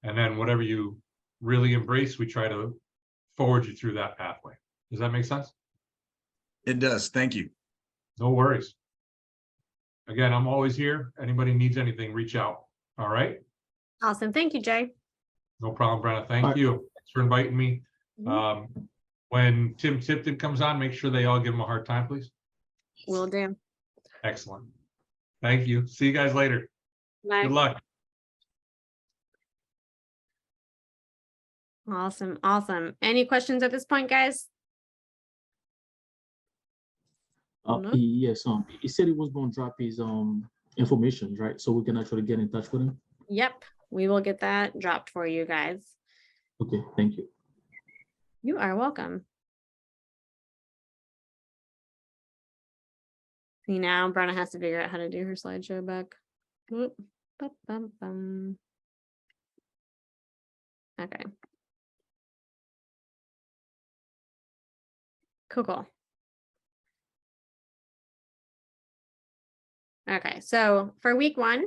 And then whatever you really embrace, we try to forward you through that pathway. Does that make sense? It does. Thank you. No worries. Again, I'm always here. Anybody needs anything, reach out. All right. Awesome. Thank you, Jay. No problem, Brenna. Thank you. Thanks for inviting me. When Tim Tipton comes on, make sure they all give him a hard time, please. Will do. Excellent. Thank you. See you guys later. Bye. Good luck. Awesome. Awesome. Any questions at this point, guys? Yes, he said he was going to drop his information, right? So we can actually get in touch with him. Yep. We will get that dropped for you guys. Okay, thank you. You are welcome. See, now Brenna has to figure out how to do her slideshow back. Whoop. Ba-bum-bum. Okay. Cool. Okay, so for week 1,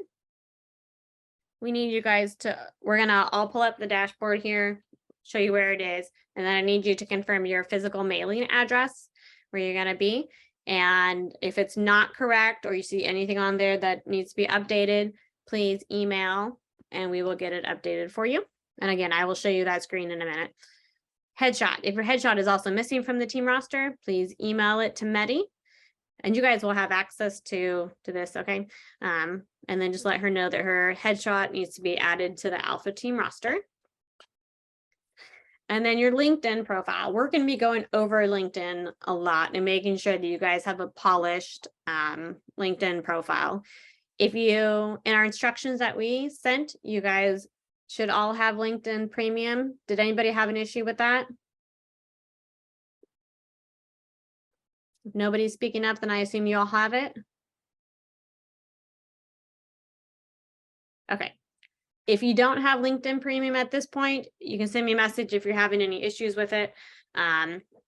we need you guys we're gonna all pull up the dashboard here, show you where it is, and then I need you to confirm your physical mailing address where you're gonna be. And if it's not correct or you see anything on there that needs to be updated, please email and we will get it updated for you. And again, I will show you that screen in a minute. Headshot. If your headshot is also missing from the team roster, please email it to Medi. And you guys will have access to this, okay? And then just let her know that her headshot needs to be added to the Alpha team roster. And then your LinkedIn profile. We're going to be going over LinkedIn a lot and making sure that you guys have a polished LinkedIn profile. If you, in our instructions that we sent, you guys should all have LinkedIn Premium. Did anybody have an issue with that? If nobody's speaking up, then I assume you all have it. Okay. If you don't have LinkedIn Premium at this point, you can send me a message if you're having any issues with it.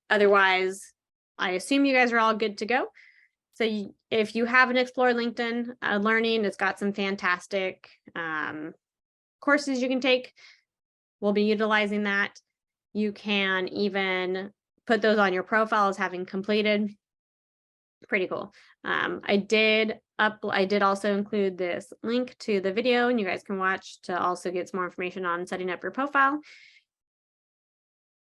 Otherwise, I assume you guys are all good to go. So if you haven't explored LinkedIn Learning, it's got some fantastic courses you can take. We'll be utilizing that. You can even put those on your profile as having completed. Pretty cool. I did also include this link to the video, and you guys can watch to also get some more information on setting up your profile.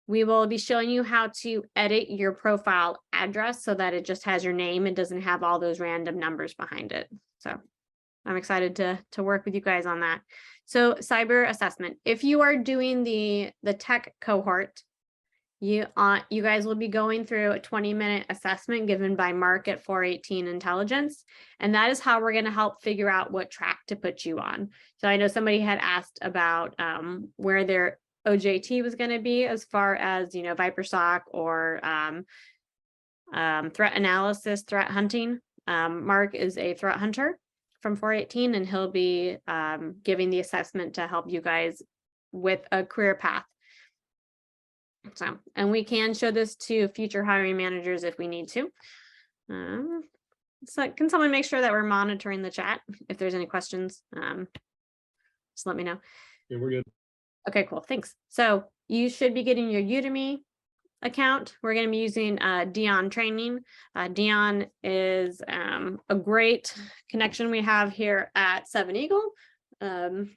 We will be showing you how to edit your profile address so that it just has your name and doesn't have all those random numbers behind it. So I'm excited to work with you guys on that. So cyber assessment. If you are doing the tech cohort, you guys will be going through a 20-minute assessment given by Mark at 418 Intelligence. And that is how we're going to help figure out what track to put you on. So I know somebody had asked about where their OJT was going to be as far as, you know, ViperSock or threat analysis, threat hunting. Mark is a threat hunter from 418, and he'll be giving the assessment to help you guys with a career path. So, and we can show this to future hiring managers if we need to. So can someone make sure that we're monitoring the chat? If there's any questions, just let me know. Yeah, we're good. Okay, cool. Thanks. So you should be getting your Udemy account. We're going to be using Dion Training. Dion is a great connection we have here at 7 Eagle. Him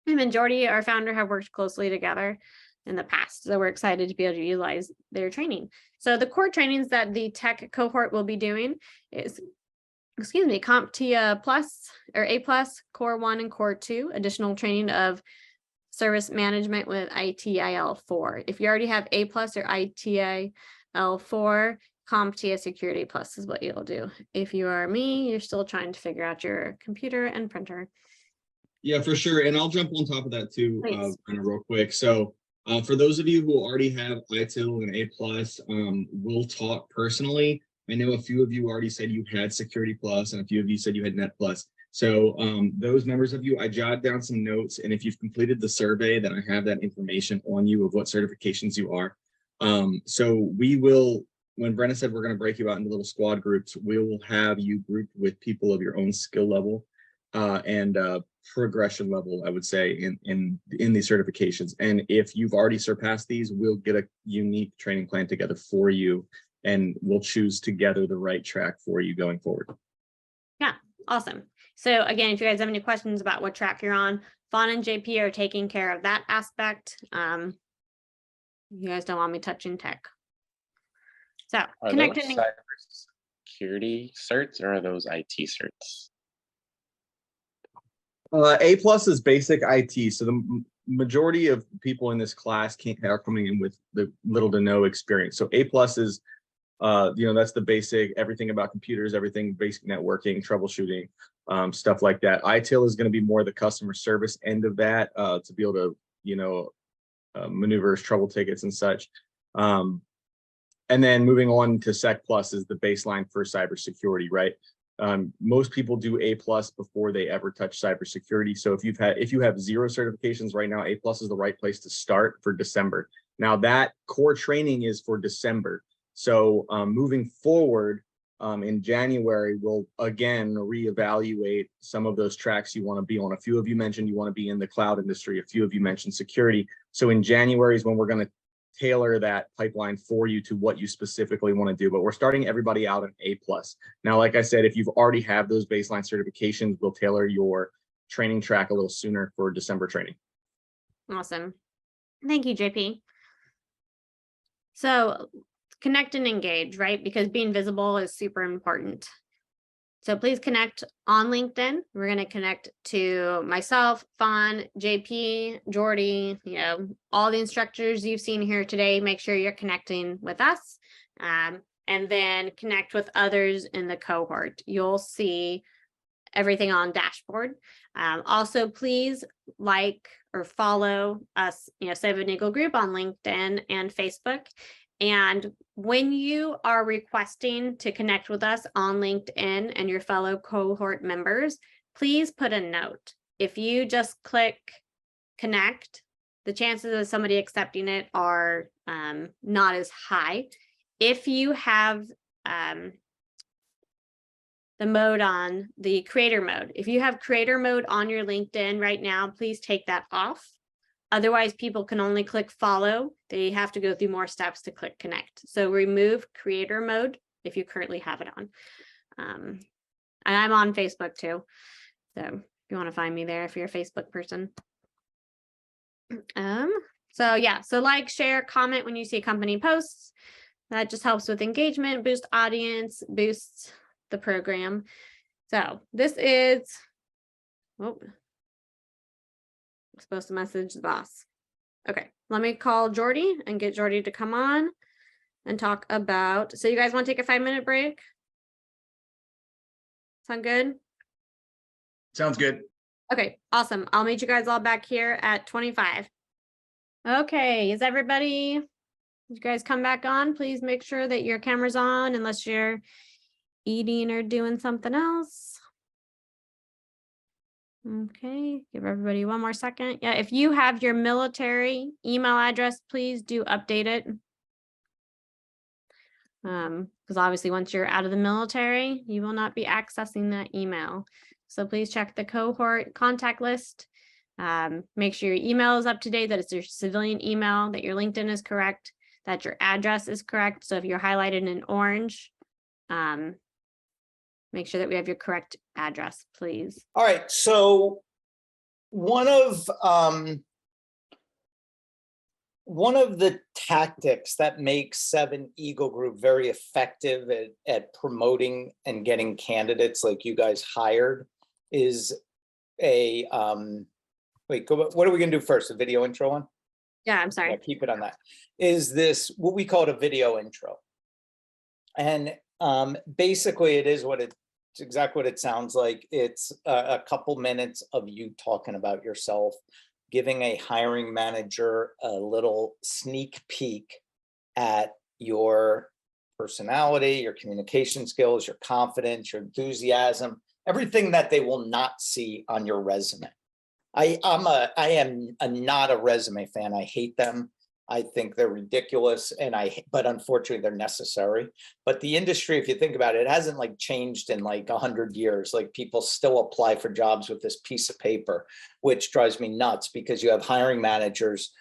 and Jordy, our founder, have worked closely together in the past. So we're excited to be able to utilize their training. So the core trainings that the tech cohort will be doing is, CompTIA Plus or A Plus, Core 1 and Core 2, additional training of service management with ITIL4. If you already have A Plus or ITIL4, CompTIA Security Plus is what you'll do. If you are me, you're still trying to figure out your computer and printer. Yeah, for sure. And I'll jump on top of that too, kind of real quick. So for those of you who already have ITIL and A Plus, we'll talk personally. I know a few of you already said you had Security Plus, and a few of you said you had Net Plus. So those members of you, I jotted down some notes, and if you've completed the survey, then I have that information on you of what certifications you are. So we will, when Brenna said we're going to break you out into little squad groups, we will have you grouped with people of your own skill level and progression level, I would say, in these certifications. And if you've already surpassed these, we'll get a unique training plan together for you, and we'll choose together the right track for you going forward. Yeah, awesome. So again, if you guys have any questions about what track you're on, Fawn and JP are taking care of that aspect. You guys don't want me touching tech. So Are connecting. those cybersecurity certs or are those IT certs? A Plus is basic IT. So the majority of people in this class are coming in with the little to no experience. So A Plus is, that's the basic, everything about computers, everything basic networking, troubleshooting, stuff like that. ITIL is going to be more the customer service end of that, to be able to, maneuvers, trouble tickets and such. And then moving on to Sec Plus is the baseline for cybersecurity, right? Most people do A Plus before they ever touch cybersecurity. So if you have 0 certifications right now, A Plus is the right place to start for December. Now that core training is for December. So moving forward in January, we'll again reevaluate some of those tracks you want to be on. A few of you mentioned you want to be in the cloud industry. A few of you mentioned security. So in January is when we're going to tailor that pipeline for you to what you specifically want to do. But we're starting everybody out in A Plus. Now, like I said, if you've already have those baseline certifications, we'll tailor your training track a little sooner for December training. Awesome. Thank you, JP. So connect and engage, right? Because being visible is super important. So please connect on LinkedIn. We're going to connect to myself, Fawn, JP, Jordy, all the instructors you've seen here today. Make sure you're connecting with us, and then connect with others in the cohort. You'll see everything on dashboard. Also, please like or follow us, 7 Eagle Group on LinkedIn and Facebook. And when you are requesting to connect with us on LinkedIn and your fellow cohort members, please put a note. if you just click connect, the chances of somebody accepting it are not as high. If you have the mode on, the creator mode, if you have creator mode on your LinkedIn right now, please take that off. Otherwise, people can only click follow. They have to go through more steps to click connect. So remove creator mode if you currently have it on. And I'm on Facebook too. So if you want to find me there, if you're a Facebook person. So yeah, so like, share, comment when you see company posts. That just helps with engagement, boost audience, boosts the program. So this is, oh, I'm supposed to message the boss. Okay, let me call Jordy and get Jordy to come on and talk about, so you guys want to take a 5-minute break? Sound good? Sounds good. Okay, awesome. I'll meet you guys all back here at 25. Okay, is everybody, you guys come back on? Please make sure that your camera's on unless you're eating or doing something else. Okay, give everybody one more second. Yeah, if you have your military email address, please do update it. Because obviously once you're out of the military, you will not be accessing that email. So please check the cohort contact list. Make sure your email is up to date, that it's your civilian email, that your LinkedIn is correct, that your address is correct. So if you're highlighted in orange, make sure that we have your correct address, please. All right, so one of the tactics that makes 7 Eagle Group very effective at promoting and getting candidates like you guys hired is a wait, what are we gonna do first? The video intro one? Yeah, I'm sorry. Yeah, keep it on that. Is this what we call a video intro? And basically it is what it's exactly what it sounds like. It's a couple minutes of you talking about yourself, giving a hiring manager a little sneak peek at your personality, your communication skills, your confidence, your enthusiasm, everything that they will not see on your resume. I am not a resume fan. I hate them. I think they're ridiculous, but unfortunately they're necessary. But the industry, if you think about it, it hasn't like changed in like 100 years. Like people still apply for jobs with this piece of paper, which drives me nuts because you have hiring managers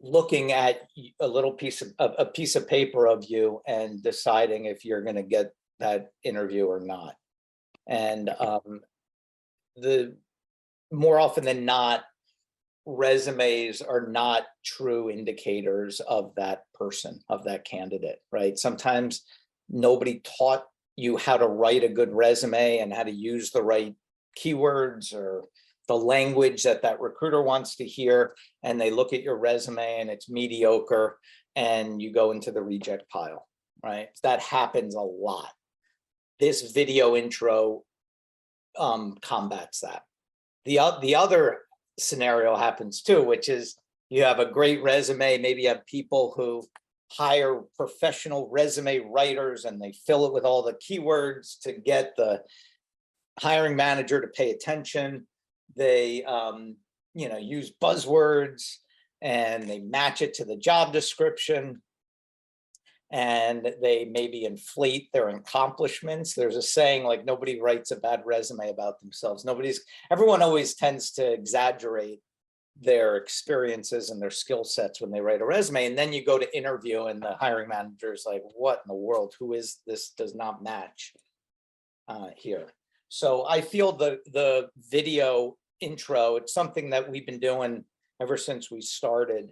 looking at a little piece of paper of you and deciding if you're going to get that interview or not. And the more often than not, resumes are not true indicators of that person, of that candidate, right? Sometimes nobody taught you how to write a good resume and how to use the right keywords or the language that recruiter wants to hear, and they look at your resume and it's mediocre and you go into the reject pile, right? That happens a lot. This video intro combats that. The other scenario happens too, which is you have a great resume. Maybe you have people who hire professional resume writers and they fill it with all the keywords to get the hiring manager to pay attention. They use buzzwords and they match it to the job description, and they maybe inflate their accomplishments. There's a saying like nobody writes a bad resume about themselves. Everyone always tends to exaggerate their experiences and their skill sets when they write a resume. And then you go to interview and the hiring manager is like, what in the world? Who is this? Does not match here. So I feel the video intro, it's something that we've been doing ever since we started.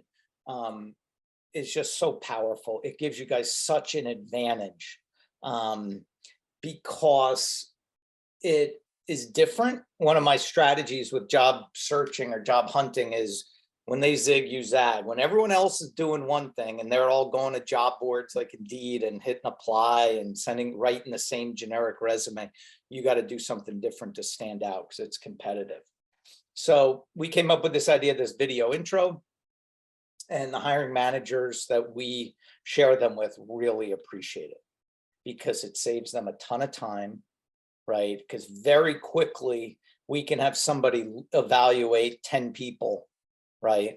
Is just so powerful. It gives you guys such an advantage because it is different. One of my strategies with job searching or job hunting is when they zig, you zag. When everyone else is doing one thing and they're all going to job boards like Indeed and hitting apply and writing the same generic resume, you got to do something different to stand out because it's competitive. So we came up with this idea, this video intro. And the hiring managers that we share them with really appreciate it because it saves them a ton of time, right? Because very quickly we can have somebody evaluate 10 people, right?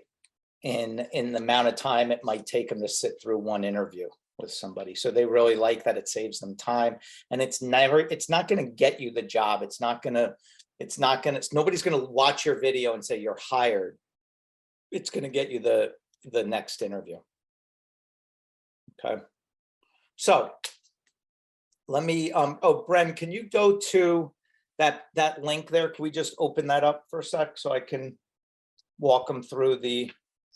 In the amount of time it might take them to sit through one interview with somebody. So they really like that. It saves them time, and it's not going to get you the job. Nobody's going to watch your video and say you're hired. It's going to get you the next interview. Okay. So let me, oh, Bren, can you go to that link there? Can we just open that up for a sec so I can walk them through the.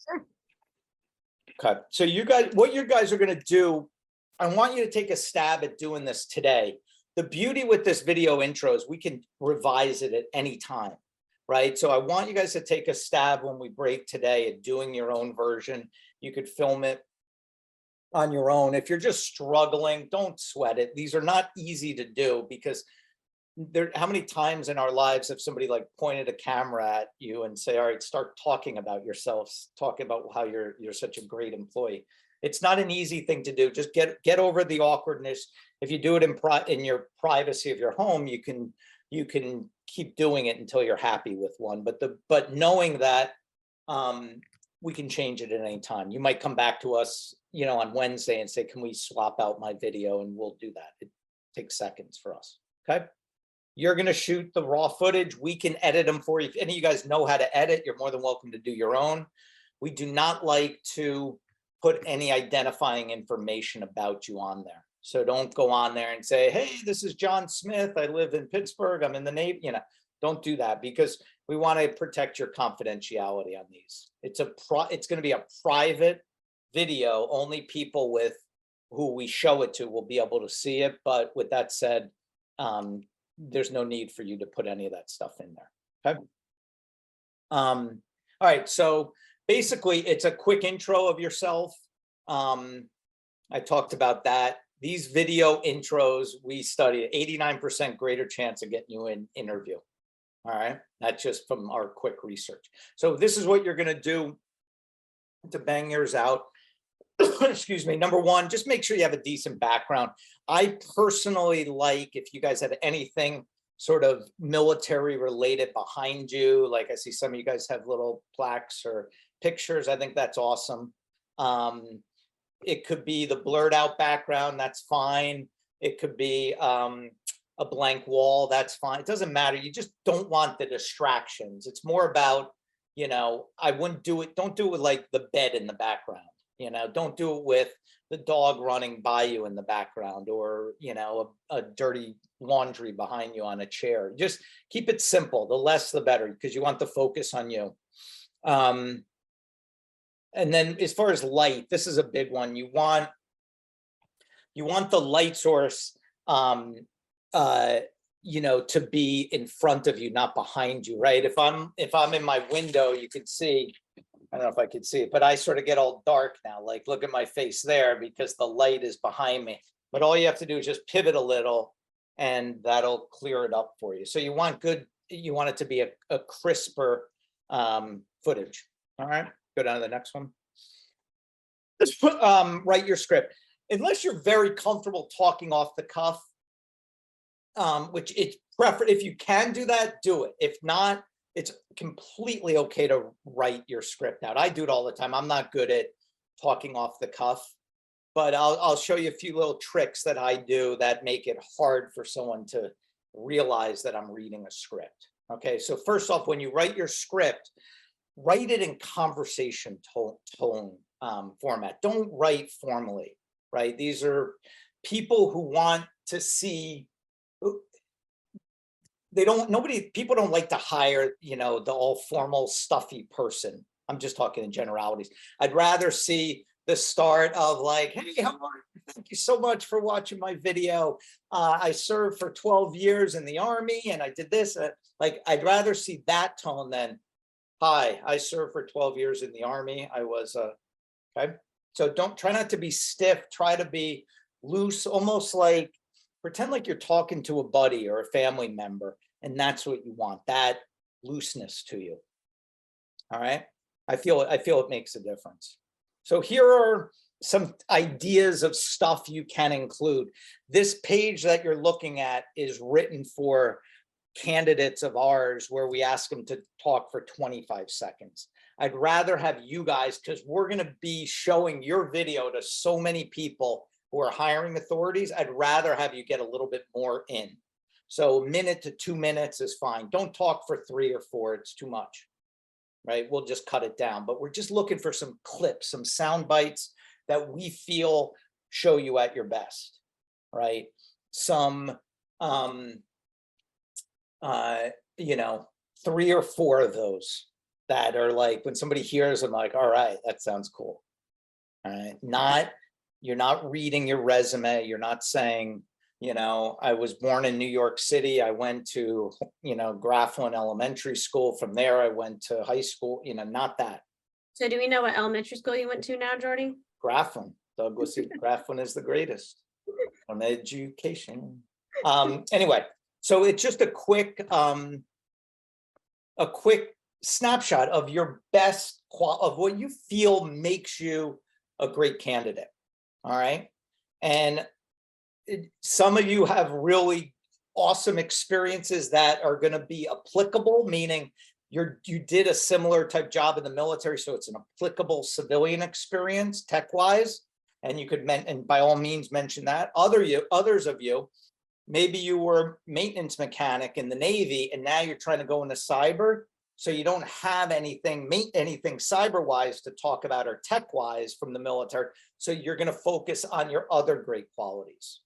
Sure. Okay, so you guys, what you guys are going to do, I want you to take a stab at doing this today. The beauty with this video intro is we can revise it at any time, right? So I want you guys to take a stab when we break today at doing your own version. You could film it on your own. If you're just struggling, don't sweat it. These are not easy to do because how many times in our lives have somebody like pointed a camera at you and say, all right, start talking about yourselves, talking about how you're such a great employee. It's not an easy thing to do. Just get over the awkwardness. If you do it in your privacy of your home, you can keep doing it until you're happy with one. But knowing that we can change it at any time. You might come back to us, on Wednesday and say, can we swap out my video? And we'll do that. It takes seconds for us. Okay. You're going to shoot the raw footage. We can edit them for you. If any of you guys know how to edit, you're more than welcome to do your own. We do not like to put any identifying information about you on there. So don't go on there and say, hey, this is John Smith. I live in Pittsburgh. I'm in the Navy. Don't do that because we want to protect your confidentiality on these. It's going to be a private video. Only people with who we show it to will be able to see it. But with that said, there's no need for you to put any of that stuff in there. Okay. All right. So basically, it's a quick intro of yourself. I talked about that. These video intros, we studied 89% greater chance of getting you an interview. All right. That's just from our quick research. So this is what you're going to do to bang yours out. Excuse me. Number one, just make sure you have a decent background. I personally like if you guys have anything sort of military related behind you, like I see some of you guys have little plaques or pictures. I think that's awesome. It could be the blurred out background. That's fine. It could be a blank wall. That's fine. It doesn't matter. You just don't want the distractions. It's more about, I wouldn't do it. Don't do it with like the bed in the background. Don't do it with the dog running by you in the background or, a dirty laundry behind you on a chair. Just keep it simple. The less, the better, because you want the focus on you. And then as far as light, this is a big one. You want the light source, to be in front of you, not behind you, right? If I'm in my window, you can see, I don't know if I could see it, but I sort of get all dark now. Like, look at my face there because the light is behind me. But all you have to do is just pivot a little and that'll clear it up for you. So you want it to be a crisper footage. All right, go down to the next one. Just write your script. Unless you're very comfortable talking off the cuff, which it's preferred. If you can do that, do it. If not, it's completely okay to write your script out. I do it all the time. I'm not good at talking off the cuff, but I'll show you a few little tricks that I do that make it hard for someone to realize that I'm reading a script. Okay, so first off, when you write your script, write it in conversation tone format. Don't write formally, right? These are people who want to see. People don't like to hire, the all formal, stuffy person. I'm just talking in generalities. I'd rather see the start of like, hey, how are you? Thank you so much for watching my video. I served for 12 years in the Army and I did this. I'd rather see that tone than, hi, I served for 12 years in the Army. I was, okay. So try not to be stiff, try to be loose, almost like, pretend like you're talking to a buddy or a family member, and that's what you want, that looseness to you. All right. I feel it makes a difference. So here are some ideas of stuff you can include. This page that you're looking at is written for candidates of ours where we ask them to talk for 25 seconds. I'd rather have you guys, because we're going to be showing your video to so many people who are hiring authorities. I'd rather have you get a little bit more in. So a minute to 2 minutes is fine. Don't talk for 3 or 4. It's too much, right? We'll just cut it down. But we're just looking for some clips, some sound bites that we feel show you at your best, right? Some, you know, 3 or 4 of those that are like, when somebody hears them, like, all right, that sounds cool. All right. You're not reading your resume. You're not saying, you know, I was born in New York City. I went to, you know, Grafflin Elementary School. From there, I went to high school, you know, not that. So do we know what elementary school you went to now, Jordy? Grafflin, Douglas, Grafflin is the greatest on education. Anyway, so it's just a quick snapshot of your best of what you feel makes you a great candidate. All right. And some of you have really awesome experiences that are going to be applicable, meaning you did a similar type job in the military. So it's an applicable civilian experience tech wise. And you could, and by all means mention that. Others of you, maybe you were maintenance mechanic in the Navy and now you're trying to go into cyber. So you don't have anything cyber wise to talk about or tech wise from the military. So you're going to focus on your other great qualities,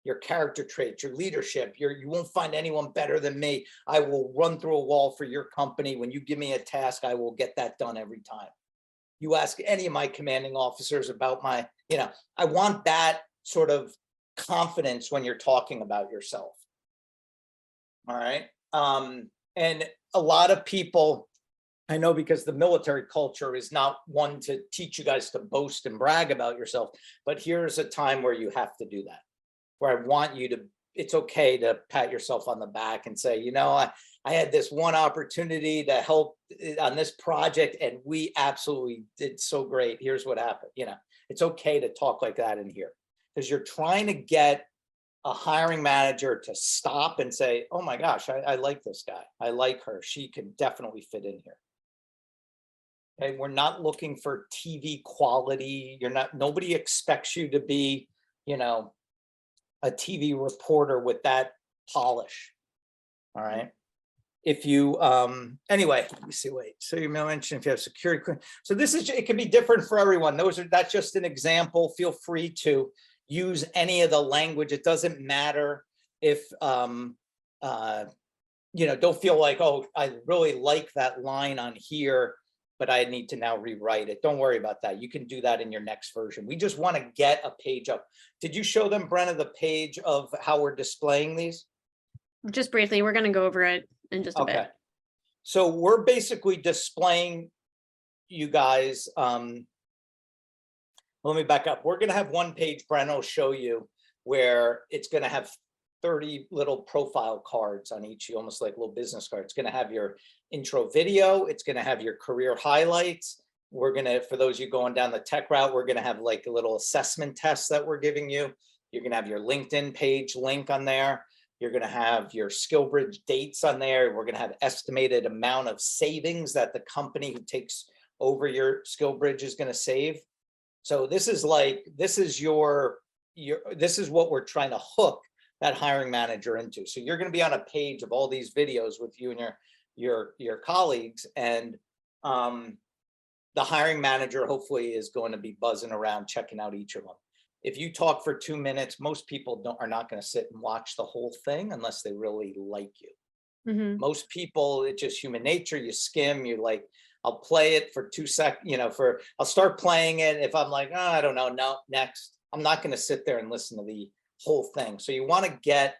your character traits, your leadership. You won't find anyone better than me. I will run through a wall for your company. When you give me a task, I will get that done every time. You ask any of my commanding officers about my, you know, I want that sort of confidence when you're talking about yourself. All right. And a lot of people, I know, because the military culture is not one to teach you guys to boast and brag about yourself, but here's a time where you have to do that, where I want you to, it's okay to pat yourself on the back and say, you know, I had this one opportunity to help on this project and we absolutely did so great. Here's what happened. You know, it's okay to talk like that in here because you're trying to get a hiring manager to stop and say, oh my gosh, I like this guy. I like her. She can definitely fit in here. Okay, we're not looking for TV quality. Nobody expects you to be, you know, a TV reporter with that polish. All right. If you, anyway, let me see, wait. So you mentioned if you have security. So this is, it can be different for everyone. That's just an example. Feel free to use any of the language. It doesn't matter if, you know, don't feel like, oh, I really like that line on here, but I need to now rewrite it. Don't worry about that. You can do that in your next version. We just want to get a page up. Did you show them, Brenna, the page of how we're displaying these? Just briefly, we're going to go over it in just a bit. So we're basically displaying you guys. Let me back up. We're going to have one page, Brenna will show you, where it's going to have 30 little profile cards on each, almost like little business cards. It's going to have your intro video. It's going to have your career highlights. We're going to, for those of you going down the tech route, we're going to have like a little assessment test that we're giving you. You're going to have your LinkedIn page link on there. You're going to have your SkillBridge dates on there. We're going to have estimated amount of savings that the company who takes over your SkillBridge is going to save. So this is like, this is what we're trying to hook that hiring manager into. So you're going to be on a page of all these videos with you and your colleagues, and the hiring manager hopefully is going to be buzzing around checking out each of them. If you talk for 2 minutes, most people are not going to sit and watch the whole thing unless they really like you. Mm-hmm. Most people, it's just human nature. You skim, you're like, I'll play it for 2 seconds, you know, I'll start playing it. If I'm like, oh, I don't know, no, next. I'm not going to sit there and listen to the whole thing. So you want to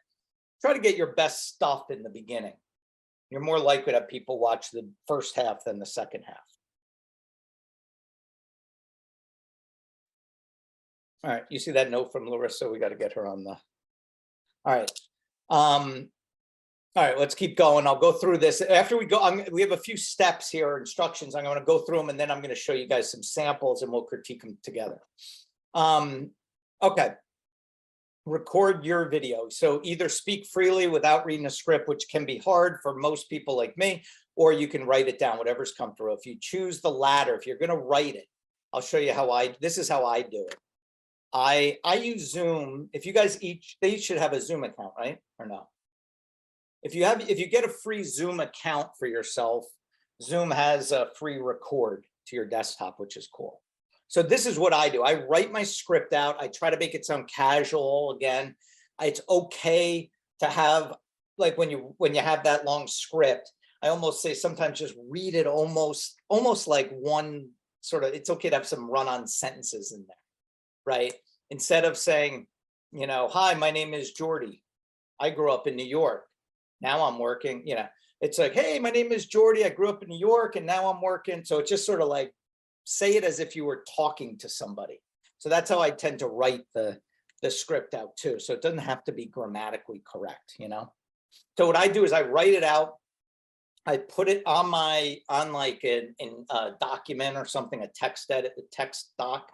try to get your best stuff in the beginning. You're more likely to have people watch the first half than the second half. All right, you see that note from Larissa? We got to get her on the. All right. All right, let's keep going. I'll go through this. After we go, we have a few steps here, instructions. I'm going to go through them, and then I'm going to show you guys some samples, and we'll critique them together. Okay. record your video. So either speak freely without reading a script, which can be hard for most people like me, or you can write it down, whatever's comfortable. If you choose the latter, if you're going to write it, I'll show you this is how I do it. I use Zoom. If you guys they each should have a Zoom account, right? Or no? If you get a free Zoom account for yourself, Zoom has a free record to your desktop, which is cool. So this is what I do. I write my script out. I try to make it sound casual. Again, it's okay to have, like when you have that long script, I almost say sometimes just read it almost like one sort of, it's okay to have some run-on sentences in there, right? Instead of saying, you know, hi, my name is Jordy. I grew up in New York. Now I'm working, you know, it's like, hey, my name is Jordy. I grew up in New York and now I'm working. So it's just sort of like, say it as if you were talking to somebody. So that's how I tend to write the script out too. So it doesn't have to be grammatically correct, you know? So what I do is I write it out. I put it on like a document or something, a text doc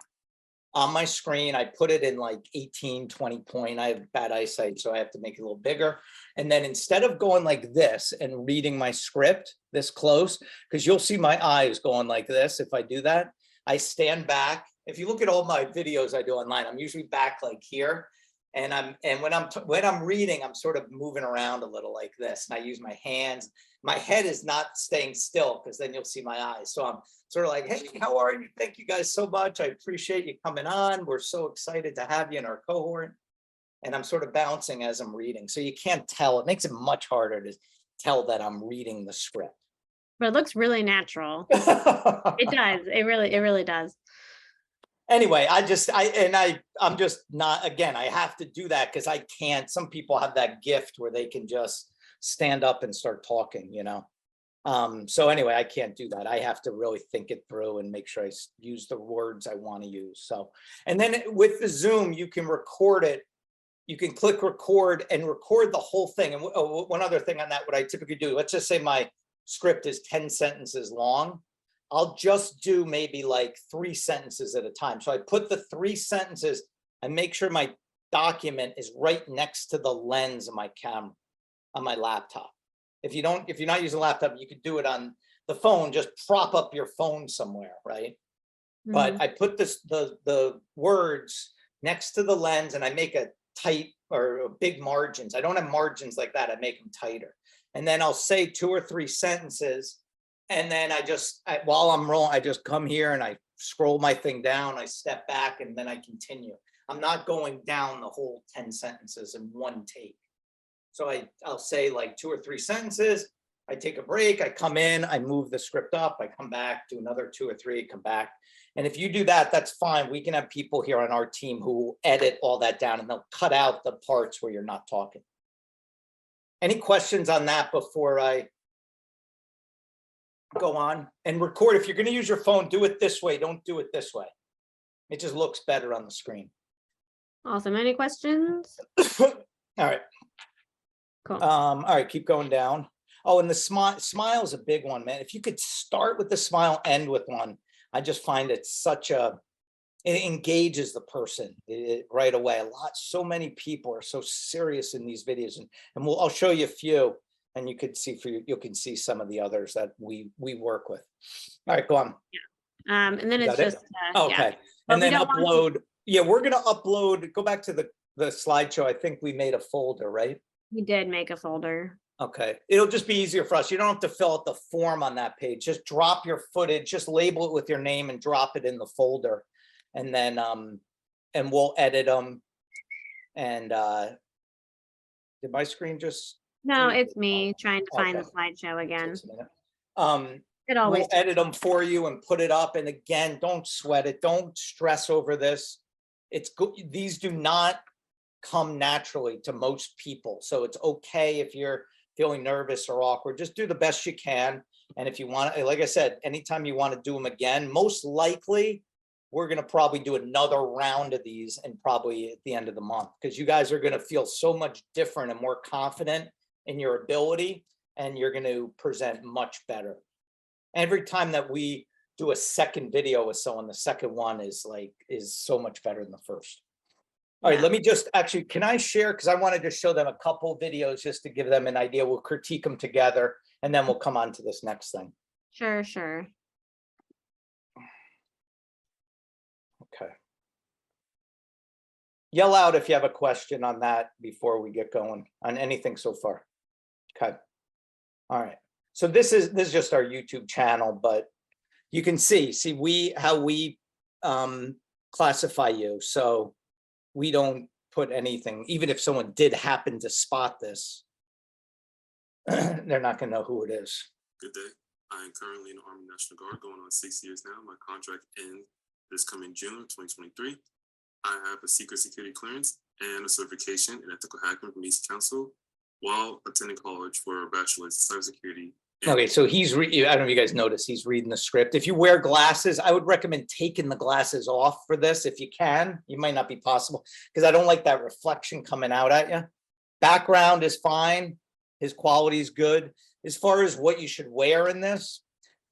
on my screen. I put it in like 18, 20 point. I have bad eyesight, so I have to make it a little bigger. And then instead of going like this and reading my script this close, because you'll see my eyes going like this if I do that, I stand back. If you look at all my videos I do online, I'm usually back like here. And when I'm reading, I'm sort of moving around a little like this. And I use my hands. My head is not staying still because then you'll see my eyes. So I'm sort of like, hey, how are you? Thank you guys so much. I appreciate you coming on. We're so excited to have you in our cohort. And I'm sort of bouncing as I'm reading. So you can't tell. It makes it much harder to tell that I'm reading the script. But it looks really natural. It does. It really does. Anyway, I'm just not, again, I have to do that because I can't. Some people have that gift where they can just stand up and start talking, you know? So anyway, I can't do that. I have to really think it through and make sure I use the words I want to use. So, and then with the Zoom, you can record it. You can click record and record the whole thing. And one other thing on that, what I typically do, let's just say my script is 10 sentences long. I'll just do maybe like 3 sentences at a time. So I put the 3 sentences and make sure my document is right next to the lens of my camera on my laptop. If you're not using a laptop, you could do it on the phone, just prop up your phone somewhere, right? Mm-hmm. But I put the words next to the lens and I make a tight or big margins. I don't have margins like that. I make them tighter. And then I'll say 2 or 3 sentences. And then while I'm rolling, I just come here and I scroll my thing down, I step back, and then I continue. I'm not going down the whole 10 sentences in one take. So I'll say like 2 or 3 sentences, I take a break, I come in, I move the script up, I come back, do another 2 or 3, come back. And if you do that, that's fine. We can have people here on our team who edit all that down and they'll cut out the parts where you're not talking. Any questions on that before I go on? And record, if you're going to use your phone, do it this way. Don't do it this way. It just looks better on the screen. Awesome. Any questions? All right. Cool. All right, keep going down. Oh, and the smile is a big one, man. If you could start with the smile, end with one, I just find it it engages the person right away. So many people are so serious in these videos, and I'll show you a few, and you could see you can see some of the others that we work with. All right, go on. Yeah. And then it's just okay. Yeah. And then upload. Yeah, we're gonna upload. Go back to the slideshow. I think we made a folder, right? We did make a folder. Okay, it'll just be easier for us. You don't have to fill out the form on that page. Just drop your footage, just label it with your name and drop it in the folder. And then and we'll edit them. And did my screen just? No, it's me trying to find the slideshow again. It always we'll edit them for you and put it up. And again, don't sweat it. Don't stress over this. It's good. These do not come naturally to most people. So it's okay if you're feeling nervous or awkward. Just do the best you can. And if you want, like I said, anytime you want to do them again, most likely we're going to probably do another round of these and probably at the end of the month, because you guys are going to feel so much different and more confident in your ability, and you're going to present much better. Every time that we do a second video with someone, the second one is so much better than the first. All right, Yeah. let me just actually, can I share? Because I wanted to show them a couple videos just to give them an idea. We'll critique them together and then we'll come on to this next thing. Sure, sure. Okay. Yell out if you have a question on that before we get going on anything so far. Okay. All right. So this is just our YouTube channel, but you can see how we classify you. So we don't put anything, even if someone did happen to spot this, they're not gonna know who it is. Good day. I am currently in the Army National Guard going on 6 years now. My contract ends this coming June of 2023. I have a secret security clearance and a certification in ethical hacking from East Council while attending college for a bachelor's in cybersecurity. Okay, so he's, I don't know if you guys noticed, he's reading the script. If you wear glasses, I would recommend taking the glasses off for this if you can. You might not be possible because I don't like that reflection coming out at you. Background is fine. His quality is good. As far as what you should wear in this,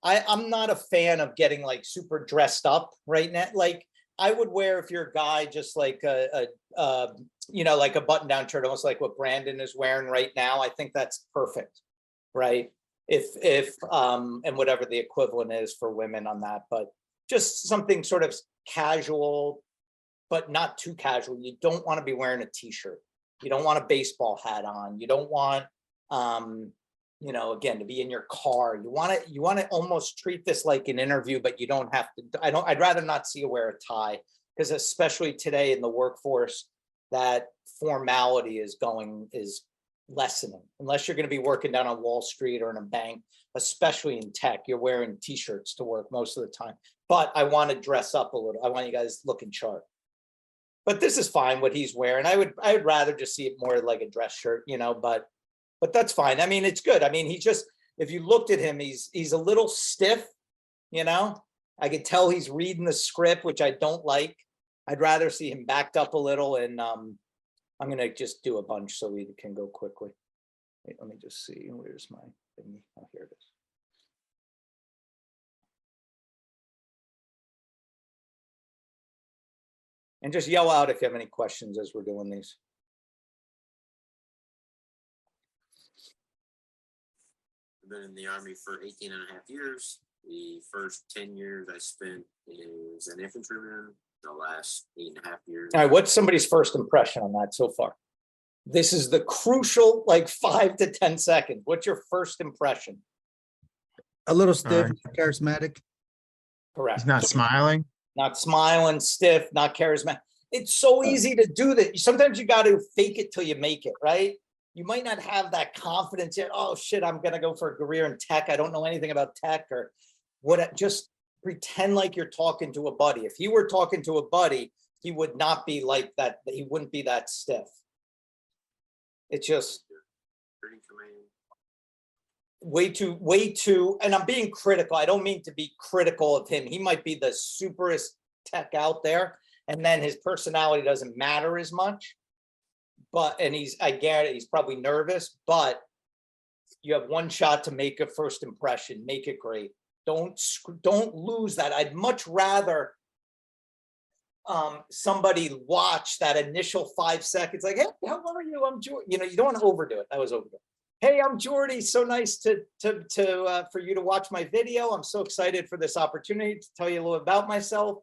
I'm not a fan of getting like super dressed up right now. Like I would wear, if you're a guy, just like you know, like a button-down shirt, almost like what Brandon is wearing right now. I think that's perfect, right? If and whatever the equivalent is for women on that, but just something sort of casual, but not too casual. You don't want to be wearing a t-shirt. You don't want a baseball hat on. You don't want, you know, again, to be in your car. You want to almost treat this like an interview, but you don't have to. I'd rather not see you wear a tie because especially today in the workforce, that formality is lessening. Unless you're going to be working down on Wall Street or in a bank, especially in tech, you're wearing t-shirts to work most of the time. But I want to dress up a little. I want you guys looking sharp. But this is fine what he's wearing. I would rather just see it more like a dress shirt, you know, but that's fine. I mean, it's good. I mean, he just, if you looked at him, he's a little stiff, you know. I could tell he's reading the script, which I don't like. I'd rather see him backed up a little, and I'm gonna just do a bunch so we can go quickly. Wait, let me just see. Where's my thingy? Oh, here it is. And just yell out if you have any questions as we're doing these. I've been in the Army for 18 and a half years. The first 10 years I spent as an infantryman. The last 8.5 years. All right, what's somebody's first impression on that so far? This is the crucial, like 5 to 10 seconds. What's your first impression? A little stiff, charismatic. Correct. He's not smiling. Not smiling, stiff, not charismatic. It's so easy to do that. Sometimes you got to fake it till you make it, right? You might not have that confidence yet. Oh shit, I'm gonna go for a career in tech. I don't know anything about tech or what. Just pretend like you're talking to a buddy. If he were talking to a buddy, he would not be like that. He wouldn't be that stiff. It's just way too, and I'm being critical. I don't mean to be critical of him. He might be the superest tech out there, and then his personality doesn't matter as much. But, and I guarantee he's probably nervous, but you have one shot to make a first impression, make it great. Don't lose that. I'd much rather somebody watch that initial 5 seconds, like, hey, how are you? I'm Jordy. You know, you don't want to overdo it. That was overdone. Hey, I'm Jordy. So nice for you to watch my video. I'm so excited for this opportunity to tell you a little about myself.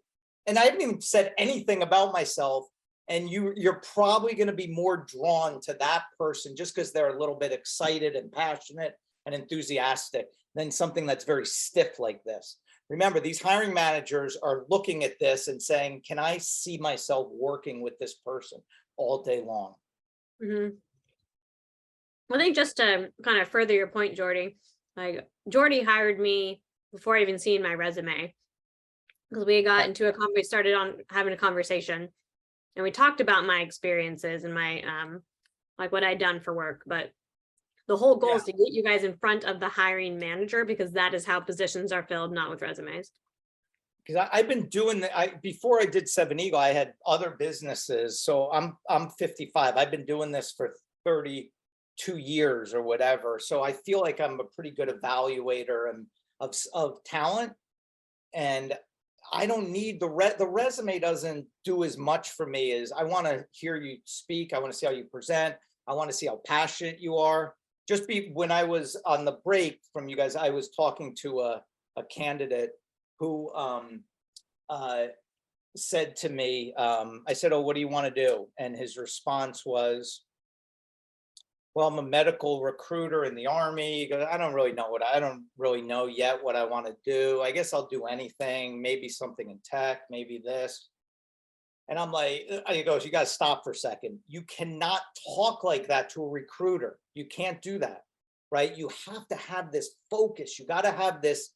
And I haven't even said anything about myself. And you're probably going to be more drawn to that person just because they're a little bit excited and passionate and enthusiastic than something that's very stiff like this. Remember, these hiring managers are looking at this and saying, can I see myself working with this person all day long? Mm-hmm. I think just to kind of further your point, Jordy, like Jordy hired me before I even seen my resume because we got into we started on having a conversation. And we talked about my experiences and my, like what I'd done for work, but the whole goal is to get you guys in front of the hiring manager because that is how positions are filled, not with resumes. Because I've been doing that. Before I did Seven Eagle, I had other businesses. So I'm 55. I've been doing this for 32 years or whatever. So I feel like I'm a pretty good evaluator of talent. And I don't need the resume doesn't do as much for me as I want to hear you speak. I want to see how you present. I want to see how passionate you are. When I was on the break from you guys, I was talking to a candidate who said to me, I said, "Oh, what do you want to do?" And his response was, "Well, I'm a medical recruiter in the Army." He goes, I don't really know yet what I want to do. I guess I'll do anything, maybe something in tech, maybe this. And I'm like, he goes, "You got to stop for a second. You cannot talk like that to a recruiter. You can't do that, right? You have to have this focus. You got to have this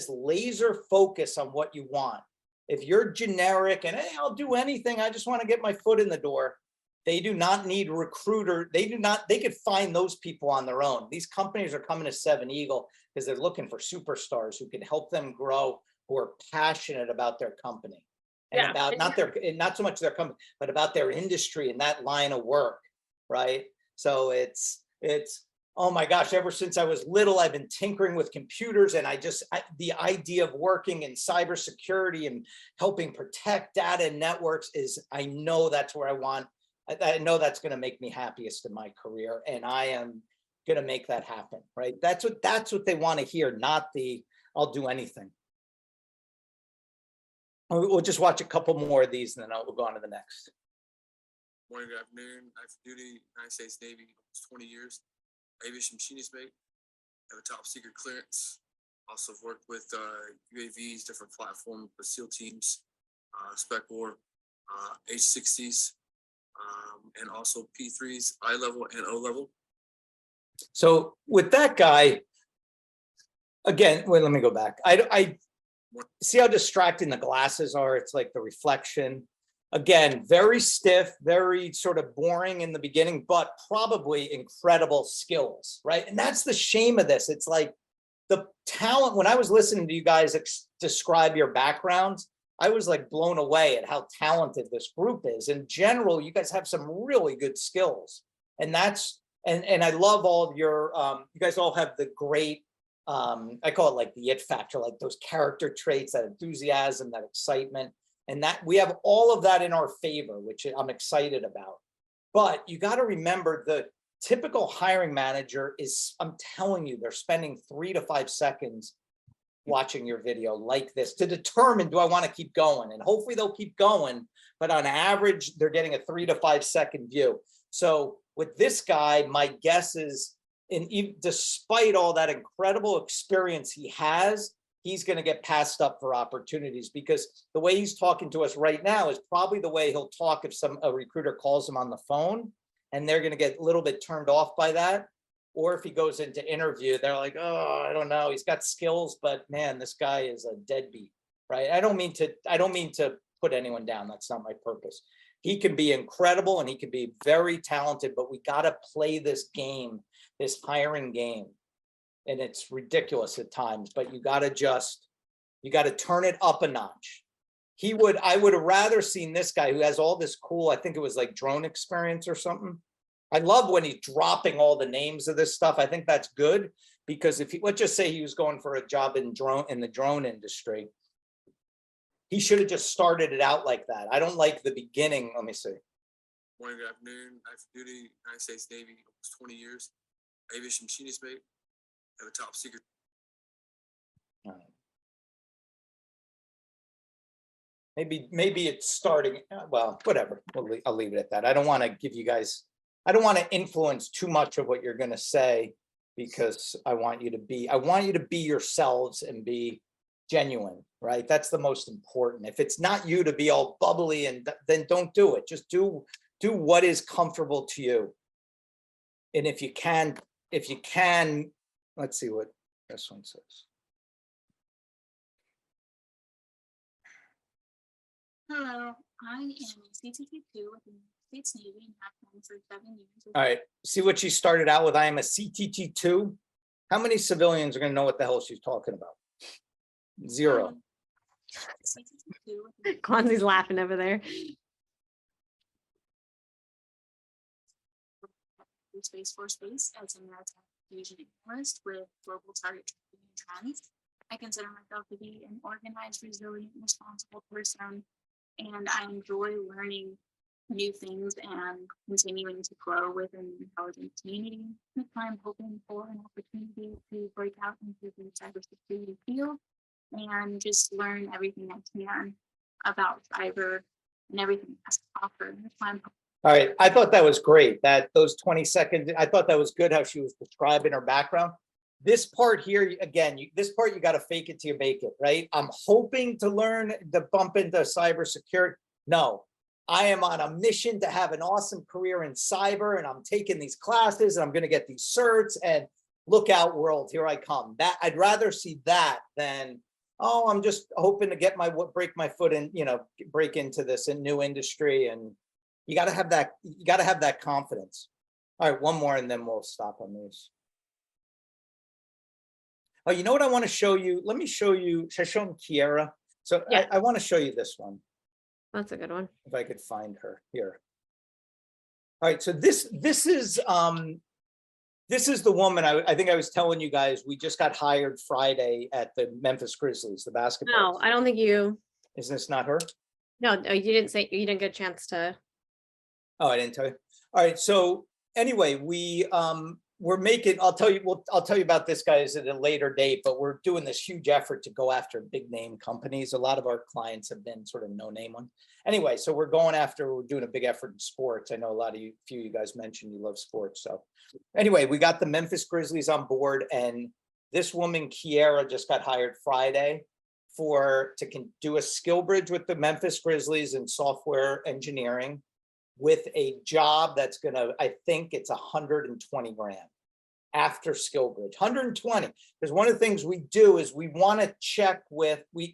laser focus on what you want. If you're generic and, hey, I'll do anything, I just want to get my foot in the door," they do not need recruiter. They could find those people on their own. These companies are coming to 7 Eagle because they're looking for superstars who can help them grow, who are passionate about their company. And about not so much their company, but about their industry and that line of work, right? So it's oh my gosh, ever since I was little, I've been tinkering with computers, and the idea of working in cybersecurity and helping protect data and networks I know that's where I want. I know that's going to make me happiest in my career, and I am going to make that happen, right? That's what they want to hear, not the "I'll do anything." We'll just watch a couple more of these, and then we'll go on to the next. Morning, good afternoon. Active duty, United States Navy, 20 years. Aviation machinist mate. Have a top secret clearance. Also worked with UAVs, different platforms, the SEAL teams, Spec War, H-60s, and also P3s, I level and O level. So with that guy, again, wait, let me go back. I see how distracting the glasses are. It's like the reflection. Again, very stiff, very sort of boring in the beginning, but probably incredible skills, right? And that's the shame of this. It's like the talent. When I was listening to you guys describe your backgrounds, I was like blown away at how talented this group is. In general, you guys have some really good skills. And I love all of your, you guys all have the great, I call it like the it factor, like those character traits, that enthusiasm, that excitement. And that we have all of that in our favor, which I'm excited about. But you got to remember, the typical hiring manager is, I'm telling you, they're spending 3 to 5 seconds watching your video like this to determine, do I want to keep going? And hopefully they'll keep going, but on average, they're getting a 3 to 5 second view. So with this guy, my guess is, despite all that incredible experience he has, he's going to get passed up for opportunities, because the way he's talking to us right now is probably the way he'll talk if a recruiter calls him on the phone, and they're going to get a little bit turned off by that. Or if he goes into interview, they're like, "Oh, I don't know. He's got skills, but man, this guy is a deadbeat," right? I don't mean to put anyone down. That's not my purpose. He can be incredible and he can be very talented, but we got to play this game, this hiring game. And it's ridiculous at times, but you got to turn it up a notch. I would have rather seen this guy who has all this cool, I think it was like drone experience or something. I love when he's dropping all the names of this stuff. I think that's good, because let's just say he was going for a job in the drone industry, he should have just started it out like that. I don't like the beginning. Let me see. Morning, good afternoon. Active duty, United States Navy, 20 years. Aviation machinist mate. Have a top secret. Maybe it's starting. Well, whatever. I'll leave it at that. I don't want to give you guys. I don't want to influence too much of what you're going to say, because I want you to be yourselves and be genuine, right? That's the most important. If it's not you to be all bubbly, and then don't do it. Just do what is comfortable to you. And if you can, let's see what this one says. Hello, I am a CTT2 with the United States Navy and have been for 7 years. All right, see what she started out with. I am a CTT2. How many civilians are going to know what the hell she's talking about? 0. Kwanzi's laughing over there. Space Force Base as a maritime fusion analyst with global target tracking and trends. I consider myself to be an organized, resilient, responsible person, and I enjoy learning new things and continuing to grow within the intelligence community. That's why I'm hoping for an opportunity to break out into the cybersecurity field and just learn everything I can about cyber and everything it has to offer. That's why I'm All right, I thought that was great, that those 20 seconds, I thought that was good how she was describing her background. This part here, again, this part you got to fake it till you make it, right? I'm hoping to learn to bump into cybersecurity. No, I am on a mission to have an awesome career in cyber, and I'm taking these classes and I'm going to get these certs, and look out world, here I come. That I'd rather see that than, oh, I'm just hoping to get break my foot and, you know, break into this new industry. And you got to have that, confidence. All right, one more and then we'll stop on these. Oh, you know what I want to show you? Let me show you, should I show them Kiera? So Yeah. I want to show you this one. That's a good one. If I could find her here. All right, so this is the woman I think I was telling you guys, we just got hired Friday at the Memphis Grizzlies, the basketball. No, I don't think you. Is this not her? No, you didn't say, you didn't get a chance to. Oh, I didn't tell you. All right, so anyway, we're making, I'll tell you about this, guys, at a later date, but we're doing this huge effort to go after big name companies. A lot of our clients have been sort of no name ones. Anyway, so we're doing a big effort in sports. I know a few of you guys mentioned you love sports. So anyway, we got the Memphis Grizzlies on board, and this woman, Kiera, just got hired Friday to do a skill bridge with the Memphis Grizzlies in software engineering, with a job that's gonna, I think it's 120 grand after skill bridge, 120. Because one of the things we do is we want to check with, we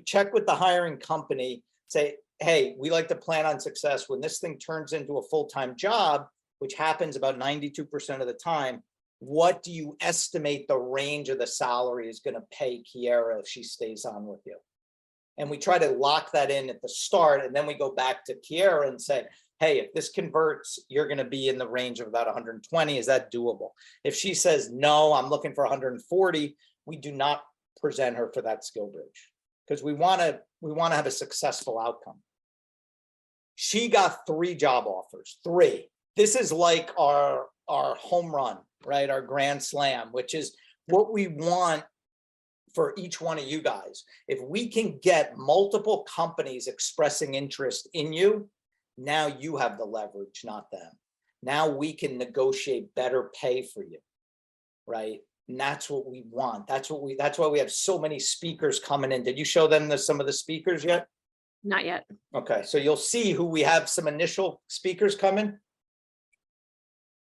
check with the hiring company, say, hey, we like to plan on success. When this thing turns into a full-time job, which happens about 92% of the time, what do you estimate the range of the salary is going to pay Kiera if she stays on with you? And we try to lock that in at the start, and then we go back to Kiera and say, hey, if this converts, you're going to be in the range of about 120. Is that doable? If she says, no, I'm looking for 140, we do not present her for that skill bridge, because we want to have a successful outcome. She got 3 job offers, 3. This is like our home run, right? Our grand slam, which is what we want for each one of you guys. If we can get multiple companies expressing interest in you, now you have the leverage, not them. Now we can negotiate better pay for you, right? And that's what we want. That's why we have so many speakers coming in. Did you show them some of the speakers yet? Not yet. Okay, so you'll see who we have, some initial speakers coming.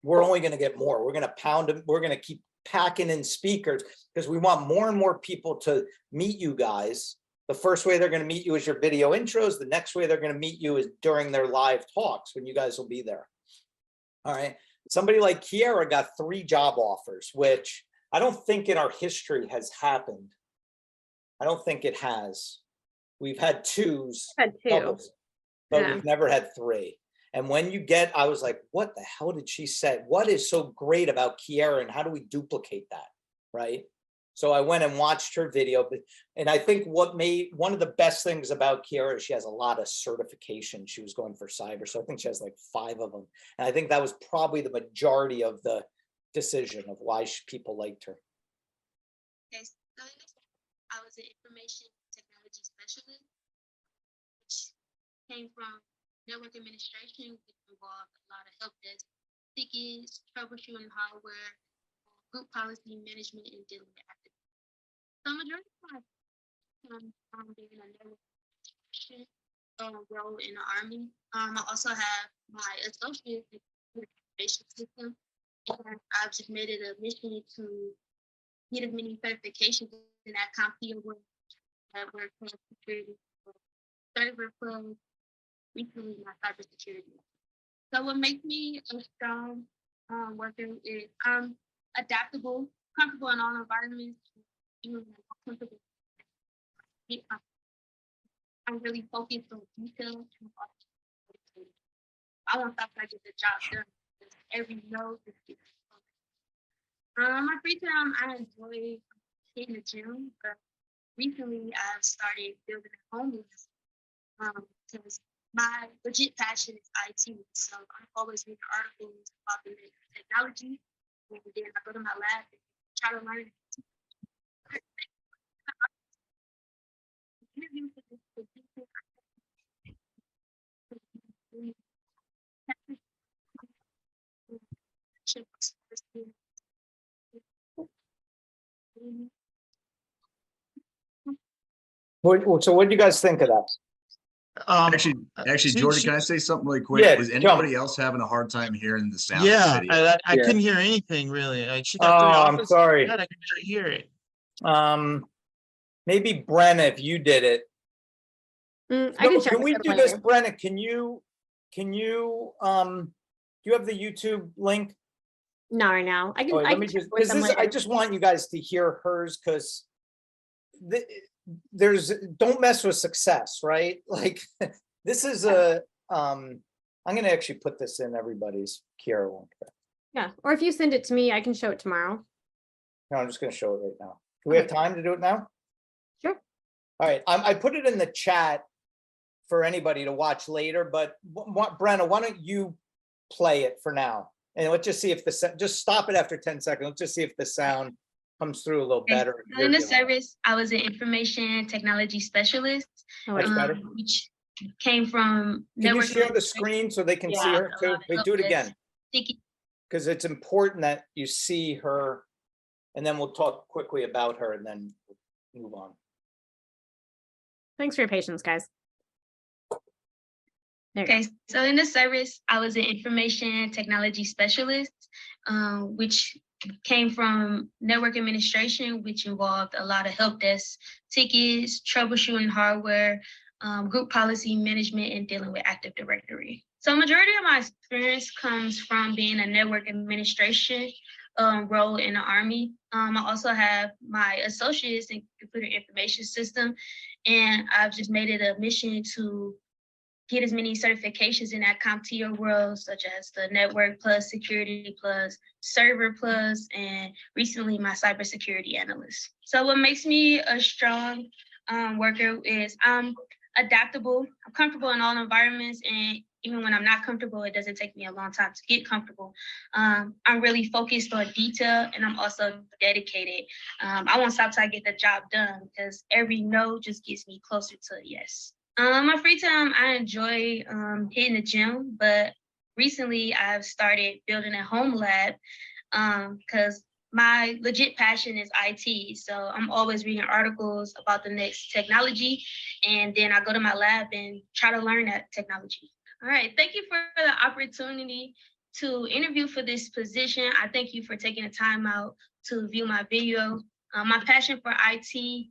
We're only going to get more. We're going to pound them. We're going to keep packing in speakers, because we want more and more people to meet you guys. The first way they're going to meet you is your video intros. The next way they're going to meet you is during their live talks, when you guys will be there. All right. Somebody like Kiera got 3 job offers, which I don't think in our history has happened. I don't think it has. We've had 2s, doubles, but we've never had 3. And when you get, I was like, what the hell did she say? What is so great about Kiera, and how do we duplicate that, right? So I went and watched her video, and I think one of the best things about Kiera is she has a lot of certifications. She was going for cyber, so I think she has like 5 of them. And I think that was probably the majority of the decision of why people liked her. Okay, so I was an information technology specialist, which came from network administration, which involved a lot of help desk tickets, troubleshooting hardware, group policy management, and dealing with active. So majority of my time from being a network administration role in the Army. I also have my associate in the information system, and I've just made it a mission to get as many certifications in that CompTIA work, network security, server club, recently my cybersecurity. So what makes me a strong worker is I'm adaptable, comfortable in all environments. I'm really focused on detail. I want to get the job done. Every node is my free time, I enjoy hitting the gym, but recently I've started building a home because my legit passion is IT. So I'm always reading articles about the latest technology. And then I go to my lab and try to learn. Interview for this position. So what do you guys think of that? Actually, Jordy, can I say something really quick? Yeah, Is anybody else having a hard time hearing the sound of Yeah, the video? I Yeah. couldn't hear anything really. Like she got Oh, I'm office, sorry. I could not hear it. Maybe Brenna, if you did it. I can check Can we with do her this, later. Brenna? Can you, do you have the YouTube link? Not right now. I can. Oh, I let can me check just, with because them this, I later. just want you guys to hear hers, because don't mess with success, right? Like, this is I'm gonna actually put this in everybody's Kiara one. Yeah, or if you send it to me, I can show it tomorrow. No, I'm just gonna show it right now. Do we have time to do it now? Sure. All right, I put it in the chat for anybody to watch later, but Brenna, why don't you play it for now? And let's just see if just stop it after 10 seconds. Let's just see if the sound comes through a little better. So in the service, I was an information technology specialist, That's better. which came from. Can you network share the screen so they can see her too? Wait, do it again. Because it's important that you see her, and then we'll talk quickly about her and then move on. Thanks for your patience, guys. Okay, so in the service, I was an information technology specialist, which came from network administration, which involved a lot of help desk tickets, troubleshooting hardware, group policy management, and dealing with Active Directory. So majority of my experience comes from being a network administration role in the Army. I also have my associates in computer information system, and I've just made it a mission to get as many certifications in that CompTIA world, such as the Network Plus, Security Plus, Server Plus, and recently my Cybersecurity Analyst. So what makes me a strong worker is I'm adaptable, I'm comfortable in all environments, and even when I'm not comfortable, it doesn't take me a long time to get comfortable. I'm really focused on detail, and I'm also dedicated. I won't stop till I get the job done, because every no just gets me closer to a yes. My free time, I enjoy hitting the gym, but recently I've started building a home lab because my legit passion is IT. So I'm always reading articles about the next technology, and then I go to my lab and try to learn that technology. All right, thank you for the opportunity to interview for this position. I thank you for taking the time out to view my video. My passion for IT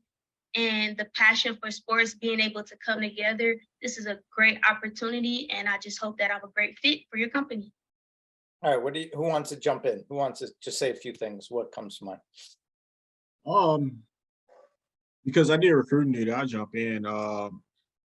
and the passion for sports being able to come together. This is a great opportunity, and I just hope that I'm a great fit for your company. All right, who wants to jump in? Who wants to just say a few things? What comes to mind? Because I did recruiting duty, I jump in.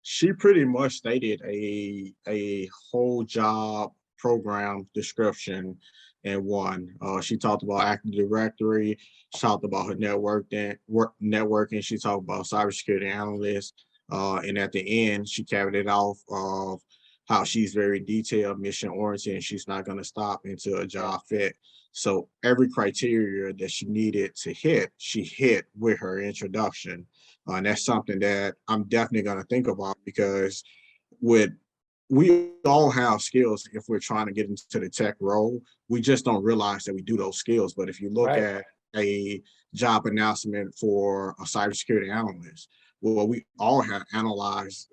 She pretty much stated a whole job program description in one. She talked about Active Directory. She talked about her networking. She talked about cybersecurity analyst. And at the end, she carried it off of how she's very detailed, mission oriented, and she's not going to stop until a job fit. So every criteria that she needed to hit, she hit with her introduction. And that's something that I'm definitely going to think about, because we all have skills if we're trying to get into the tech role. We just don't realize that we do those skills. But if you look at a job announcement for a cybersecurity analyst, well, we all have analyzed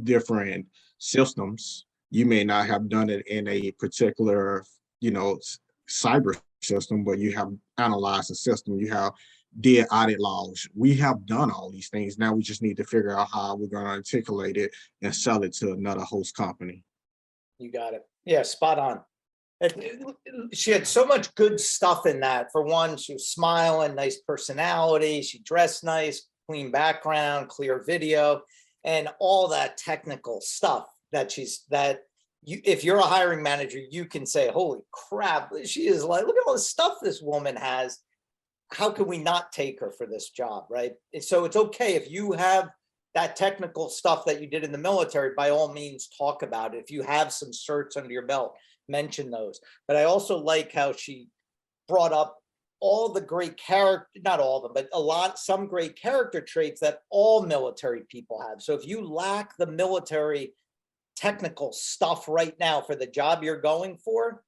different systems. You may not have done it in a particular, cyber system, but you have analyzed the system. You have did audit logs. We have done all these things. Now we just need to figure out how we're going to articulate it and sell it to another host company. You got it. Yeah, spot on. She had so much good stuff in that. For one, she was smiling, nice personality. She dressed nice, clean background, clear video, and all that technical stuff if you're a hiring manager, you can say, holy crap, she is like, look at all the stuff this woman has. how can we not take her for this job, right? So it's okay if you have that technical stuff that you did in the military, by all means, talk about it. If you have some certs under your belt, mention those. But I also like how she brought up all the great character, not all of them, but some great character traits that all military people have. So if you lack the military technical stuff right now for the job you're going for,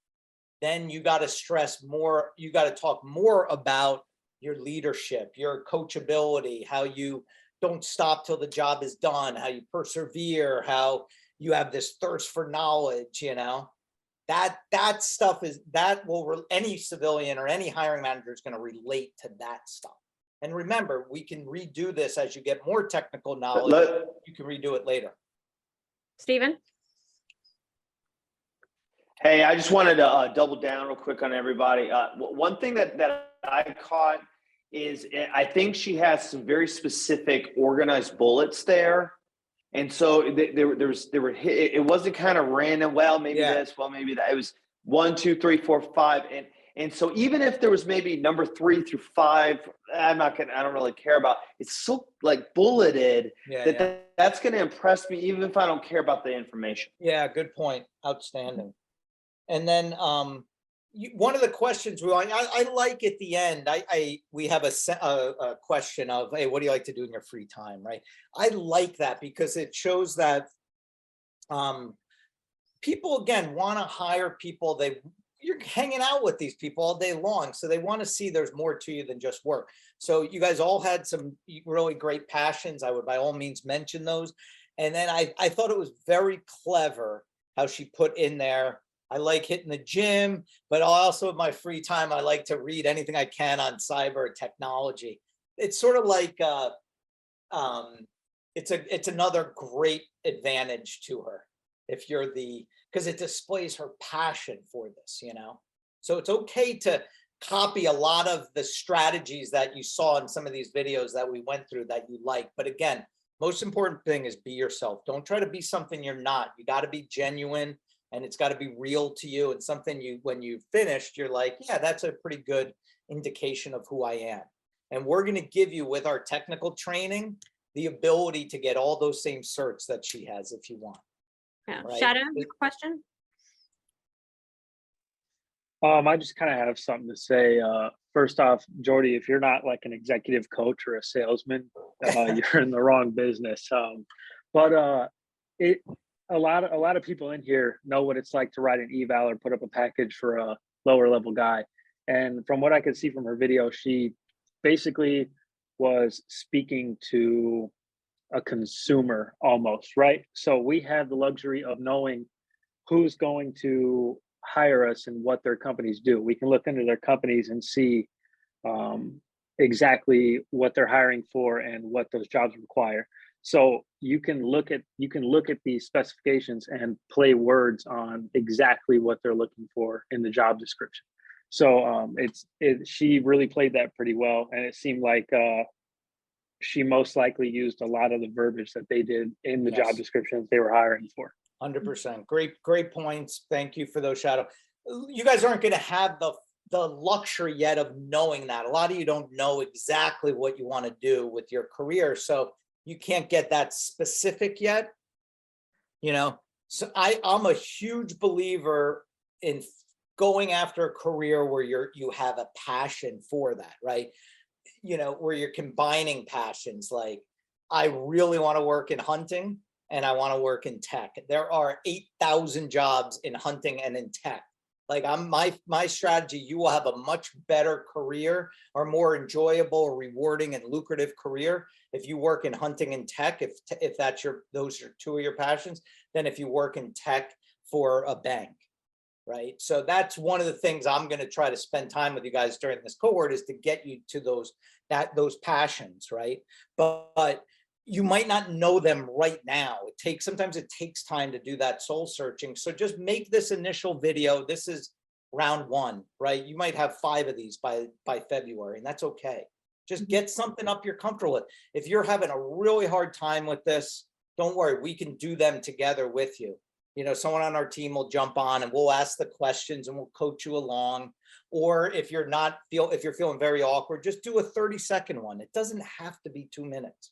then you got to stress more, you got to talk more about your leadership, your coachability, how you don't stop till the job is done, how you persevere, how you have this thirst for knowledge, you know. That stuff is, that will, any civilian or any hiring manager is going to relate to that stuff. And remember, we can redo this as you get more technical knowledge. You can redo it later. Stephen? Hey, I just wanted to double down real quick on everybody. One thing that I caught is I think she has some very specific organized bullets there. And so it wasn't kind of random. Well, maybe this, well, maybe that. It was 1, 2, 3, 4, 5. And so even if there was maybe number 3 through 5, I don't really care about. It's so like bulleted that's going to impress me, even if I don't care about the information. Yeah, good point. Outstanding. And then one of the questions I like at the end, we have a question of, hey, what do you like to do in your free time, right? I like that because it shows that people, again, want to hire people. You're hanging out with these people all day long, so they want to see there's more to you than just work. So you guys all had some really great passions. I would by all means mention those. And then I thought it was very clever how she put in there, I like hitting the gym, but also in my free time, I like to read anything I can on cyber technology. It's sort of like, it's another great advantage to her if you're because it displays her passion for this, you know? So it's okay to copy a lot of the strategies that you saw in some of these videos that we went through that you like. But again, most important thing is be yourself. Don't try to be something you're not. You got to be genuine. And it's got to be real to you, and something when you finished, you're like, yeah, that's a pretty good indication of who I am. And we're going to give you, with our technical training, the ability to get all those same certs that she has if you want. Yeah. Right? Shadow, question? I just kind of have something to say. First off, Jordy, if you're not like an executive coach or a salesman, you're in the wrong business. A lot of people in here know what it's like to write an eval or put up a package for a lower level guy. And from what I could see from her video, she basically was speaking to a consumer almost, right? So we have the luxury of knowing who's going to hire us and what their companies do. We can look into their companies and see exactly what they're hiring for and what those jobs require. So you can look at these specifications and play words on exactly what they're looking for in the job description. So she really played that pretty well, and it seemed like she most likely used a lot of the verbiage that they did in the job descriptions they were hiring for. 100%. Great points. Thank you for those, Shadow. You guys aren't going to have the luxury yet of knowing that. A lot of you don't know exactly what you want to do with your career, so you can't get that specific yet, you know? So I'm a huge believer in going after a career where you have a passion for that, right? You know, where you're combining passions. Like, I really want to work in hunting and I want to work in tech. There are 8,000 jobs in hunting and in tech. Like, my strategy, you will have a much better career, or more enjoyable, rewarding, and lucrative career if you work in hunting and tech, if those are two of your passions, than if you work in tech for a bank, right? So that's one of the things I'm going to try to spend time with you guys during this cohort, is to get you to those passions, right? But you might not know them right now. Sometimes it takes time to do that soul searching. So just make this initial video. This is round 1, right? You might have 5 of these by February, and that's okay. Just get something up you're comfortable with. If you're having a really hard time with this, don't worry, we can do them together with you. You know, someone on our team will jump on and we'll ask the questions and we'll coach you along. Or if you're feeling very awkward, just do a 30-second one. It doesn't have to be 2 minutes.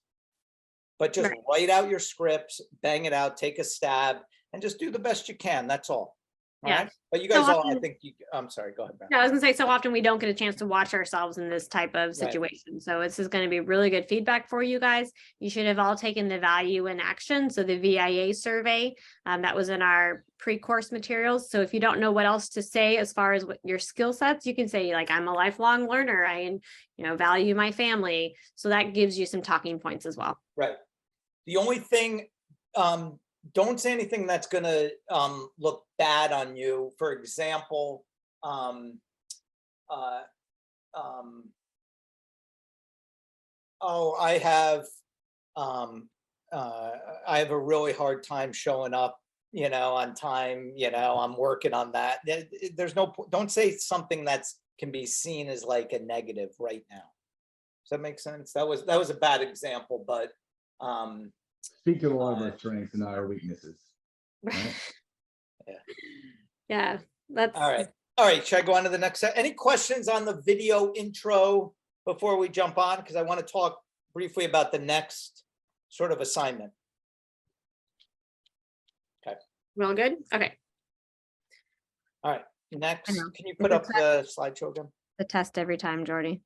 But just Right. write out your scripts, bang it out, take a stab, and just do the best you can. That's all. All Yeah. right. But you So guys all, I often- think I'm sorry, go ahead, Brad. No, I was gonna say, so often we don't get a chance to watch ourselves in this type of Right. situation. So this is gonna be really good feedback for you guys. You should have all taken the value in action. So the VIA survey, that was in our pre-course materials. So if you don't know what else to say as far as what your skill sets, you can say like, I'm a lifelong learner. I, value my family. So that gives you some talking points as well. Right. The only thing, don't say anything that's gonna look bad on you. For example, oh, I have a really hard time showing up, on time, I'm working on that. There's no, don't say something that's can be seen as like a negative right now. Does that make sense? That was a bad example, but Speak to a lot of our strengths and not our weaknesses. Right? Yeah, that's all right. All right, should I go on to the next set? Any questions on the video intro before we jump on? Because I want to talk briefly about the next sort of assignment. Okay. Real good. Okay. All right. Next, I know. can you It's put a up the slideshow again? The test every time, Jordy.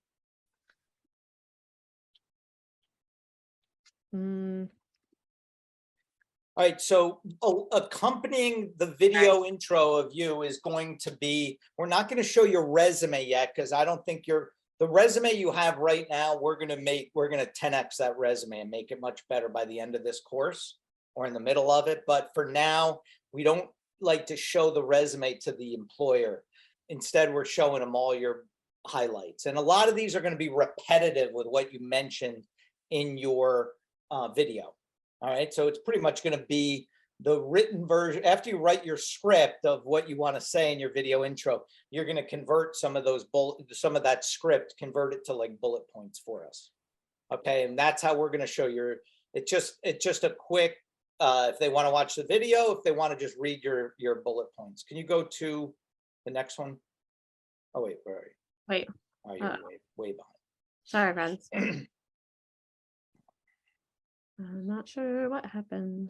All right, so accompanying the video intro of you is going to be, we're not going to show your resume yet because I don't think the resume you have right now, we're going to 10x that resume and make it much better by the end of this course or in the middle of it. But for now, we don't like to show the resume to the employer. Instead, we're showing them all your highlights. And a lot of these are going to be repetitive with what you mentioned in your video. All right, so it's pretty much going to be the written version. After you write your script of what you want to say in your video intro, you're going to convert some of that script, convert it to like bullet points for us. Okay, and that's how we're going to show it's just a quick, if they want to watch the video, if they want to just read your bullet points. Can you go to the next one? Oh, wait, where are you? Wait. Oh, you're way behind. Sorry, friends. I'm not sure what happened.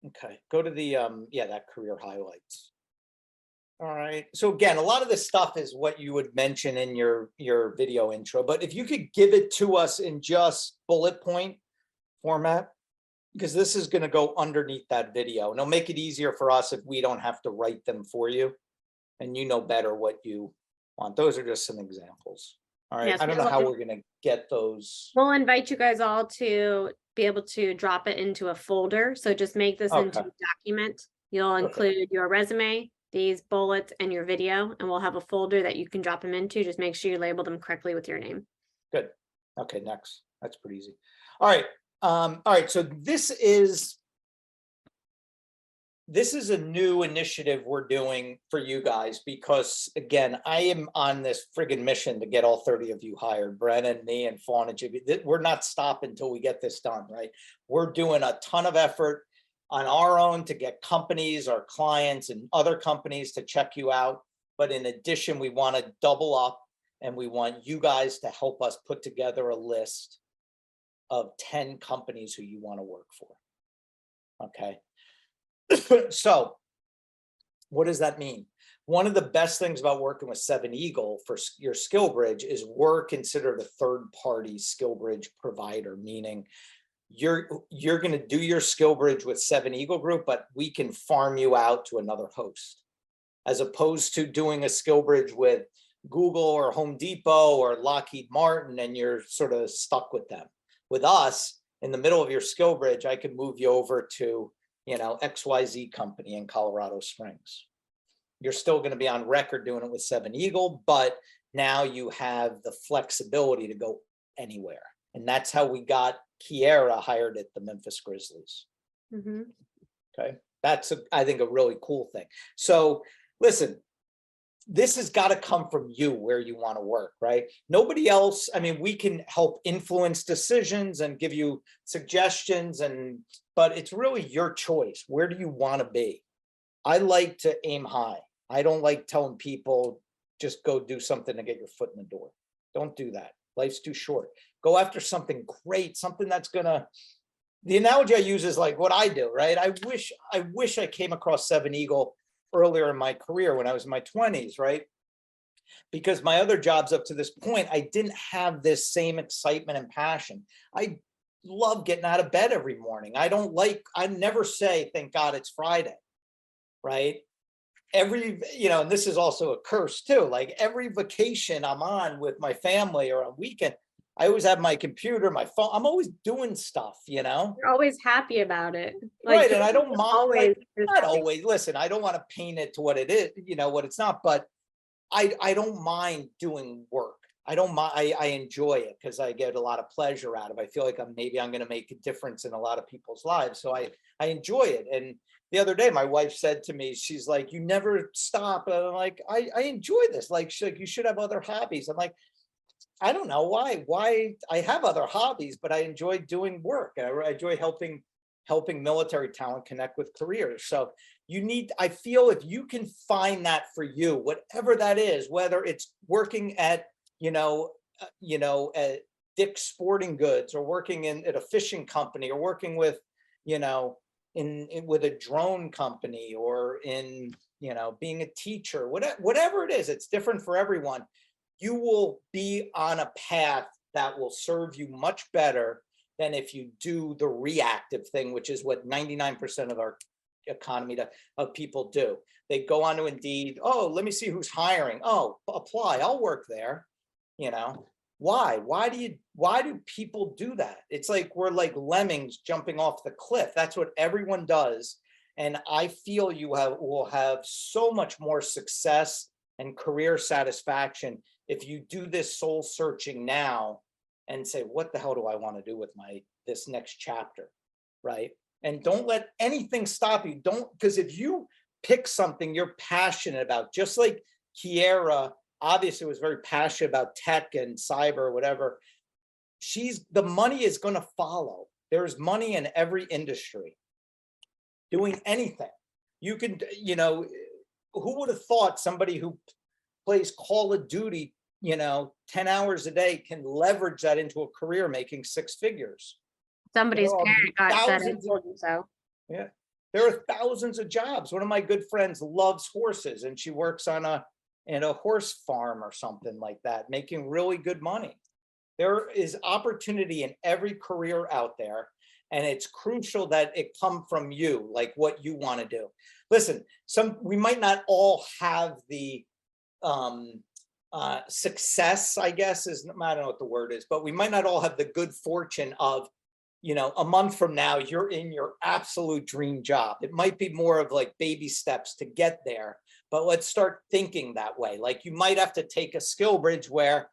Okay, go to the that career highlights. All right, so again, a lot of this stuff is what you would mention in your video intro, but if you could give it to us in just bullet point format, because this is going to go underneath that video, and it'll make it easier for us if we don't have to write them for you, and you know better what you want. Those are just some examples. All right, Yes, I don't know how we're going to get those. We'll invite you guys all to be able to drop it into a folder. So just make this into a document. You'll include your resume, these bullets, and your video, and we'll have a folder that you can drop them into. Just make sure you label them correctly with your name. Good. Okay, next. That's pretty easy. All right. All right. So this is a new initiative we're doing for you guys because, again, I am on this friggin' mission to get all 30 of you hired. Brennan, me, and Fawn and Jimmy. We're not stopping until we get this done, right? We're doing a ton of effort on our own to get companies, our clients, and other companies to check you out. But in addition, we want to double up and we want you guys to help us put together a list of 10 companies who you want to work for. Okay. So what does that mean? One of the best things about working with 7 Eagle for your SkillBridge is we're considered a third-party SkillBridge provider, meaning you're going to do your SkillBridge with 7 Eagle Group, but we can farm you out to another host, as opposed to doing a SkillBridge with Google or Home Depot or Lockheed Martin, and you're sort of stuck with them. With us, in the middle of your SkillBridge, I can move you over to XYZ company in Colorado Springs. You're still going to be on record doing it with 7 Eagle, but now you have the flexibility to go anywhere. And that's how we got Kiera hired at the Memphis Grizzlies. Mm-hmm. Okay. That's, I think, a really cool thing. So listen, this has got to come from you where you want to work, right? Nobody else. I mean, we can help influence decisions and give you suggestions, but it's really your choice. Where do you want to be? I like to aim high. I don't like telling people just go do something to get your foot in the door. Don't do that. Life's too short. Go after something great, something that's gonna, the analogy I use is like what I do, right? I wish I came across Seven Eagle earlier in my career when I was in my 20s, right? Because my other jobs up to this point, I didn't have this same excitement and passion. I love getting out of bed every morning. I never say, thank God it's Friday, right? And this is also a curse too, like every vacation I'm on with my family or on weekend, I always have my computer, my phone. I'm always doing stuff, You're always happy about it. Right. And I don't mind, always not always, listen, I don't want to paint it to what it is, what it's not, but I don't mind doing work. I don't mind. I enjoy it because I get a lot of pleasure out of it. I feel like I'm going to make a difference in a lot of people's lives. So I enjoy it. And the other day, my wife said to me, she's like, you never stop. And I'm like, I enjoy this. Like, she's like, you should have other hobbies. I'm like, I don't know why I have other hobbies, but I enjoy doing work. I enjoy helping military talent connect with careers. So I feel if you can find that for you, whatever that is, whether it's working at, at Dick's Sporting Goods or working at a fishing company or working with, with a drone company or in, being a teacher, whatever it is, it's different for everyone. You will be on a path that will serve you much better than if you do the reactive thing, which is what 99% of our economy of people do. They go on to Indeed. Oh, let me see who's hiring. Oh, apply. I'll work there. Why? Why do people do that? It's like we're like lemmings jumping off the cliff. That's what everyone does. And I feel you will have so much more success and career satisfaction if you do this soul searching now and say, what the hell do I want to do with this next chapter, right? And don't let anything stop you. Because if you pick something you're passionate about, just like Kiera obviously was very passionate about tech and cyber, whatever, the money is going to follow. There's money in every industry. Doing anything. You can, who would have thought somebody who plays Call of Duty, 10 hours a day can leverage that into a career making six figures. Somebody's parent got set thousands into it, so. Yeah, there are thousands of jobs. One of my good friends loves horses and she works in a horse farm or something like that, making really good money. There is opportunity in every career out there. And it's crucial that it come from you, like what you want to do. Listen, we might not all have the success, I guess I don't know what the word is, but we might not all have the good fortune of, a month from now, you're in your absolute dream job. It might be more of like baby steps to get there, but let's start thinking that way. Like you might have to take a skill bridge where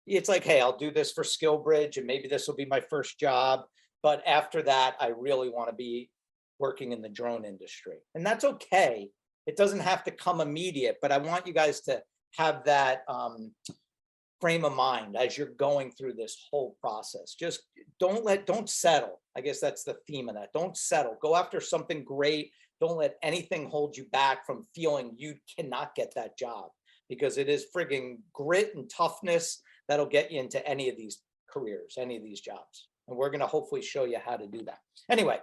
it's like, hey, I'll do this for skill bridge and maybe this will be my first job. But after that, I really want to be working in the drone industry. And that's okay. It doesn't have to come immediate, but I want you guys to have that frame of mind as you're going through this whole process. Just don't settle. I guess that's the theme of that. Don't settle. Go after something great. Don't let anything hold you back from feeling you cannot get that job, because it is frigging grit and toughness that'll get you into any of these careers, any of these jobs. And we're going to hopefully show you how to do that. Anyway,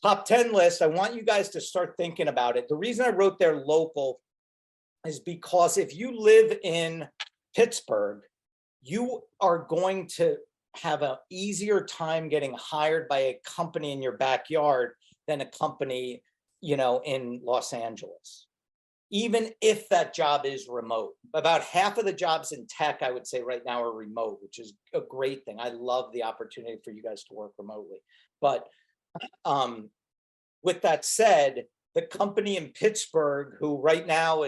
top 10 list. I want you guys to start thinking about it. The reason I wrote there local is because if you live in Pittsburgh, you are going to have an easier time getting hired by a company in your backyard than a company, in Los Angeles. Even if that job is remote. About half of the jobs in tech, I would say right now, are remote, which is a great thing. I love the opportunity for you guys to work remotely. But with that said, the company in Pittsburgh, who right now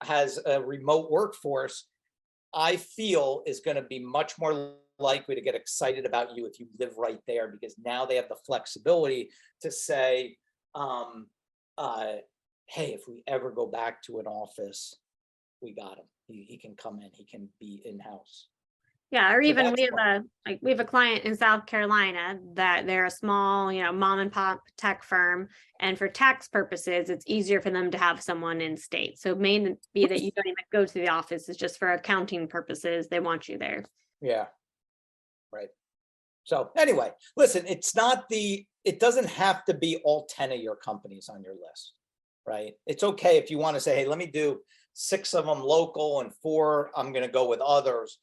has a remote workforce, I feel is going to be much more likely to get excited about you if you live right there, because now they have the flexibility to say, hey, if we ever go back to an office, we got him. He can come in, he can be in-house. Yeah, or So even that's we have a client in South Carolina that they're a small, mom and pop tech firm. And for tax purposes, it's easier for them to have someone in state. So it may be that you don't even go to the office. It's just for accounting purposes. They want you there. Yeah. Right. So anyway, listen, it doesn't have to be all 10 of your companies on your list, right? It's okay if you want to say, hey, let me do 6 of them local and 4, I'm going to go with others.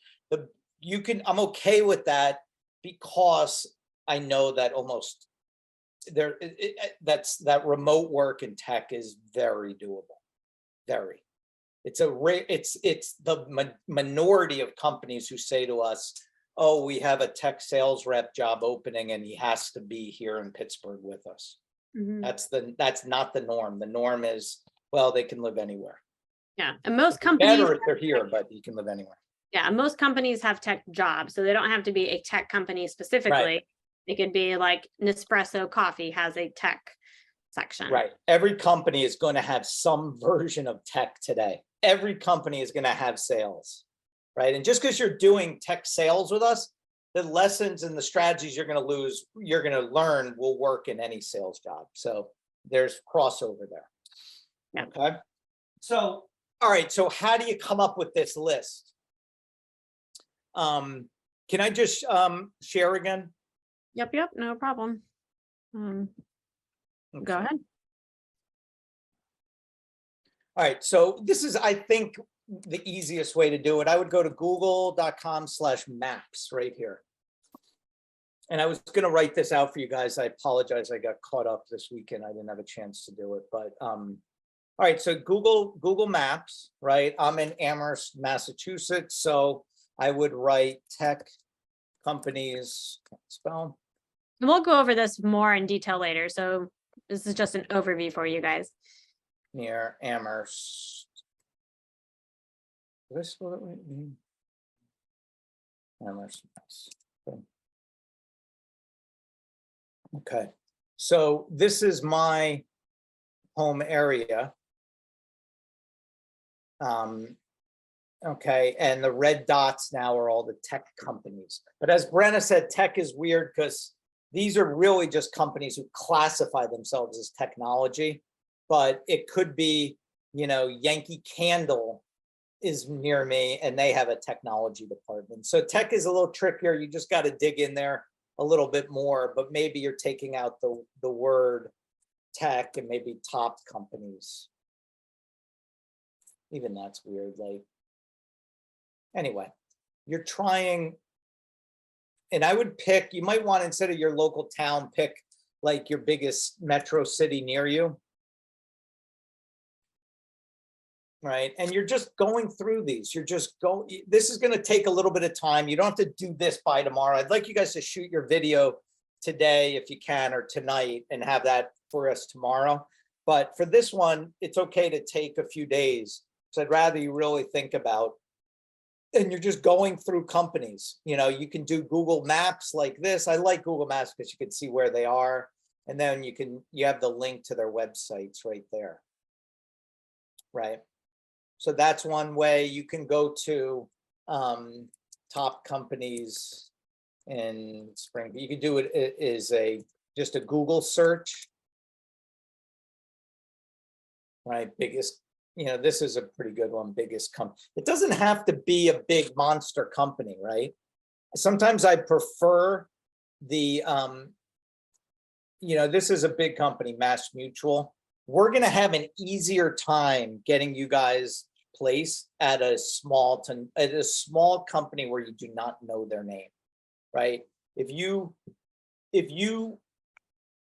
I'm okay with that because I know that almost that remote work in tech is very doable. Very. It's the minority of companies who say to us, oh, we have a tech sales rep job opening and he has to be here in Pittsburgh with us. Mhm. That's not the norm. The norm is, well, they can live anywhere. Yeah, and most companies, Better if they're here, but you can live anywhere. yeah, most companies have tech jobs, so they don't have to be a tech company specifically. It could be like Nespresso Coffee has a tech section. Right. Every company is going to have some version of tech today. Every company is going to have sales, right? And just because you're doing tech sales with us, the lessons and the strategies you're going to learn will work in any sales job. So there's crossover there. Yeah. Okay. So, all right. So how do you come up with this list? Can I just share again? Yep, no problem. Go ahead. All right, so this is, I think, the easiest way to do it. I would go to google.com/maps right here. And I was going to write this out for you guys. I apologize. I got caught up this weekend. I didn't have a chance to do it. But all right, so Google Maps, right? I'm in Amherst, Massachusetts. So I would write tech companies, spell. And we'll go over this more in detail later. So this is just an overview for you guys. Near Amherst. Did I spell it right? Amherst. Okay, so this is my home area. Okay, and the red dots now are all the tech companies. But as Brenna said, tech is weird because these are really just companies who classify themselves as technology. But it could be, Yankee Candle is near me and they have a technology department. So tech is a little trickier. You just got to dig in there a little bit more, but maybe you're taking out the word tech and maybe top companies. Even that's weird. Like, anyway, you're trying, and I would pick, you might want, instead of your local town, pick like your biggest metro city near you. Right. And you're just going through these. This is going to take a little bit of time. You don't have to do this by tomorrow. I'd like you guys to shoot your video today if you can, or tonight, and have that for us tomorrow. But for this one, it's okay to take a few days. So I'd rather you really think about, and you're just going through companies. You can do Google Maps like this. I like Google Maps because you can see where they are. And then you have the link to their websites right there. Right. So that's one way. You can go to top companies in Spring. You can do it is just a Google search. Right, biggest. This is a pretty good one. Biggest company. It doesn't have to be a big monster company, right? Sometimes I prefer the. This is a big company, Mass Mutual. We're going to have an easier time getting you guys placed at a small company where you do not know their name, right? If you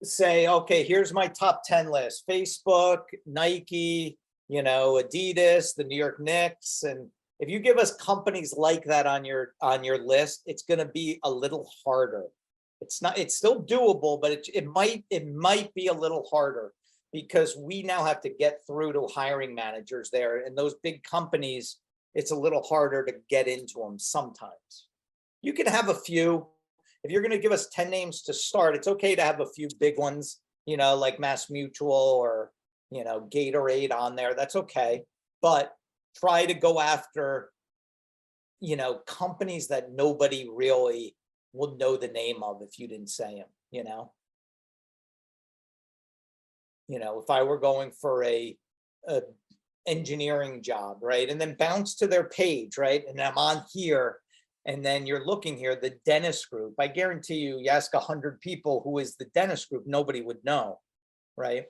say, okay, here's my top 10 list: Facebook, Nike, Adidas, the New York Knicks, and if you give us companies like that on your list, it's going to be a little harder. It's still doable, but it might be a little harder, because we now have to get through to hiring managers there. And those big companies, it's a little harder to get into them sometimes. You can have a few. If you're going to give us 10 names to start, it's okay to have a few big ones, like Mass Mutual or, Gatorade on there. That's okay. But try to go after you know, companies that nobody really will know the name of if you didn't say them, you know? You know, if I were going for a engineering job, right? And then bounce to their page, right? And I'm on here, and then you're looking here, the dentist group. I guarantee you ask 100 people who is the dentist group, nobody would know, right?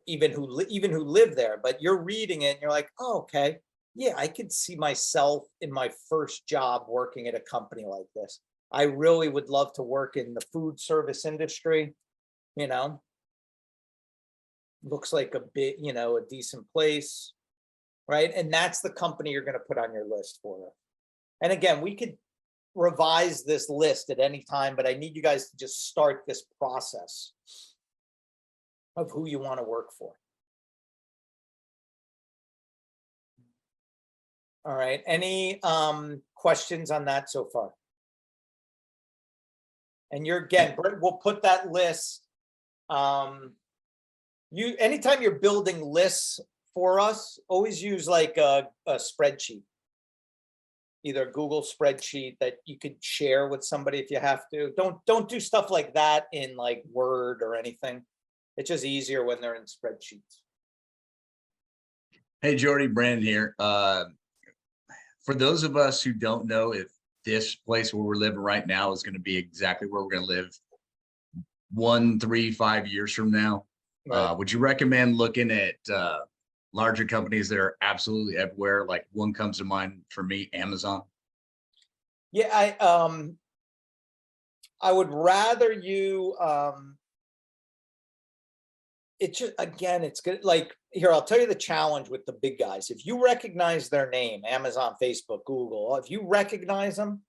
Even who live there, but you're reading it and you're like, oh, okay. Yeah, I could see myself in my first job working at a company like this. I really would love to work in the food service industry, you know? Looks like a bit, you know, a decent place, right? And that's the company you're going to put on your list for. And again, we could revise this list at any time, but I need you guys to just start this process of who you want to work for. All right, any questions on that so far? And you're, again, we'll put that list. Anytime you're building lists for us, always use like a spreadsheet, either a Google spreadsheet that you could share with somebody if you have to. Don't do stuff like that in like Word or anything. It's just easier when they're in spreadsheets. Hey, Jordy, Brandon here. For those of us who don't know if this place where we're living right now is going to be exactly where we're going to live 1, 3, 5 years from now, Right. would you recommend looking at larger companies that are absolutely everywhere? Like one comes to mind for me, Amazon. Yeah, I would rather you, it's just, again, it's good. Like here, I'll tell you the challenge with the big guys. If you recognize their name, Amazon, Facebook, Google, if you recognize them,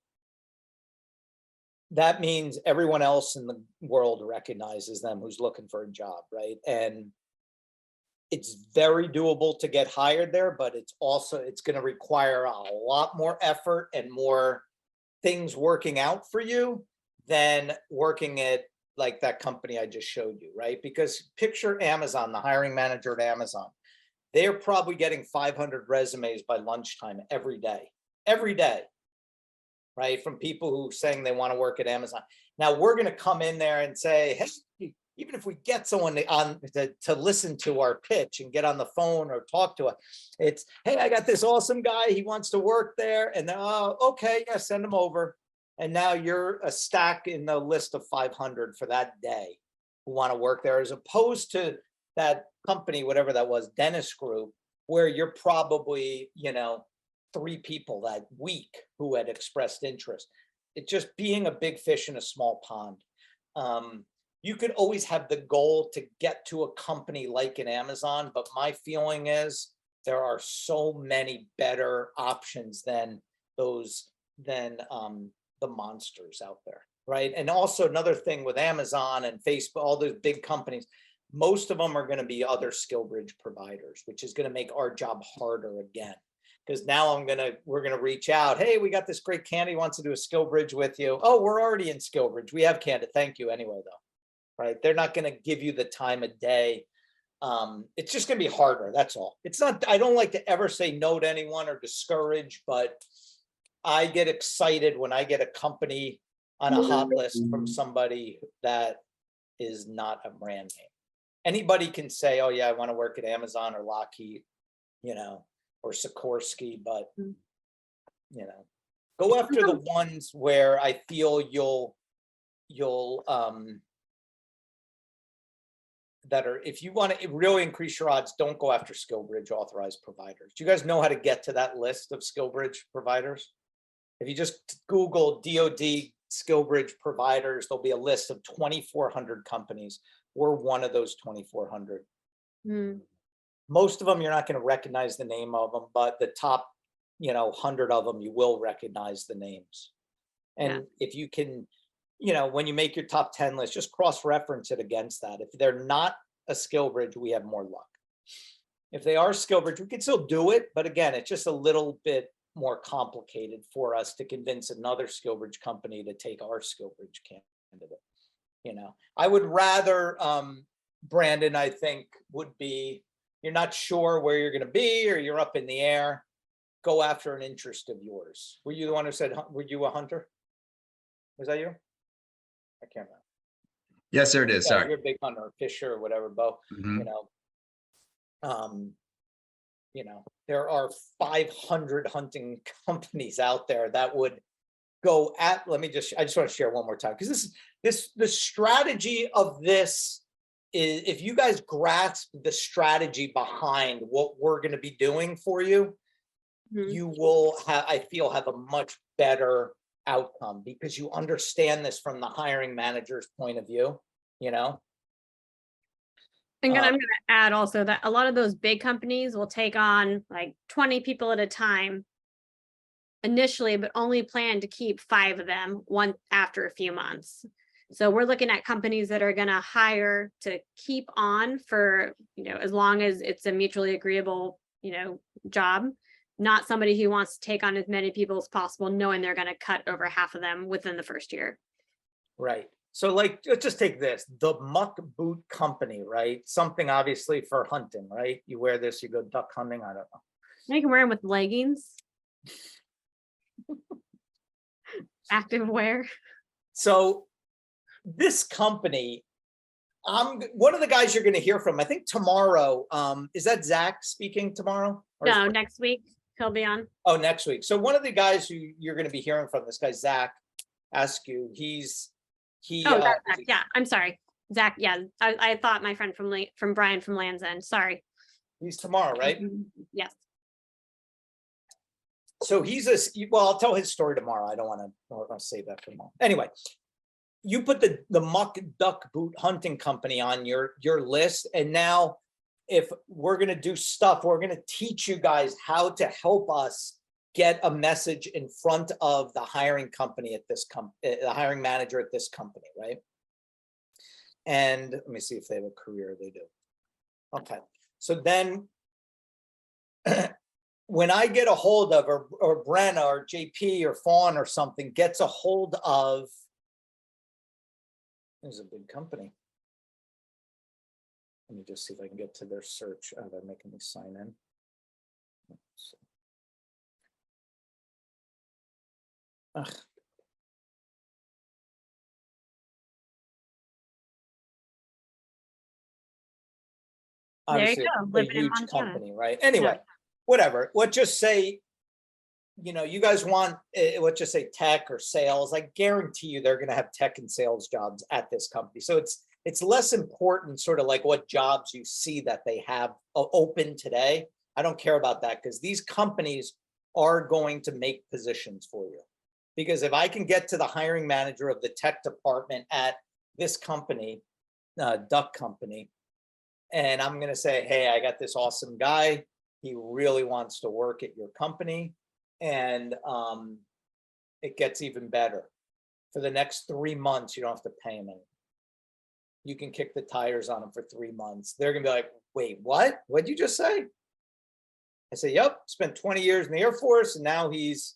that means everyone else in the world recognizes them who's looking for a job, right? And it's very doable to get hired there, but it's going to require a lot more effort and more things working out for you than working at like that company I just showed you, right? Because picture Amazon, the hiring manager at Amazon, they're probably getting 500 resumes by lunchtime every day, right? From people who saying they want to work at Amazon. Now we're going to come in there and say, hey, even if we get someone to listen to our pitch and get on the phone or talk to us, it's, hey, I got this awesome guy. He wants to work there. And then, okay, yeah, send him over. And now you're a stack in the list of 500 for that day who want to work there, as opposed to that company, whatever that was, dentist group, where you're probably, 3 people that week who had expressed interest. It's just being a big fish in a small pond. You could always have the goal to get to a company like an Amazon, but my feeling is there are so many better options than the monsters out there, right? And also another thing with Amazon and Facebook, all those big companies, most of them are going to be other SkillBridge providers, which is going to make our job harder again. Because now we're gonna reach out. Hey, we got this great candidate who wants to do a SkillBridge with you. Oh, we're already in SkillBridge. We have candidate. Thank you anyway, though. Right? They're not gonna give you the time of day. It's just gonna be harder. That's all. It's not. I don't like to ever say no to anyone or discourage, but I get excited when I get a company on a hot list from somebody that is not a brand name. Anybody can say, "Oh yeah, I want to work at Amazon or Lockheed," or Sikorsky, but go after the ones where I feel you'll that are, if you want to really increase your odds, don't go after SkillBridge authorized providers. Do you guys know how to get to that list of SkillBridge providers? If you just Google DoD SkillBridge providers, there'll be a list of 2,400 companies. We're one of those 2,400. Most of them, you're not going to recognize the name of them, but the top, 100 of them, you will recognize the names. And if you can, when you make your top 10 list, just cross-reference it against that. If they're not a SkillBridge, we have more luck. If they are SkillBridge, we can still do it. But again, it's just a little bit more complicated for us to convince another SkillBridge company to take our SkillBridge candidate. I would rather, Brandon, I think would be, you're not sure where you're going to be, or you're up in the air. go after an interest of yours? Were you the one who said, were you a hunter? Was that you? I can't remember. Yes, sir, it is. Yeah, Sorry. you're a big hunter, fisher or whatever, Bo, Mhm. you know, there are 500 hunting companies out there that would go at, I just want to share one more time, because the strategy of this is, if you guys grasp the strategy behind what we're going to be doing for you, you will have, I feel, have a much better outcome, because you understand this from the hiring manager's point of view, you know? And I'm going to add also that a lot of those big companies will take on like 20 people at a time initially, but only plan to keep 5 of them one after a few months. So we're looking at companies that are going to hire to keep on for, you know, as long as it's a mutually agreeable, you know, job, not somebody who wants to take on as many people as possible, knowing they're going to cut over half of them within the first year. Right. So like, let's just take this, the Muck Boot Company, right? Something obviously for hunting, right? You wear this, you go duck hunting, I don't know. You can wear them with leggings. Active wear. So this company, one of the guys you're going to hear from, I think tomorrow, is that Zach speaking tomorrow? No, next week he'll be on. Oh, next week. So one of the guys who you're going to be hearing from, this guy, Zach Askew, Zach, yeah, I'm sorry. Zach, yeah, I thought my friend from Brian from Land's End, sorry. He's tomorrow, right? Yes. So well, I'll tell his story tomorrow. I don't want to save that for tomorrow. Anyway, you put the Muck Duck Boot Hunting Company on your list. And now if we're going to do stuff, we're going to teach you guys how to help us get a message in front of the hiring company at this the hiring manager at this company, right? And let me see if they have a career. They do. Okay. So then when I get a hold of, or Brenna or JP or Fawn or something gets a hold of, there's a big company. Let me just see if I can get to their search. Oh, they're making me sign in. Ugh. Obviously, a huge company, right? Anyway, whatever. Let's just say, you know, you guys want, let's just say tech or sales. I guarantee you they're going to have tech and sales jobs at this company. So it's less important sort of like what jobs you see that they have open today. I don't care about that, because these companies are going to make positions for you. Because if I can get to the hiring manager of the tech department at this company, Duck Company, and I'm going to say, hey, I got this awesome guy. He really wants to work at your company. And it gets even better. For the next 3 months, you don't have to pay him anything. You can kick the tires on him for 3 months. They're going to be like, wait, what? What'd you just say? I say, yep, spent 20 years in the Air Force, and now he's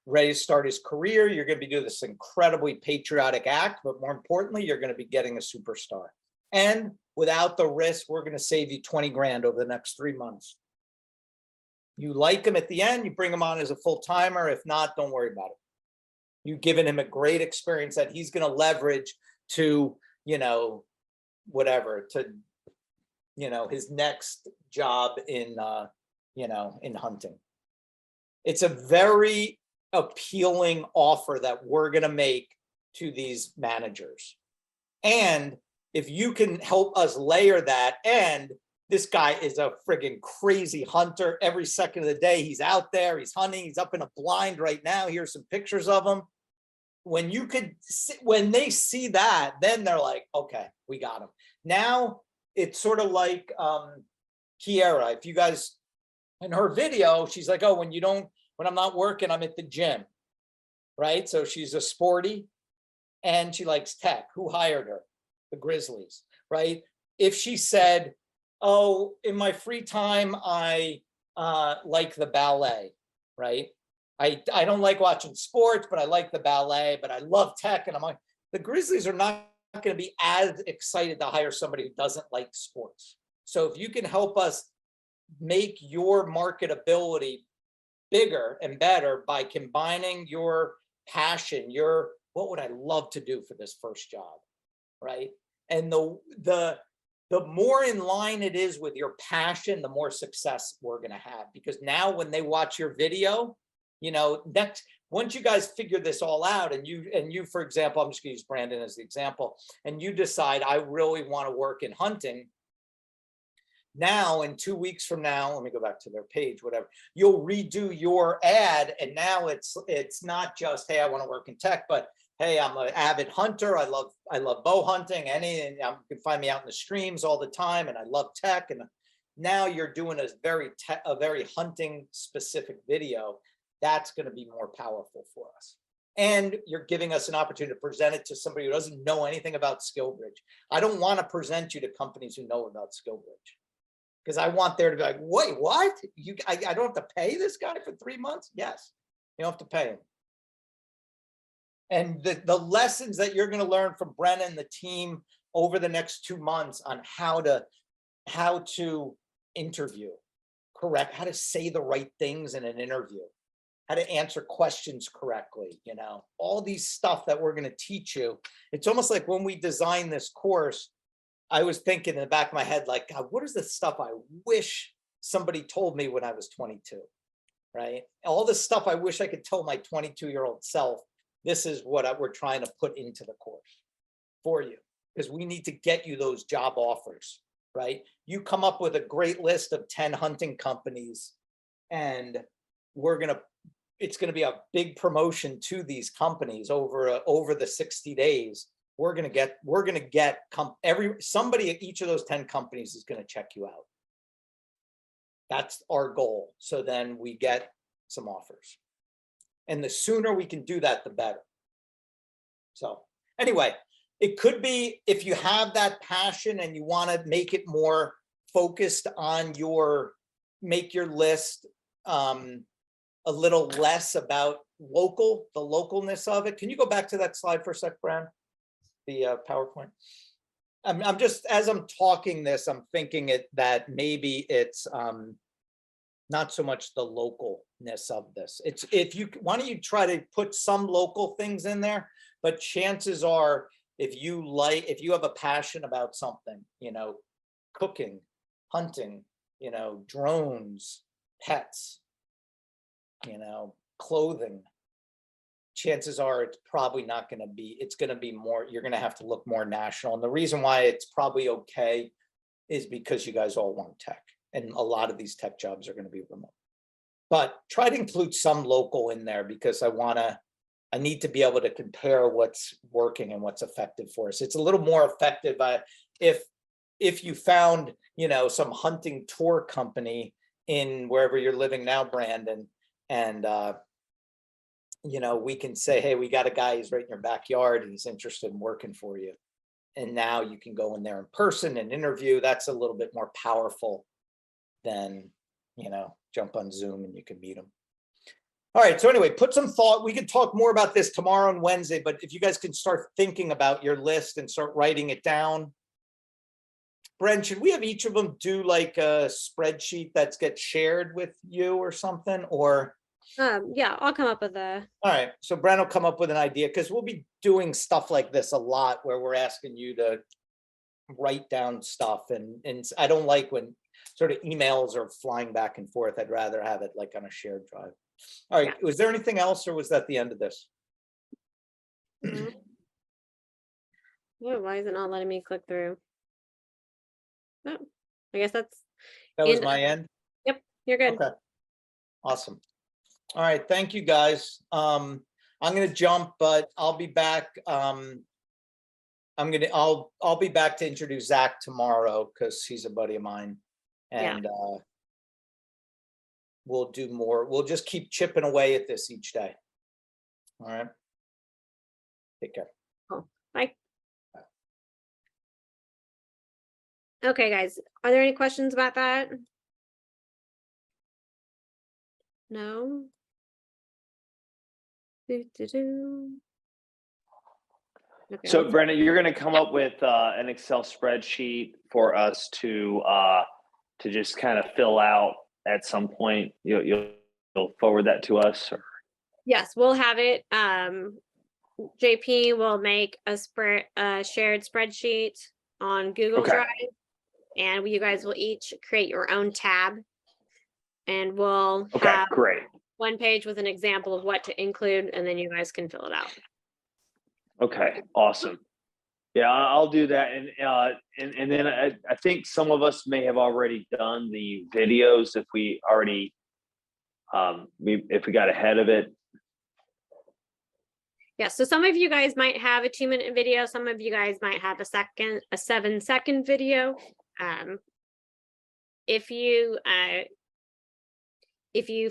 ready to start his career. You're going to be doing this incredibly patriotic act, but more importantly, you're going to be getting a superstar. And without the risk, we're going to save you 20 grand over the next 3 months. You like him at the end, you bring him on as a full timer. If not, don't worry about it. You've given him a great experience that he's going to leverage to, you know, whatever, to, you know, his next job in, you know, in hunting. It's a very appealing offer that we're going to make to these managers. And if you can help us layer that, and this guy is a friggin' crazy hunter. Every second of the day, he's out there, he's hunting, he's up in a blind right now. Here's some pictures of him. When you could see, when they see that, then they're like, okay, we got him. Now it's sort of like Kiera. If you guys, in her video, she's like, oh, when I'm not working, I'm at the gym, right? So she's a sporty and she likes tech. Who hired her? The Grizzlies, right? If she said, oh, in my free time, I like the ballet, right? I don't like watching sports, but I like the ballet, but I love tech. And I'm like, the Grizzlies are not going to be as excited to hire somebody who doesn't like sports. So if you can help us make your marketability bigger and better by combining your passion, your, what would I love to do for this first job, right? And the more in line it is with your passion, the more success we're going to have. Because now when they watch your video, you know, once you guys figure this all out, and you, for example, I'm just going to use Brandon as the example, and you decide, I really want to work in hunting. Now, in 2 weeks from now, let me go back to their page, whatever, you'll redo your ad. And now it's not just, hey, I want to work in tech, but hey, I'm an avid hunter. I love bow hunting. You can find me out in the streams all the time, and I love tech. And now you're doing a very hunting specific video. That's going to be more powerful for us. And you're giving us an opportunity to present it to somebody who doesn't know anything about SkillBridge. I don't want to present you to companies who know about SkillBridge, because I want there to be like, wait, what? I don't have to pay this guy for 3 months? Yes, you don't have to pay him. And the lessons that you're going to learn from Brenna and the team over the next 2 months on how to interview, correct, how to say the right things in an interview, how to answer questions correctly, you know, all these stuff that we're going to teach you. It's almost like when we designed this course, I was thinking in the back of my head, like, God, what is the stuff I wish somebody told me when I was 22, right? All the stuff I wish I could tell my 22-year-old self. This is what we're trying to put into the course for you, because we need to get you those job offers, right? You come up with a great list of 10 hunting companies, and it's going to be a big promotion to these companies over the 60 days. We're going to get somebody at each of those 10 companies is going to check you out. That's our goal. So then we get some offers. And the sooner we can do that, the better. So anyway, it could be, if you have that passion and you want to make it more focused on make your list a little less about the localness of it. Can you go back to that slide for a sec, Brad? The PowerPoint. I'm just, as I'm talking this, I'm thinking that maybe it's not so much the localness of this. It's why don't you try to put some local things in there, but chances are, if you have a passion about something, you know, cooking, hunting, you know, drones, pets, you know, clothing, chances are it's probably not going to be, it's going to be more, you're going to have to look more national. And the reason why it's probably okay is because you guys all want tech. And a lot of these tech jobs are going to be remote. But try to include some local in there, because I need to be able to compare what's working and what's effective for us. It's a little more effective if you found, you know, some hunting tour company in wherever you're living now, Brandon, and you know, we can say, hey, we got a guy who's right in your backyard and he's interested in working for you. And now you can go in there in person and interview. That's a little bit more powerful than, you know, jump on Zoom and you can meet them. All right. So anyway, put some thought. We can talk more about this tomorrow and Wednesday, but if you guys can start thinking about your list and start writing it down. Brent, should we have each of them do like a spreadsheet that gets shared with you or something, or? Yeah, I'll come up with a. All right. So Brent will come up with an idea, because we'll be doing stuff like this a lot where we're asking you to write down stuff. And I don't like when sort of emails are flying back and forth. I'd rather have it like on a shared drive. All right. Yeah. Was there anything else, or was that the end of this? Yeah, why is it not letting me click through? Oh, I guess that was my end. Yep, you're good. Okay. Awesome. All right. Thank you, guys. I'm going to jump, but I'll be back. I'll be back to introduce Zach tomorrow, because he's a buddy of mine. And we'll do more. We'll just keep chipping away at this each day. All right. Take care. Oh, bye. Okay, guys, are there any questions about that? No. Okay. So Brenda, you're going to come up with an Excel spreadsheet for us to just kind of fill out at some point. You'll you'll forward that to us or? Yes, we'll have it. JP will make a shared spreadsheet on Google Okay. Drive, and you guys will each create your own tab, and we'll Okay, have great. one page with an example of what to include, and then you guys can fill it out. Okay, awesome. Yeah, I'll do that. And then I think some of us may have already done the videos if we already, if we got ahead of it. Yeah, so some of you guys might have a 2-minute video, some of you guys might have a 7-second video. If you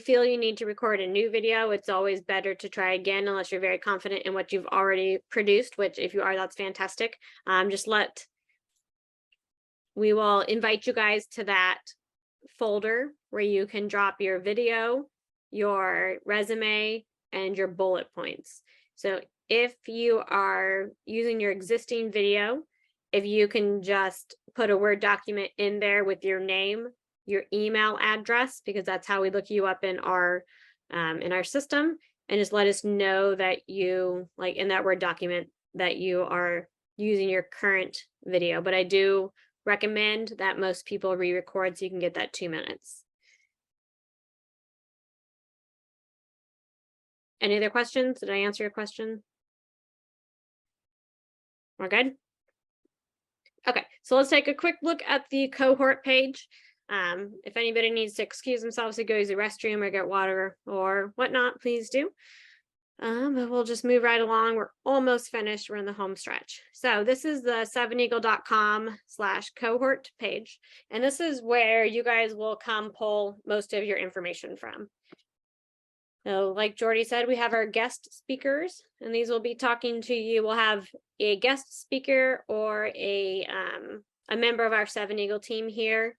feel you need to record a new video, it's always better to try again unless you're very confident in what you've already produced, which if you are, that's fantastic. We will invite you guys to that folder where you can drop your video, your resume, and your bullet points. So if you are using your existing video, if you can just put a Word document in there with your name, your email address, because that's how we look you up in our system, and just let us know that you, like in that Word document, that you are using your current video. But I do recommend that most people re-record so you can get that 2 minutes. Any other questions? Did I answer your question? We're good? Okay, so let's take a quick look at the cohort page. If anybody needs to excuse themselves to go use the restroom or get water or whatnot, please do. But we'll just move right along. We're almost finished. We're in the home stretch. So this is the 7eagle.com/cohort page. And this is where you guys will come pull most of your information from. So like Jordy said, we have our guest speakers, and these will be talking to you. We'll have a guest speaker or a member of our 7 Eagle team here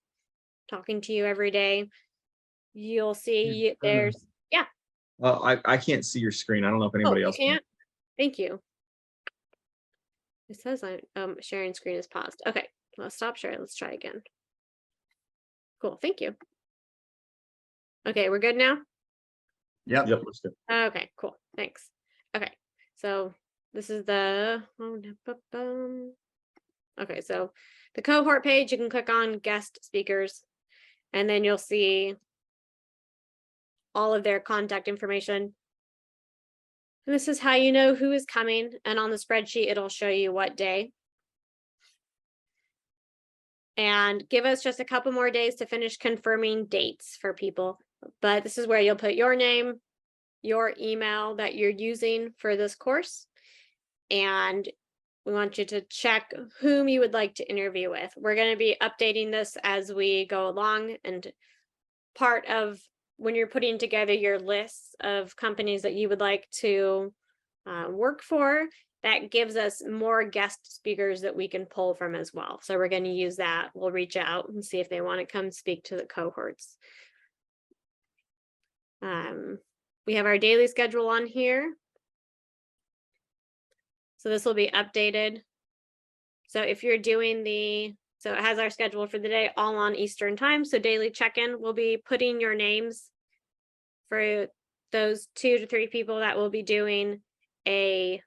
talking to you every day. You'll see there's, yeah. I can't see your screen. I don't know if anybody else You can. can't? Thank you. It says sharing screen is paused. Okay, let's stop sharing. Let's try again. Cool, thank you. Okay, we're good now? Yep. Let's go. Okay, cool, thanks. Okay, so this is the, okay, so the cohort page, you can click on guest speakers, and then you'll see all of their contact information. And this is how you know who is coming, and on the spreadsheet, it'll show you what day. And give us just a couple more days to finish confirming dates for people. But this is where you'll put your name, your email that you're using for this course. And we want you to check whom you would like to interview with. We're going to be updating this as we go along. And part of when you're putting together your lists of companies that you would like to work for, that gives us more guest speakers that we can pull from as well. So we're going to use that. We'll reach out and see if they want to come speak to the cohorts. We have our daily schedule on here. So this will be updated. So if you're doing so it has our schedule for the day all on Eastern time. So daily check-in, we'll be putting your names for those 2 to 3 people that will be doing a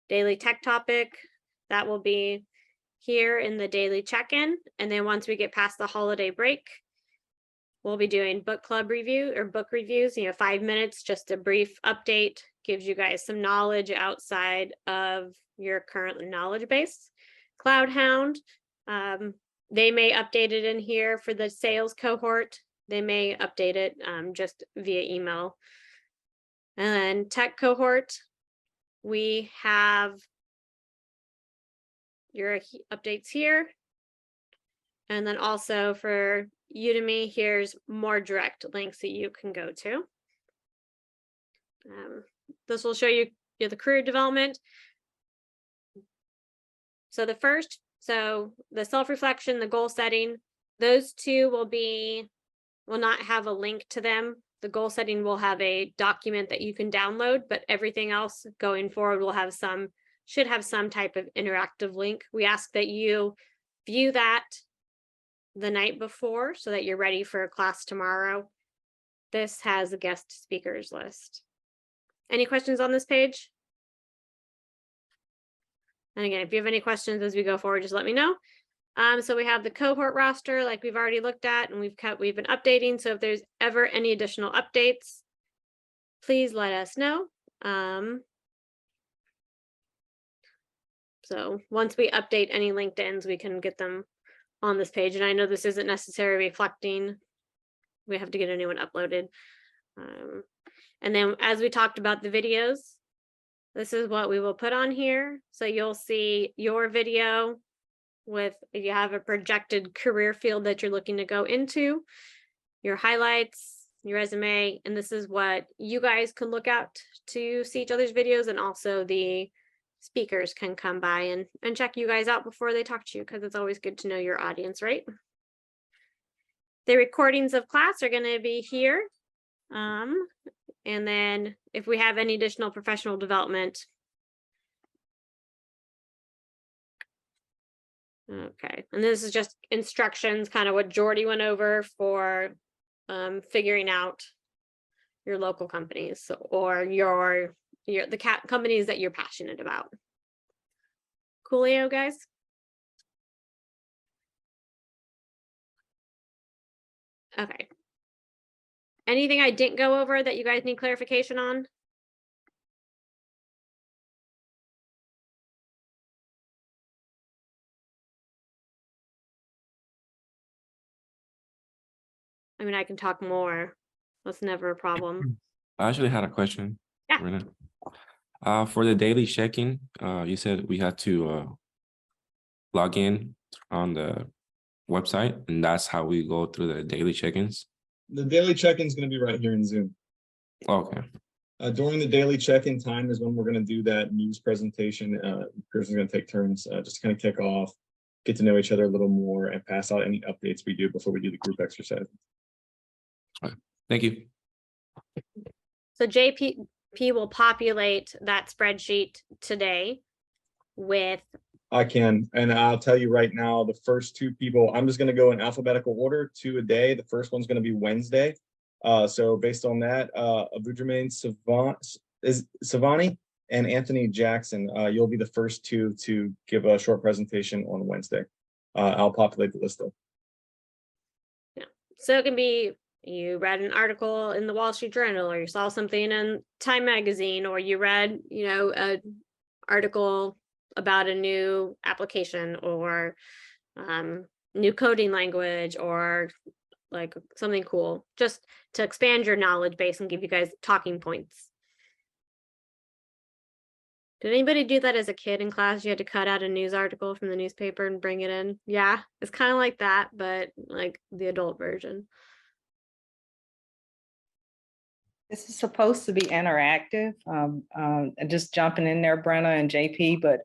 daily tech topic. That will be here in the daily check-in. And then once we get past the holiday break, we'll be doing book club review or book reviews, 5 minutes, just a brief update, gives you guys some knowledge outside of your current knowledge base. CloudHound, they may update it in here for the sales cohort. They may update it just via email. And then tech cohort, we have your updates here. And then also for Udemy, here's more direct links that you can go to. This will show you the career development. So the self-reflection, the goal setting, those 2 will not have a link to them. The goal setting will have a document that you can download, but everything else going forward will have should have some type of interactive link. We ask that you view that the night before so that you're ready for a class tomorrow. this has a guest speakers list. Any questions on this page? And again, if you have any questions as we go forward, just let me know. So we have the cohort roster, like we've already looked at, and we've been updating. So if there's ever any additional updates, please let us know. So once we update any LinkedIns, we can get them on this page. And I know this isn't necessarily reflecting. We have to get a new one uploaded. And then as we talked about the videos, this is what we will put on here. So you'll see your video with, if you have a projected career field that you're looking to go into, your highlights, your resume, and this is what you guys can look at to see each other's videos, and also the speakers can come by and check you guys out before they talk to you, because it's always good to know your audience, right? The recordings of class are going to be here. And then if we have any additional professional development. Okay, and this is just instructions, kind of what Jordy went over for figuring out your local companies, or the companies that you're passionate about. Coolio, guys. Okay. Anything I didn't go over that you guys need clarification on? I mean, I can talk more. That's never a problem. I actually had a question. Yeah. For the daily check-in, you said we had to log in on the website, and that's how we go through the daily check-ins. The daily check-in is going to be right here in Zoom. Okay. During the daily check-in time is when we're going to do that news presentation. Person's going to take turns just to kind of kick off, get to know each other a little more, and pass out any updates we do before we do the group exercise. All right. Thank you. So JP will populate that spreadsheet today with. I can, and I'll tell you right now, the first two people, I'm just going to go in alphabetical order, 2 a day. The first one's going to be Wednesday. So based on that, Abudramain Savani and Anthony Jackson, you'll be the first two to give a short presentation on Wednesday. I'll populate the list though. Yeah. So it can be, you read an article in the Wall Street Journal, or you saw something in Time Magazine, or you read, an article about a new application, or new coding language, or like something cool, just to expand your knowledge base and give you guys talking points. Did anybody do that as a kid in class? You had to cut out a news article from the newspaper and bring it in. Yeah, it's kind of like that, but like the adult version. This is supposed to be interactive, and just jumping in there, Brenna and JP, but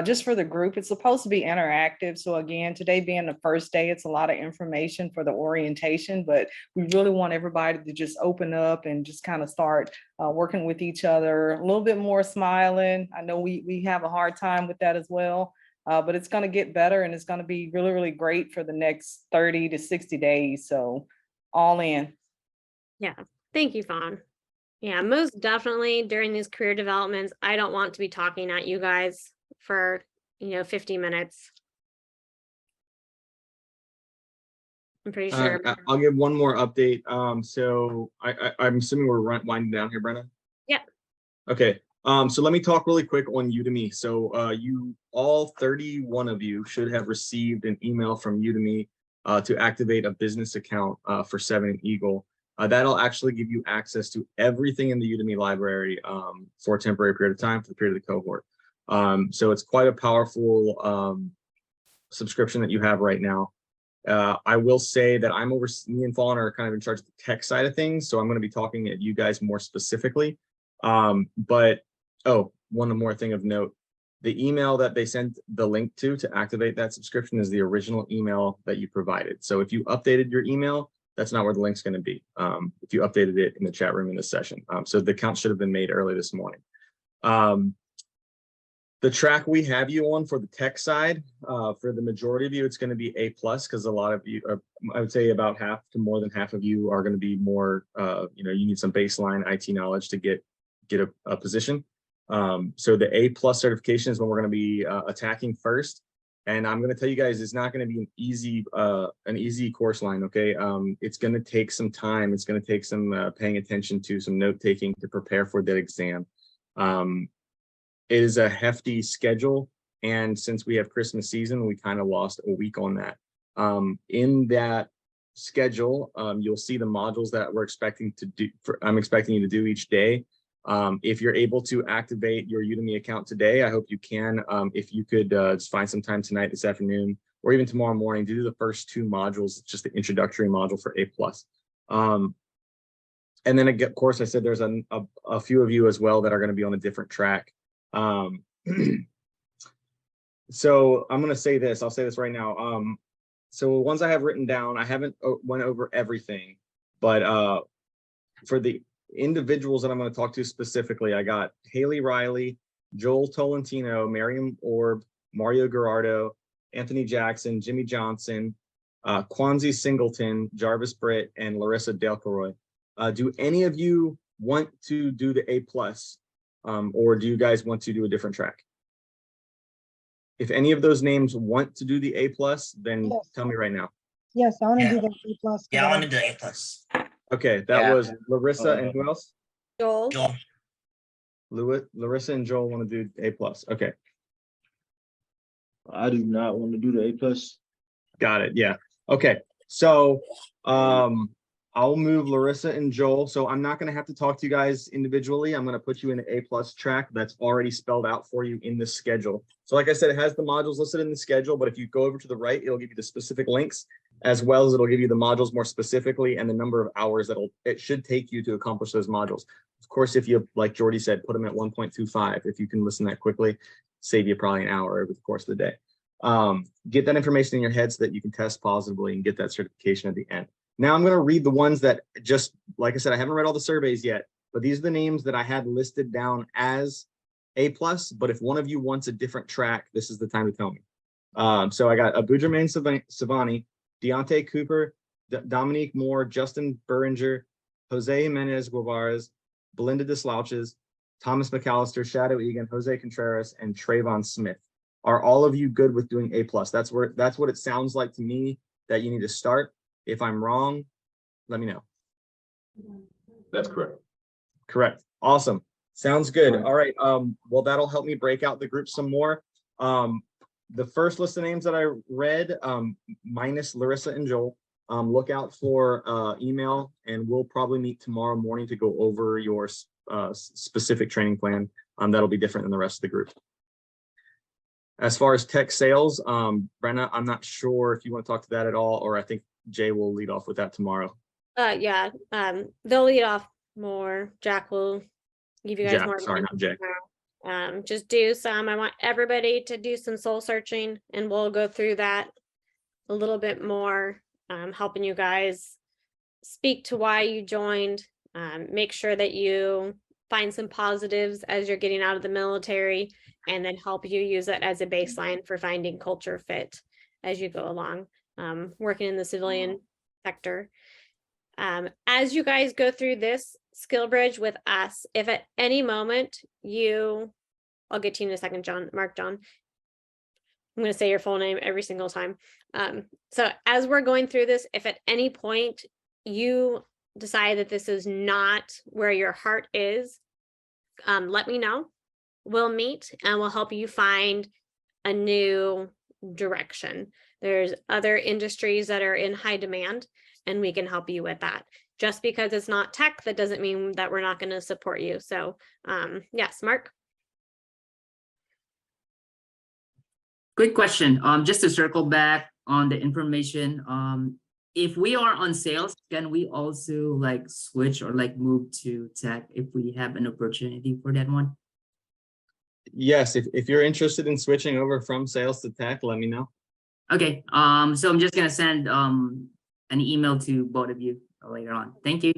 just for the group, it's supposed to be interactive. So again, today being the first day, it's a lot of information for the orientation, but we really want everybody to just open up and just kind of start working with each other, a little bit more smiling. I know we have a hard time with that as well, but it's going to get better, and it's going to be really, really great for the next 30 to 60 days. So all in. Yeah, thank you, Fawn. Yeah, most definitely during these career developments, I don't want to be talking at you guys for, 50 minutes. I'm pretty sure. I'll give one more update. So I'm assuming we're winding down here, Brenna? Yeah. Okay. So let me talk really quick on Udemy. So you all 31 of you should have received an email from Udemy to activate a business account for 7 Eagle. That'll actually give you access to everything in the Udemy library for a temporary period of time, for the period of the cohort. So it's quite a powerful subscription that you have right now. I will say that me and Fawn are kind of in charge of the tech side of things, so I'm going to be talking at you guys more specifically. But one more thing of note. The email that they sent the link to activate that subscription is the original email that you provided. So if you updated your email, that's not where the link's going to be. If you updated it in the chat room in this session. So the account should have been made early this morning. The track we have you on for the tech side, for the majority of you, it's going to be A+, because a lot of you, I would say about half to more than half of you are going to be more, you need some baseline IT knowledge to get a position. So the A+ certification is what we're going to be attacking first. And I'm going to tell you guys, it's not going to be an easy course line. Okay. It's going to take some time. It's going to take some paying attention to, some note taking to prepare for that exam. It is a hefty schedule. And since we have Christmas season, we kind of lost a week on that. In that schedule, you'll see the modules that we're expecting to do. I'm expecting you to do each day. If you're able to activate your Udemy account today, I hope you can. If you could just find some time tonight, this afternoon, or even tomorrow morning to do the first 2 modules, just the introductory module for A+. And then, of course, I said there's a few of you as well that are going to be on a different track. So I'm going to say this. I'll say this right now. So the ones I have written down, I haven't went over everything, but for the individuals that I'm going to talk to specifically, I got Haley Riley, Joel Tolentino, Miriam Orb, Mario Gerardo, Anthony Jackson, Jimmy Johnson, Kwanzi Singleton, Jarvis Britt, and Larissa Delcroy. Do any of you want to do the A+, or do you guys want to do a different track? If any of those names want to do the A+, then Yes. tell me right now. Yes, I want to Yeah. do the A+. Yeah, I want to do A+. Okay, that was Larissa and who else? Joel. Larissa and Joel want to do A+. Okay. I do not want to do the A+. Got it. Yeah. Okay. So I'll move Larissa and Joel. So I'm not going to have to talk to you guys individually. I'm going to put you in the A+ track that's already spelled out for you in the schedule. So like I said, it has the modules listed in the schedule, but if you go over to the right, it'll give you the specific links, as well as it'll give you the modules more specifically and the number of hours it should take you to accomplish those modules. Of course, if you, like Jordy said, put them at 1.25, if you can listen that quickly, save you probably an hour over the course of the day. Get that information in your head so that you can test positively and get that certification at the end. Now I'm going to read the ones that, just like I said, I haven't read all the surveys yet, but these are the names that I had listed down as A+, but if one of you wants a different track, this is the time to tell me. So I got Abudramain Savani, Deontay Cooper, Dominique Moore, Justin Beringer, Jose Jimenez Guevara, Belinda Deslouches, Thomas McAllister, Shadow Egan, Jose Contreras, and Trayvon Smith. Are all of you good with doing A+? That's what it sounds like to me that you need to start. If I'm wrong, let me know. That's correct. Correct. Awesome. Sounds good. Right. All right. Well, that'll help me break out the group some more. The first list of names that I read, minus Larissa and Joel, look out for email, and we'll probably meet tomorrow morning to go over your specific training plan. That'll be different than the rest of the group. As far as tech sales, Brenna, I'm not sure if you want to talk to that at all, or I think Jay will lead off with that tomorrow. Yeah, they'll lead off more. Jack will give you guys Jack, more. sorry, not Jay. Just do some. I want everybody to do some soul searching, and we'll go through that a little bit more, helping you guys speak to why you joined. Make sure that you find some positives as you're getting out of the military, and then help you use it as a baseline for finding culture fit as you go along, working in the civilian sector. As you guys go through this skill bridge with us, if at any moment I'll get to you in a second, Mark John. I'm going to say your full name every single time. So as we're going through this, if at any point you decide that this is not where your heart is, let me know. We'll meet and we'll help you find a new direction. There's other industries that are in high demand, and we can help you with that. Just because it's not tech, that doesn't mean that we're not going to support you. So yes, Mark. Quick question. Just to circle back on the information, if we are on sales, can we also like switch or like move to tech if we have an opportunity for that one? Yes, if you're interested in switching over from sales to tech, let me know. Okay. So I'm just gonna send an email to both of you later on. Thank you.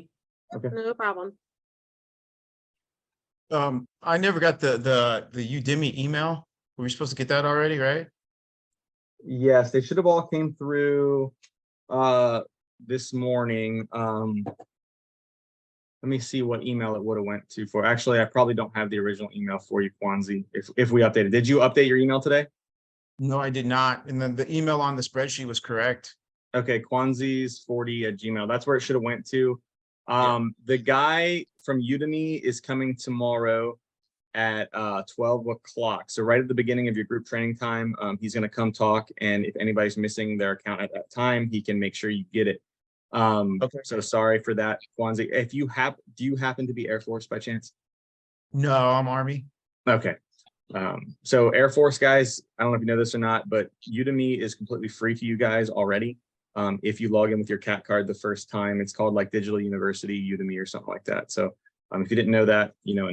Okay. No problem. I never got the Udemy email. Were we supposed to get that already, right? Yes, they should have all came through this morning. Let me see what email it would have went to for. Actually, I probably don't have the original email for you, Kwanzi, if we updated. Did you update your email today? No, I did not. And then the email on the spreadsheet was correct. Okay, Kwanzi's40@gmail. That's where it should have went to. The guy from Udemy is coming tomorrow at 12 o'clock. So right at the beginning of your group training time, he's going to come talk. And if anybody's missing their account at that time, he can make sure you get it. Okay. So sorry for that, Kwanzi. If you do you happen to be Air Force by chance? No, I'm Army. Okay. So Air Force guys, I don't know if you know this or not, but Udemy is completely free to you guys already. If you log in with your CAT card the first time, it's called like Digital University Udemy or something like that. So if you didn't know that, you know.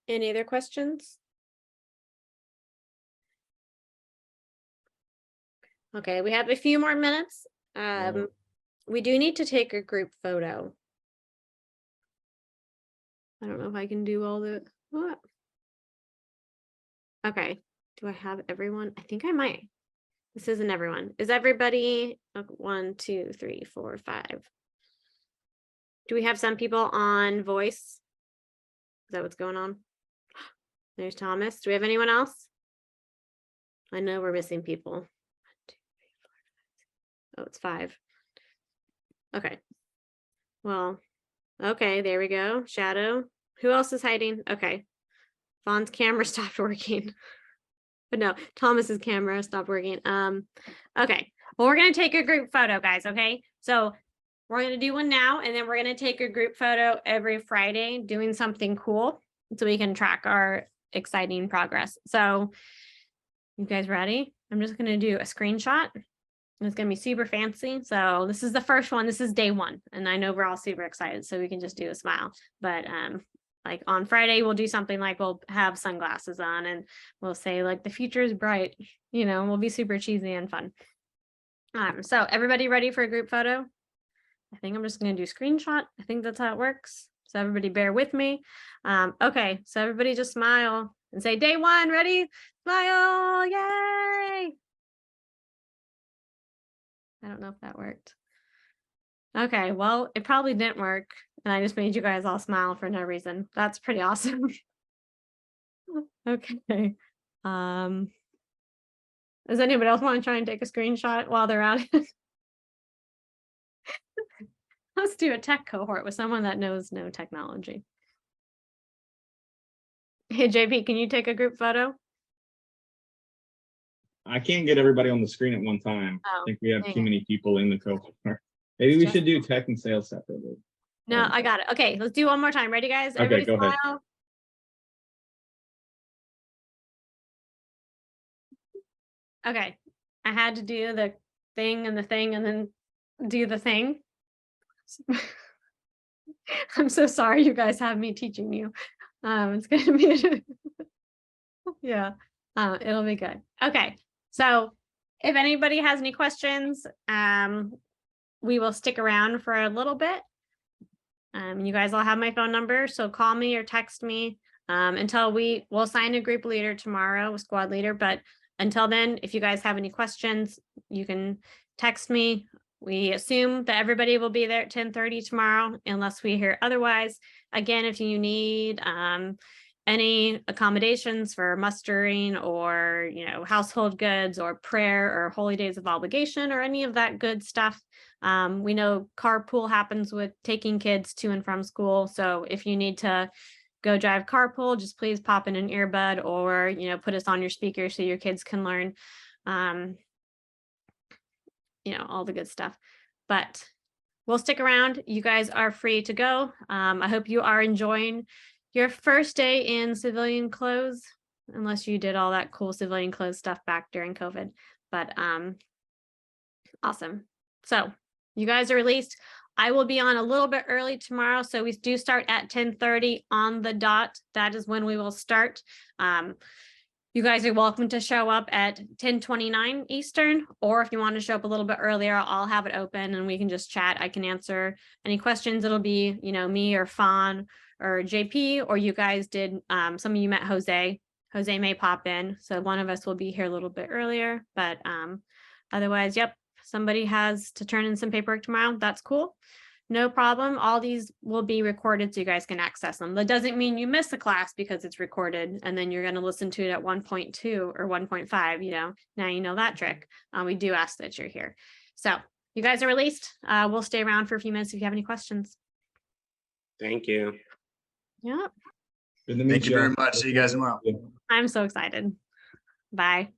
Any other questions? Okay, we have a few more minutes. We do need to take a group photo. I don't know if I can do all the, what? Okay, do I have everyone? I think I might. This isn't everyone. Is everybody, 1, 2, 3, 4, 5. Do we have some people on voice? Is that what's going on? There's Thomas. Do we have anyone else? I know we're missing people. 1, 2, 3, 4, 5. Oh, it's 5. Okay. Well, okay, there we go. Shadow. Who else is hiding? Okay. Vaughn's camera stopped working. But no, Thomas's camera stopped working. Okay. Well, we're gonna take a group photo, guys. Okay. So we're gonna do one now, and then we're gonna take a group photo every Friday doing something cool so we can track our exciting progress. So you guys ready? I'm just gonna do a screenshot. It's gonna be super fancy. So this is the first one. This is day 1, and I know we're all super excited, so we can just do a smile. But like on Friday, we'll do something like we'll have sunglasses on, and we'll say like the future is bright. You know, we'll be super cheesy and fun. So everybody ready for a group photo? I think I'm just gonna do screenshot. I think that's how it works. So everybody bear with me. Okay, so everybody just smile and say day 1, ready? Smile, yay! I don't know if that worked. Okay, well, it probably didn't work, and I just made you guys all smile for no reason. That's pretty awesome. Okay. Does anybody else want to try and take a screenshot while they're at it? Let's do a tech cohort with someone that knows no technology. Hey, JP, can you take a group photo? I can't get everybody on the screen at one time. Oh, I think we have dang too it. many people in the cohort. Maybe we should do tech and sales separately. No, I got it. Okay, let's do one more time. Ready, guys? Okay, Everybody go ahead. smile. Okay, I had to do the thing and the thing and then do the thing. I'm so sorry you guys have me teaching you. It's gonna be yeah, it'll be good. Okay, so if anybody has any questions, we will stick around for a little bit. You guys all have my phone number, so call me or text me until we'll assign a group leader tomorrow, a squad leader. But until then, if you guys have any questions, you can text me. We assume that everybody will be there at 10:30 tomorrow, unless we hear otherwise. Again, if you need any accommodations for mustering or, household goods or prayer or holy days of obligation or any of that good stuff, we know carpool happens with taking kids to and from school. So if you need to go drive carpool, just please pop in an earbud or, put us on your speaker so your kids can learn, all the good stuff. But we'll stick around. You guys are free to go. I hope you are enjoying your first day in civilian clothes, unless you did all that cool civilian clothes stuff back during COVID. But awesome. So you guys are released. I will be on a little bit early tomorrow. So we do start at 10:30 on the dot. That is when we will start. You guys are welcome to show up at 10:29 Eastern, or if you want to show up a little bit earlier, I'll have it open and we can just chat. I can answer any questions. It'll be, me or Fawn or JP, or you guys did, some of you met Jose. Jose may pop in, so one of us will be here a little bit earlier, but otherwise, yep, somebody has to turn in some paperwork tomorrow. That's cool. No problem. All these will be recorded so you guys can access them. That doesn't mean you miss the class because it's recorded and then you're going to listen to it at 1.2 or 1.5, you know, now you know that trick. We do ask that you're here. So you guys are released. We'll stay around for a few minutes if you have any questions. Thank you. Yep. Thank you very much. See you guys tomorrow. I'm so excited. Bye.